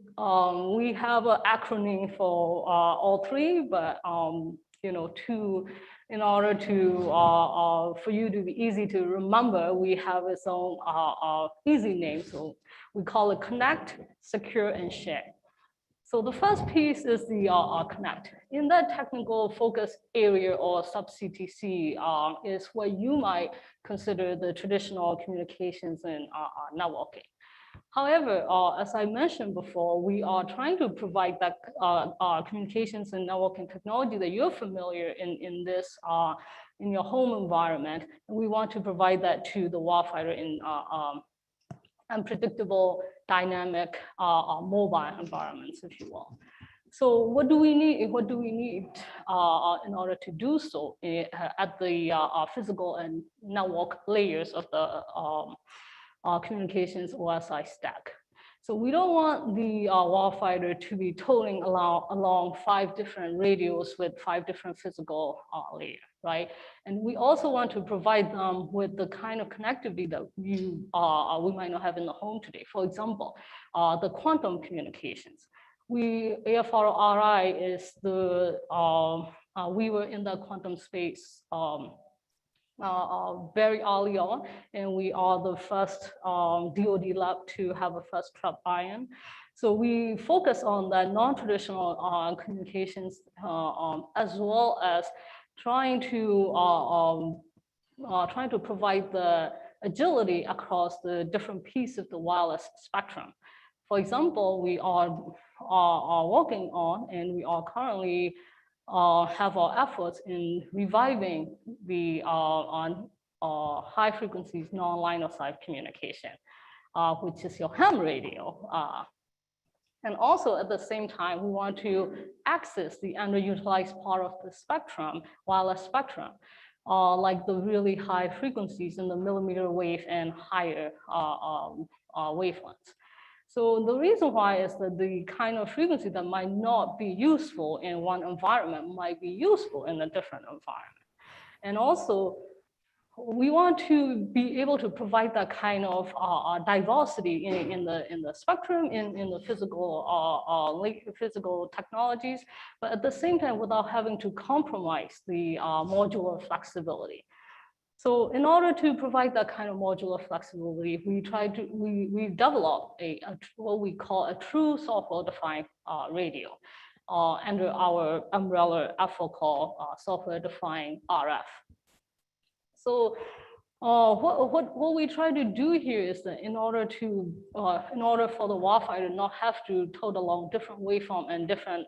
we have an acronym for all 3, but you know, in order to for you to be easy to remember, we have its own easy name. So we call it Connect, Secure, and Share. So the first piece is the Connect. In that technical focus area or sub-CTC is what you might consider the traditional communications and networking. However, as I mentioned before, we are trying to provide that communications and networking technology that you're familiar in your home environment. And we want to provide that to the warfighter in unpredictable, dynamic, mobile environments, if you will. So what do we need? What do we need in order to do so at the physical and network layers of the communications OSI stack? So we don't want the warfighter to be tolling along 5 different radios with 5 different physical layers, right? And we also want to provide them with the kind of connectivity that we might not have in the home today. For example, the quantum communications. AFRL-RI is we were in the quantum space very early on, and we are the first DoD lab to have a first trap ion. So we focus on the non-traditional communications as well as trying to provide the agility across the different pieces of the wireless spectrum. For example, we are working on, and we are currently have our efforts in reviving the high frequencies non-line of sight communication, which is your ham radio. And also at the same time, we want to access the underutilized part of the spectrum, wireless spectrum, like the really high frequencies in the millimeter wave and higher wavelengths. So the reason why is that the kind of frequency that might not be useful in one environment might be useful in a different environment. And also, we want to be able to provide that kind of diversity in the spectrum, in the physical technologies, but at the same time without having to compromise the modular flexibility. So in order to provide that kind of modular flexibility, we develop what we call a true software-defined radio under our umbrella effort called software-defined RF. So what we try to do here is that in order for the warfighter not have to tote along different waveform and different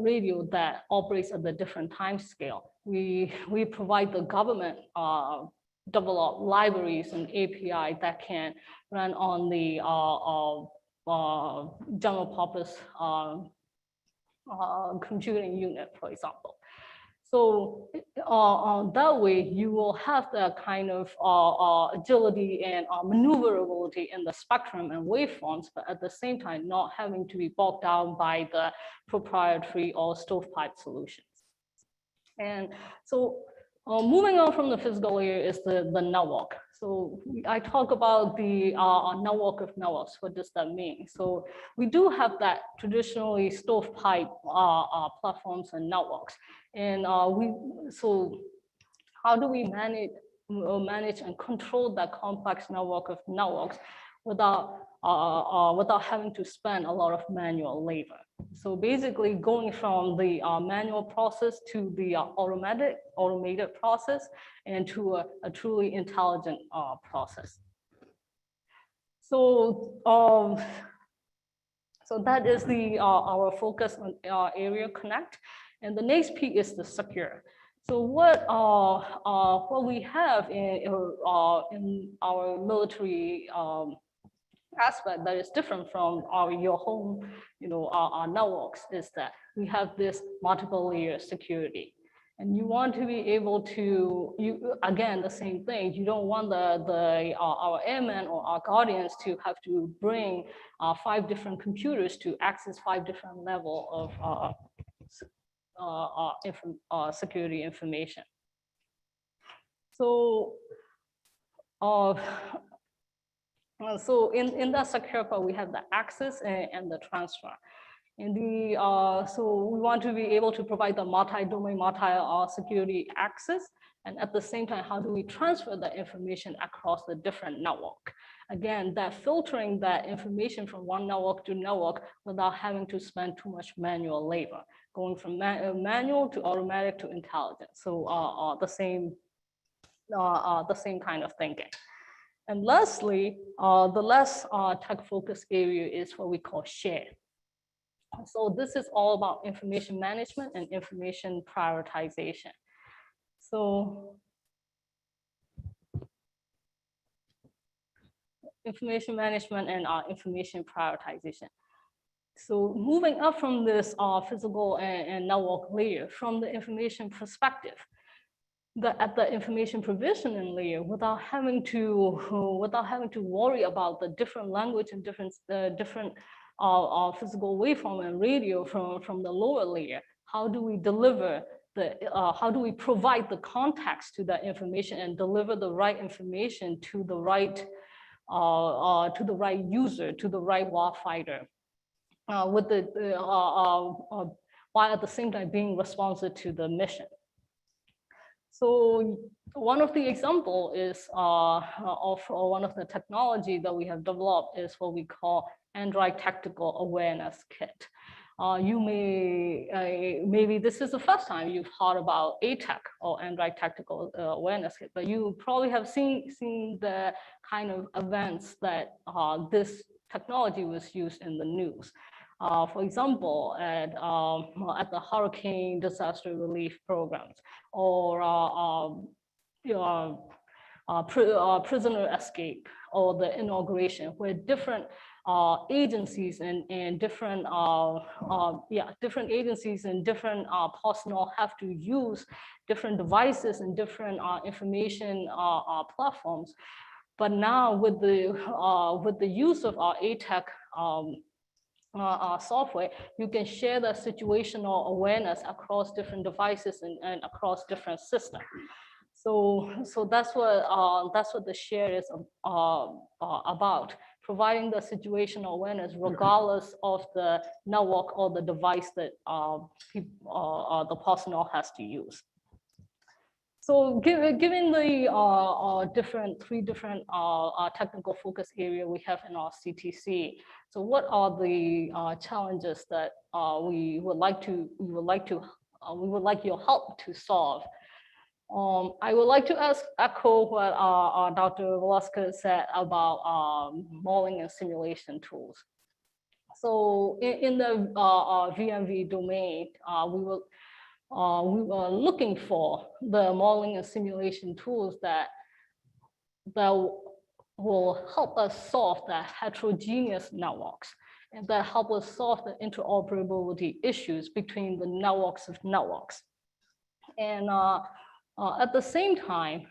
radio that operates at the different time scale, we provide the government develop libraries and API that can run on the general purpose computing unit, for example. So that way, you will have that kind of agility and maneuverability in the spectrum and waveforms, but at the same time, not having to be bogged down by the proprietary or stovepipe solutions. And so moving on from the physical layer is the network. So I talk about the network of networks. What does that mean? So we do have that traditionally stovepipe platforms and networks. And so how do we manage and control that complex network of networks without having to spend a lot of manual labor? So basically going from the manual process to the automated process and to a truly intelligent process. So so that is our focus on area connect. And the next piece is the secure. So what we have in our military aspect that is different from your home, our networks, is that we have this multiple layer security. And you want to be able to, again, the same thing. You don't want our airmen or our guardians to have to bring 5 different computers to access 5 different levels of security information. So, so in that secure part, we have the access and the transfer. And so we want to be able to provide the multi-domain, multi-security access. And at the same time, how do we transfer the information across the different network? Again, that filtering that information from one network to network without having to spend too much manual labor, going from manual to automatic to intelligent. So the same kind of thinking. And lastly, the less tech-focused area is what we call share. So this is all about information management and information prioritization. So information management and information prioritization. So moving up from this physical and network layer, from the information perspective, at the information provisioning layer, without having to worry about the different language and different physical waveform and radio from the lower layer, how do we deliver how do we provide the context to that information and deliver the right information to the right user, to the right warfighter, while at the same time being responsive to the mission. So one of the example is of one of the technology that we have developed is what we call Android Tactical Awareness Kit. You maybe this is the first time you've heard about ATAC or Android Tactical Awareness Kit, but you probably have seen the kind of events that this technology was used in the news. For example, at the hurricane disaster relief programs, or prisoner escape, or the inauguration, where different agencies and different agencies and different personnel have to use different devices and different information platforms But now with the use of our ATEC software, you can share the situational awareness across different devices and across different systems. So that's what the share is about, providing the situational awareness regardless of the network or the device that the personnel has to use. So given the three different technical focus area we have in our CTC, so what are the challenges that we would like your help to solve? I would like to echo what Dr. Velasquez said about modeling and simulation tools. So in the VMV domain, we were looking for the modeling and simulation tools that will help us solve the heterogeneous networks and that help us solve the interoperability issues between the networks of networks. And at the same time,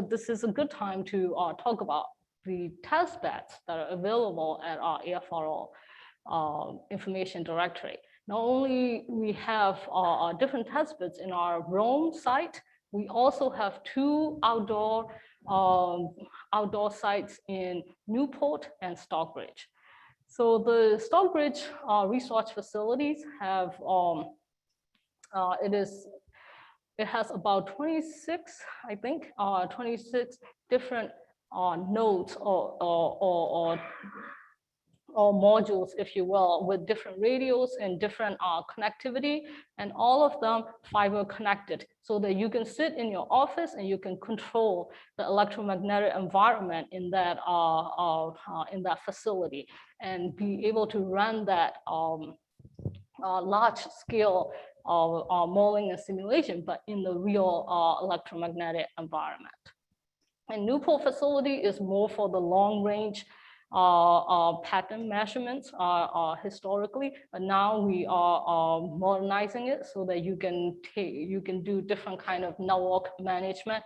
this is a good time to talk about the test beds that are available at our AFRL information directory. Not only we have different test beds in our Rome site, we also have 2 outdoor sites in Newport and Stockbridge. So the Stockbridge research facilities have it has about 26, I think, 26 different nodes or modules, if you will, with different radios and different connectivity, and all of them fiber connected, so that you can sit in your office and you can control the electromagnetic environment in that facility and be able to run that large scale of modeling and simulation, but in the real electromagnetic environment. And Newport facility is more for the long range pattern measurements historically, but now we are modernizing it so that you can do different kind of network management,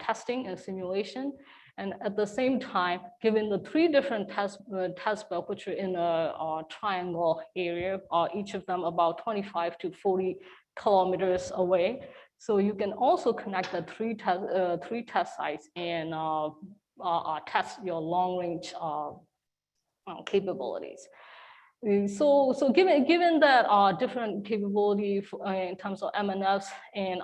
testing and simulation. And at the same time, given the 3 different test beds, which are in a triangle area, each of them about 25 to 40 kilometers away. So you can also connect the 3 test sites and test your long range capabilities. So given that different capability in terms of MNFs and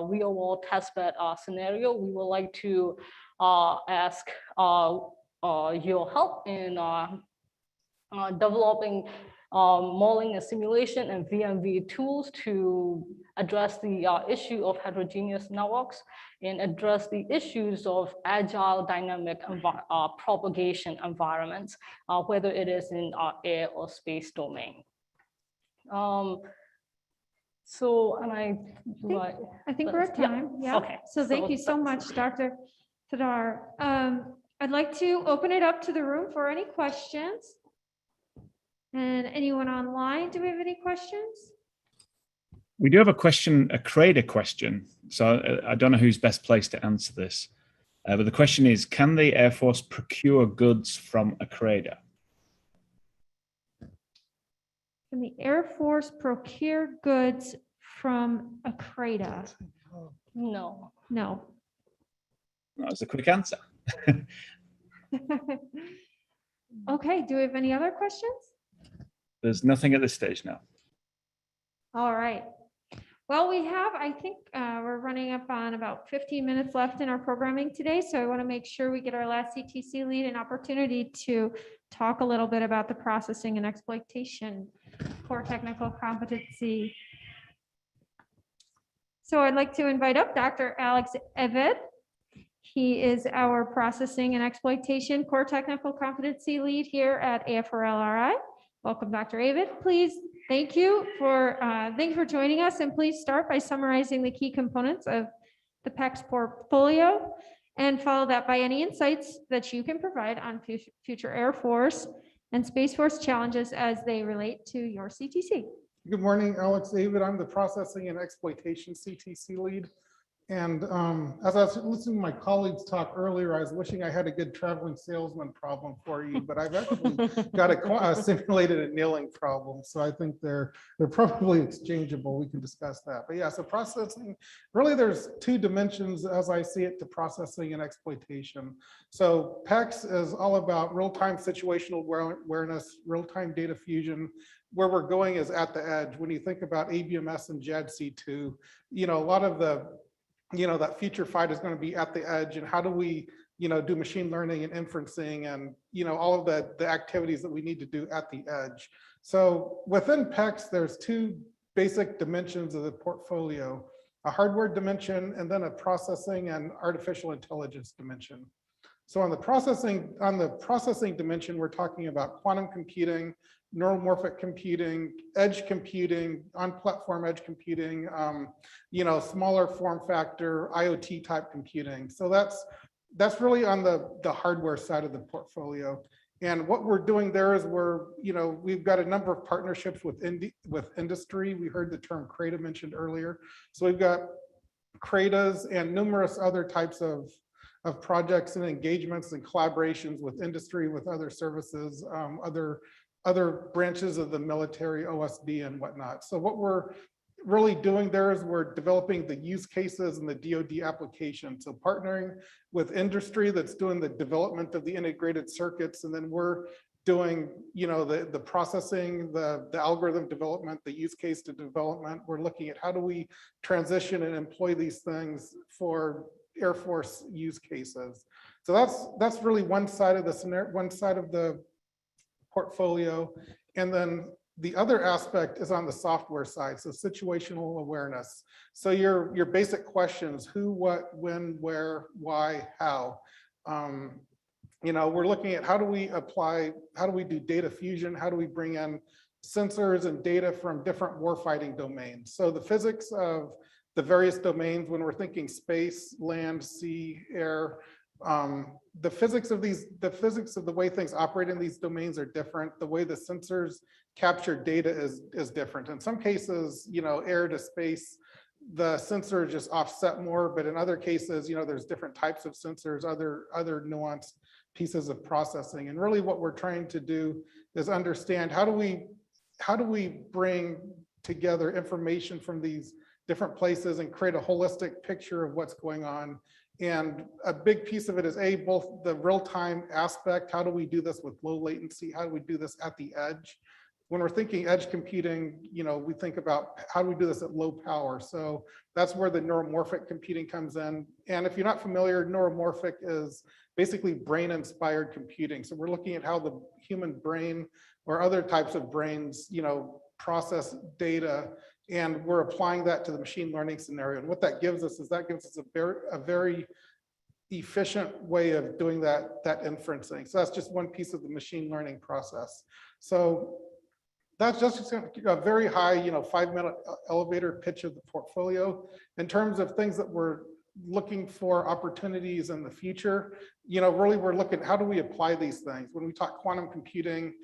real world test bed scenario, we would like to ask your help in developing modeling and simulation and VMV tools to address the issue of heterogeneous networks and address the issues of agile dynamic propagation environments, whether it is in air or space domain. So, and I think we're at time. Yeah. Okay. So thank you so much, Dr. Tadar. I'd like to open it up to the room for any questions. And anyone online, do we have any questions? We do have a question, a CRADA question. So I don't know who's best placed to answer this. But the question is, can the Air Force procure goods from a CRADA? Can the Air Force procure goods from a CRADA? No. No. That was a quick answer. Okay, do we have any other questions? There's nothing at this stage now. All right. Well, we have, I think we're running up on about 15 minutes left in our programming today. So I want to make sure we get our last CTC lead an opportunity to talk a little bit about the processing and exploitation core technical competency. So I'd like to invite up Dr. Alex Eved. He is our processing and exploitation core technical competency lead here at AFRL-RI. Welcome, Dr. Eved. Please, thank you for joining us, and please start by summarizing the key components of the PECS portfolio, and follow that by any insights that you can provide on future Air Force and Space Force challenges as they relate to your CTC. Good morning, Alex David. I'm the Processing and Exploitation CTC lead. And as I was listening to my colleagues talk earlier, I was wishing I had a good traveling salesman problem for you, but I've actually got a simulated annealing problem. So I think they're probably exchangeable. We can discuss that. But yeah, so processing, really there's two dimensions as I see it to processing and exploitation. So PEX is all about real-time situational awareness, real-time data fusion. Where we're going is at the edge. When you think about ABMS and JADC2, a lot of that future fight is going to be at the edge, and how do we do machine learning and inferencing and all of the activities that we need to do at the edge. So within PEX, there's two basic dimensions of the portfolio: a hardware dimension and then a processing and artificial intelligence dimension. So on the processing dimension, we're talking about quantum computing, neuromorphic computing, edge computing, on-platform edge computing, smaller form factor, IoT type computing. So that's really on the hardware side of the portfolio. And what we're doing there is we've got a number of partnerships with industry. We heard the term CRADA mentioned earlier. So we've got CRADAs and numerous other types of projects and engagements and collaborations with industry, with other services, other branches of the military, OSD and whatnot. So what we're really doing there is we're developing the use cases and the DoD application. So partnering with industry that's doing the development of the integrated circuits, and then we're doing the processing, the algorithm development, the use case to development. We're looking at how do we transition and employ these things for Air Force use cases. So that's really one side of the scenario, one side of the portfolio. And then the other aspect is on the software side, so situational awareness. So your basic questions: who, what, when, where, why, how. We're looking at how do we do data fusion? How do we bring in sensors and data from different warfighting domains? So the physics of the various domains, when we're thinking space, land, sea, air, the physics of the way things operate in these domains are different. The way the sensors capture data is different. In some cases, air to space, the sensor just offset more, but in other cases, there's different types of sensors, other nuanced pieces of processing. And really what we're trying to do is understand how do we bring together information from these different places and create a holistic picture of what's going on. And a big piece of it is both the real-time aspect, how do we do this with low latency? How do we do this at the edge? When we're thinking edge computing, we think about how do we do this at low power? So that's where the neuromorphic computing comes in. And if you're not familiar, neuromorphic is basically brain-inspired computing. So we're looking at how the human brain or other types of brains, process data, and we're applying that to the machine learning scenario. And what that gives us is a very efficient way of doing that inferencing. So that's just one piece of the machine learning process. So that's just a very high, 5-minute elevator pitch of the portfolio. In terms of things that we're looking for opportunities in the future, really we're looking, how do we apply these things? When we talk quantum computing,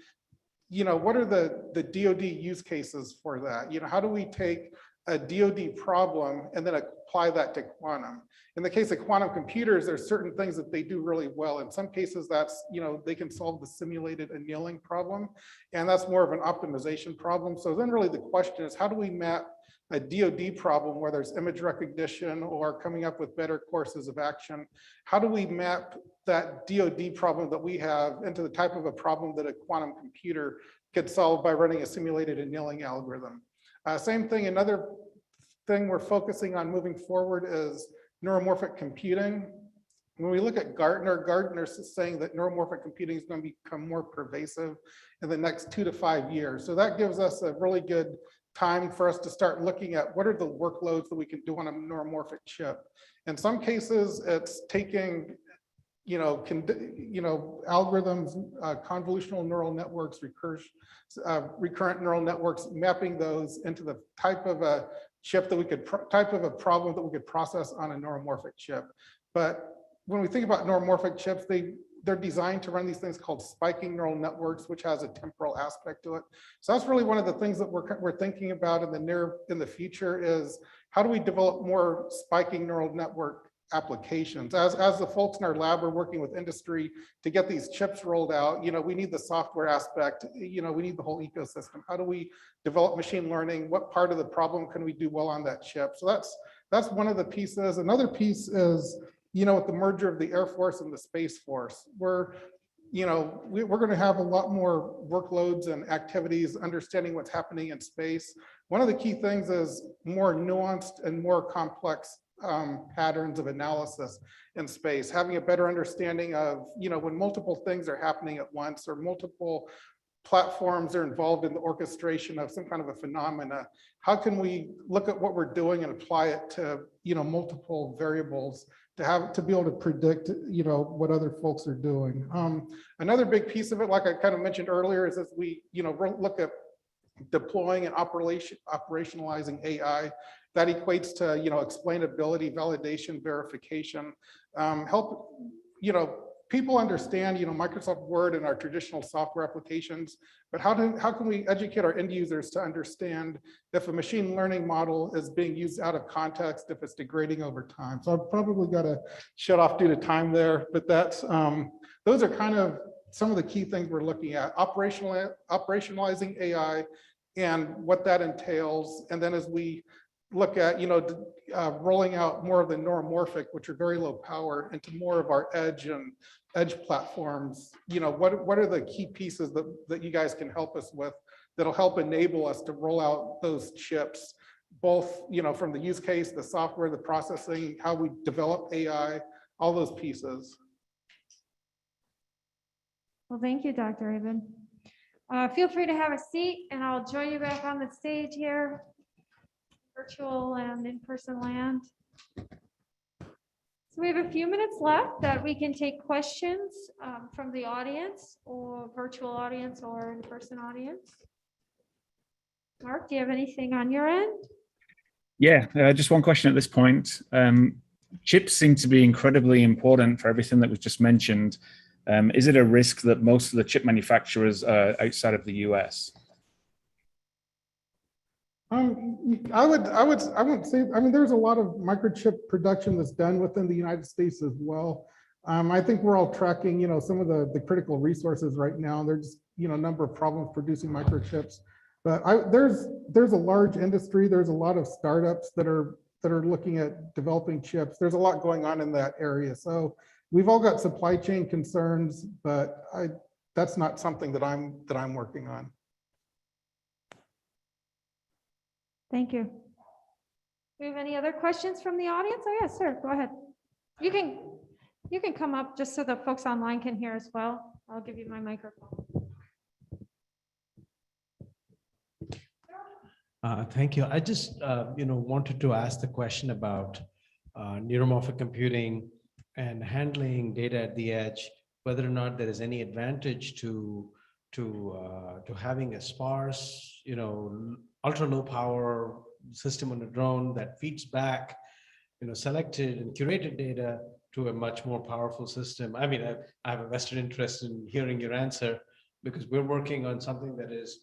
what are the DoD use cases for that? How do we take a DoD problem and then apply that to quantum? In the case of quantum computers, there's certain things that they do really well. In some cases, that's, they can solve the simulated annealing problem, and that's more of an optimization problem. So then really the question is, how do we map a DoD problem where there's image recognition or coming up with better courses of action? How do we map that DoD problem that we have into the type of a problem that a quantum computer could solve by running a simulated annealing algorithm? Same thing, another thing we're focusing on moving forward is neuromorphic computing. When we look at Gartner's saying that neuromorphic computing is going to become more pervasive in the next 2 to 5 years. So that gives us a really good time for us to start looking at what are the workloads that we can do on a neuromorphic chip. In some cases, it's taking algorithms, convolutional neural networks, recurrent neural networks, mapping those into the type of a chip that we could, type of a problem that we could process on a neuromorphic chip. But when we think about neuromorphic chips, they're designed to run these things called spiking neural networks, which has a temporal aspect to it. So that's really one of the things that we're thinking about in the future is how do we develop more spiking neural network applications? As the folks in our lab are working with industry to get these chips rolled out, we need the software aspect, we need the whole ecosystem. How do we develop machine learning? What part of the problem can we do well on that chip? So that's one of the pieces. Another piece is, with the merger of the Air Force and the Space Force, we're going to have a lot more workloads and activities understanding what's happening in space. One of the key things is more nuanced and more complex patterns of analysis in space, having a better understanding of, when multiple things are happening at once or multiple platforms are involved in the orchestration of some kind of a phenomena. How can we look at what we're doing and apply it to, multiple variables to be able to predict, what other folks are doing. Another big piece of it, like I kind of mentioned earlier, is as we, look at deploying and operationalizing AI, that equates to, explainability, validation, verification, help, people understand, Microsoft Word and our traditional software applications, but how can we educate our end users to understand if a machine learning model is being used out of context, if it's degrading over time? So I've probably got to shut off due to time there, but that's those are kind of some of the key things we're looking at: operationalizing AI and what that entails, and then as we look at, rolling out more of the neuromorphic, which are very low power, into more of our edge platforms. What are the key pieces that you guys can help us with that'll help enable us to roll out those chips, both, from the use case, the software, the processing, how we develop AI, all those pieces. Well, thank you, Dr. Rabin. Feel free to have a seat and I'll join you back on the stage here. Virtual and in-person land. So we have a few minutes left that we can take questions from the audience, or virtual audience, or in-person audience. Mark, do you have anything on your end? Yeah, just one question at this point. Chips seem to be incredibly important for everything that was just mentioned. Is it a risk that most of the chip manufacturers are outside of the US? I would say, there's a lot of microchip production that's done within the United States as well. I think we're all tracking, some of the critical resources right now. There's, a number of problems producing microchips, but there's a large industry. There's a lot of startups that are looking at developing chips. There's a lot going on in that area. So we've all got supply chain concerns, but that's not something that I'm working on. Thank you. Do we have any other questions from the audience? Oh, yes, sir. Go ahead. You can come up just so the folks online can hear as well. I'll give you my microphone. Thank you. I just wanted to ask the question about neuromorphic computing and handling data at the edge, whether or not there is any advantage to having a sparse, ultra low power system on a drone that feeds back, selected and curated data to a much more powerful system. I have a vested interest in hearing your answer because we're working on something that is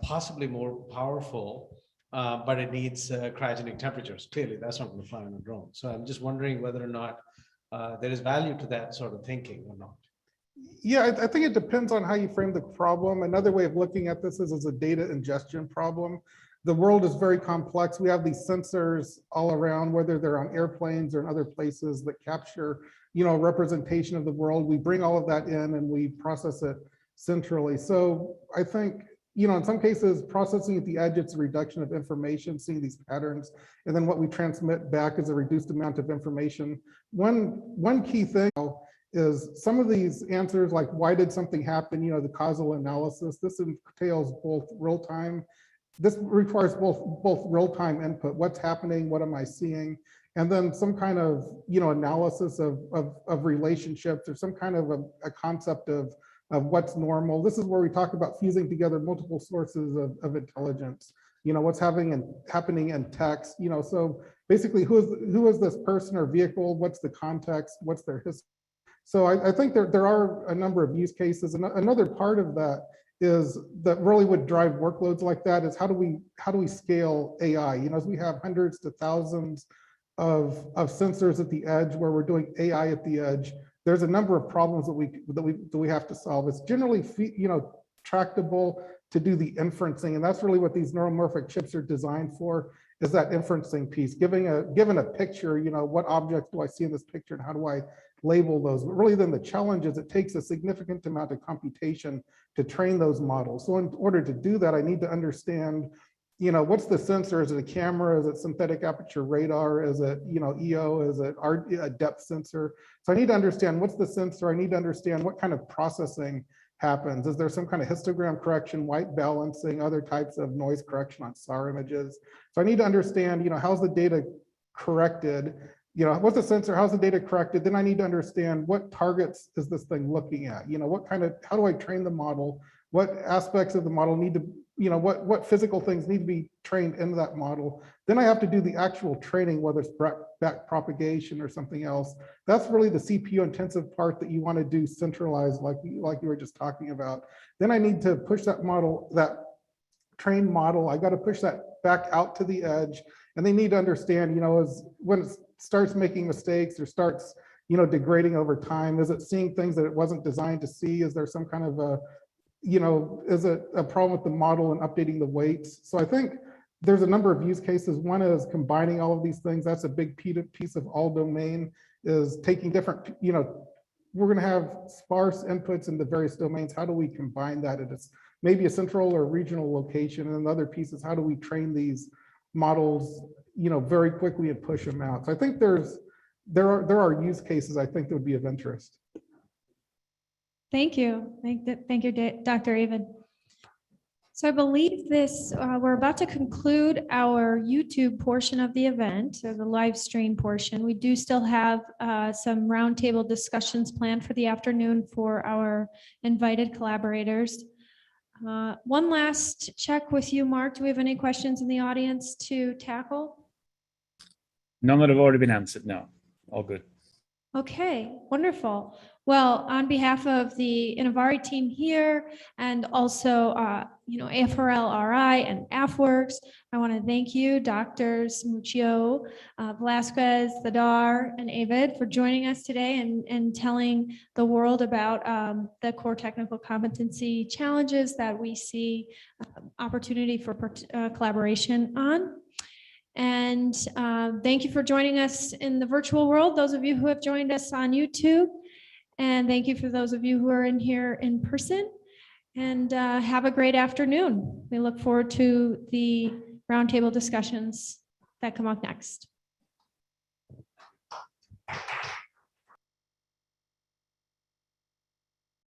possibly more powerful, but it needs cryogenic temperatures. Clearly, that's not going to fly on a drone. So I'm just wondering whether or not there is value to that sort of thinking or not. Yeah, I think it depends on how you frame the problem. Another way of looking at this is as a data ingestion problem. The world is very complex. We have these sensors all around, whether they're on airplanes or in other places that capture, representation of the world. We bring all of that in and we process it centrally. So I think, in some cases, processing at the edge, it's a reduction of information, seeing these patterns, and then what we transmit back is a reduced amount of information. One key thing is some of these answers, like why did something happen, the causal analysis, this entails both real-time, this requires both real-time input, what's happening, what am I seeing, and then some kind of, analysis of relationships or some kind of a concept of what's normal. This is where we talk about fusing together multiple sources of intelligence, what's happening in text, so basically who is this person or vehicle, what's the context, what's their history. So I think there are a number of use cases. And another part of that is that really would drive workloads like that is how do we scale AI? You know, as we have hundreds to thousands of sensors at the edge where we're doing AI at the edge, there's a number of problems that we have to solve. It's generally, you know, tractable to do the inferencing, and that's really what these neuromorphic chips are designed for, is that inferencing piece. Given a picture, you know, what objects do I see in this picture and how do I label those? But really then the challenge is it takes a significant amount of computation to train those models. So in order to do that, I need to understand, you know, what's the sensor? Is it a camera? Is it synthetic aperture radar? Is it, you know, EO? Is it a depth sensor? So I need to understand what's the sensor. I need to understand what kind of processing happens. Is there some kind of histogram correction, white balancing, other types of noise correction on SAR images? So I need to understand, you know, how's the data corrected? You know, what's the sensor? How's the data corrected? Then I need to understand what targets is this thing looking at? You know, how do I train the model? What aspects of the model need to, you know, what physical things need to be trained into that model? Then I have to do the actual training, whether it's back propagation or something else. That's really the CPU intensive part that you want to do centralized, like you were just talking about. Then I need to push that model, that trained model, I got to push that back out to the edge. And they need to understand, you know, when it starts making mistakes or starts, you know, degrading over time, is it seeing things that it wasn't designed to see? Is there some kind of a, you know, is it a problem with the model and updating the weights? So I think there's a number of use cases. One is combining all of these things. That's a big piece of all domain, is taking different, you know, we're going to have sparse inputs in the various domains. How do we combine that? It's maybe a central or regional location. And another piece is how do we train these models, you know, very quickly and push them out. So I think there are use cases I think that would be of interest. Thank you. Thank you, Dr. Avon. So I believe we're about to conclude our YouTube portion of the event, or the live stream portion. We do still have some roundtable discussions planned for the afternoon for our invited collaborators. One last check with you, Mark. Do we have any questions in the audience to tackle? None that have already been answered, no. All good. Okay, wonderful. Well, on behalf of the Innovare team here, and also, you know, AFRL-RI and AFWorks, I want to thank you, Drs. Muccio, Velasquez, Thadar, and Avid, for joining us today and telling the world about the core technical competency challenges that we see opportunity for collaboration on. And thank you for joining us in the virtual world, those of you who have joined us on YouTube. And thank you for those of you who are in here in person. And have a great afternoon. We look forward to the roundtable discussions that come up next.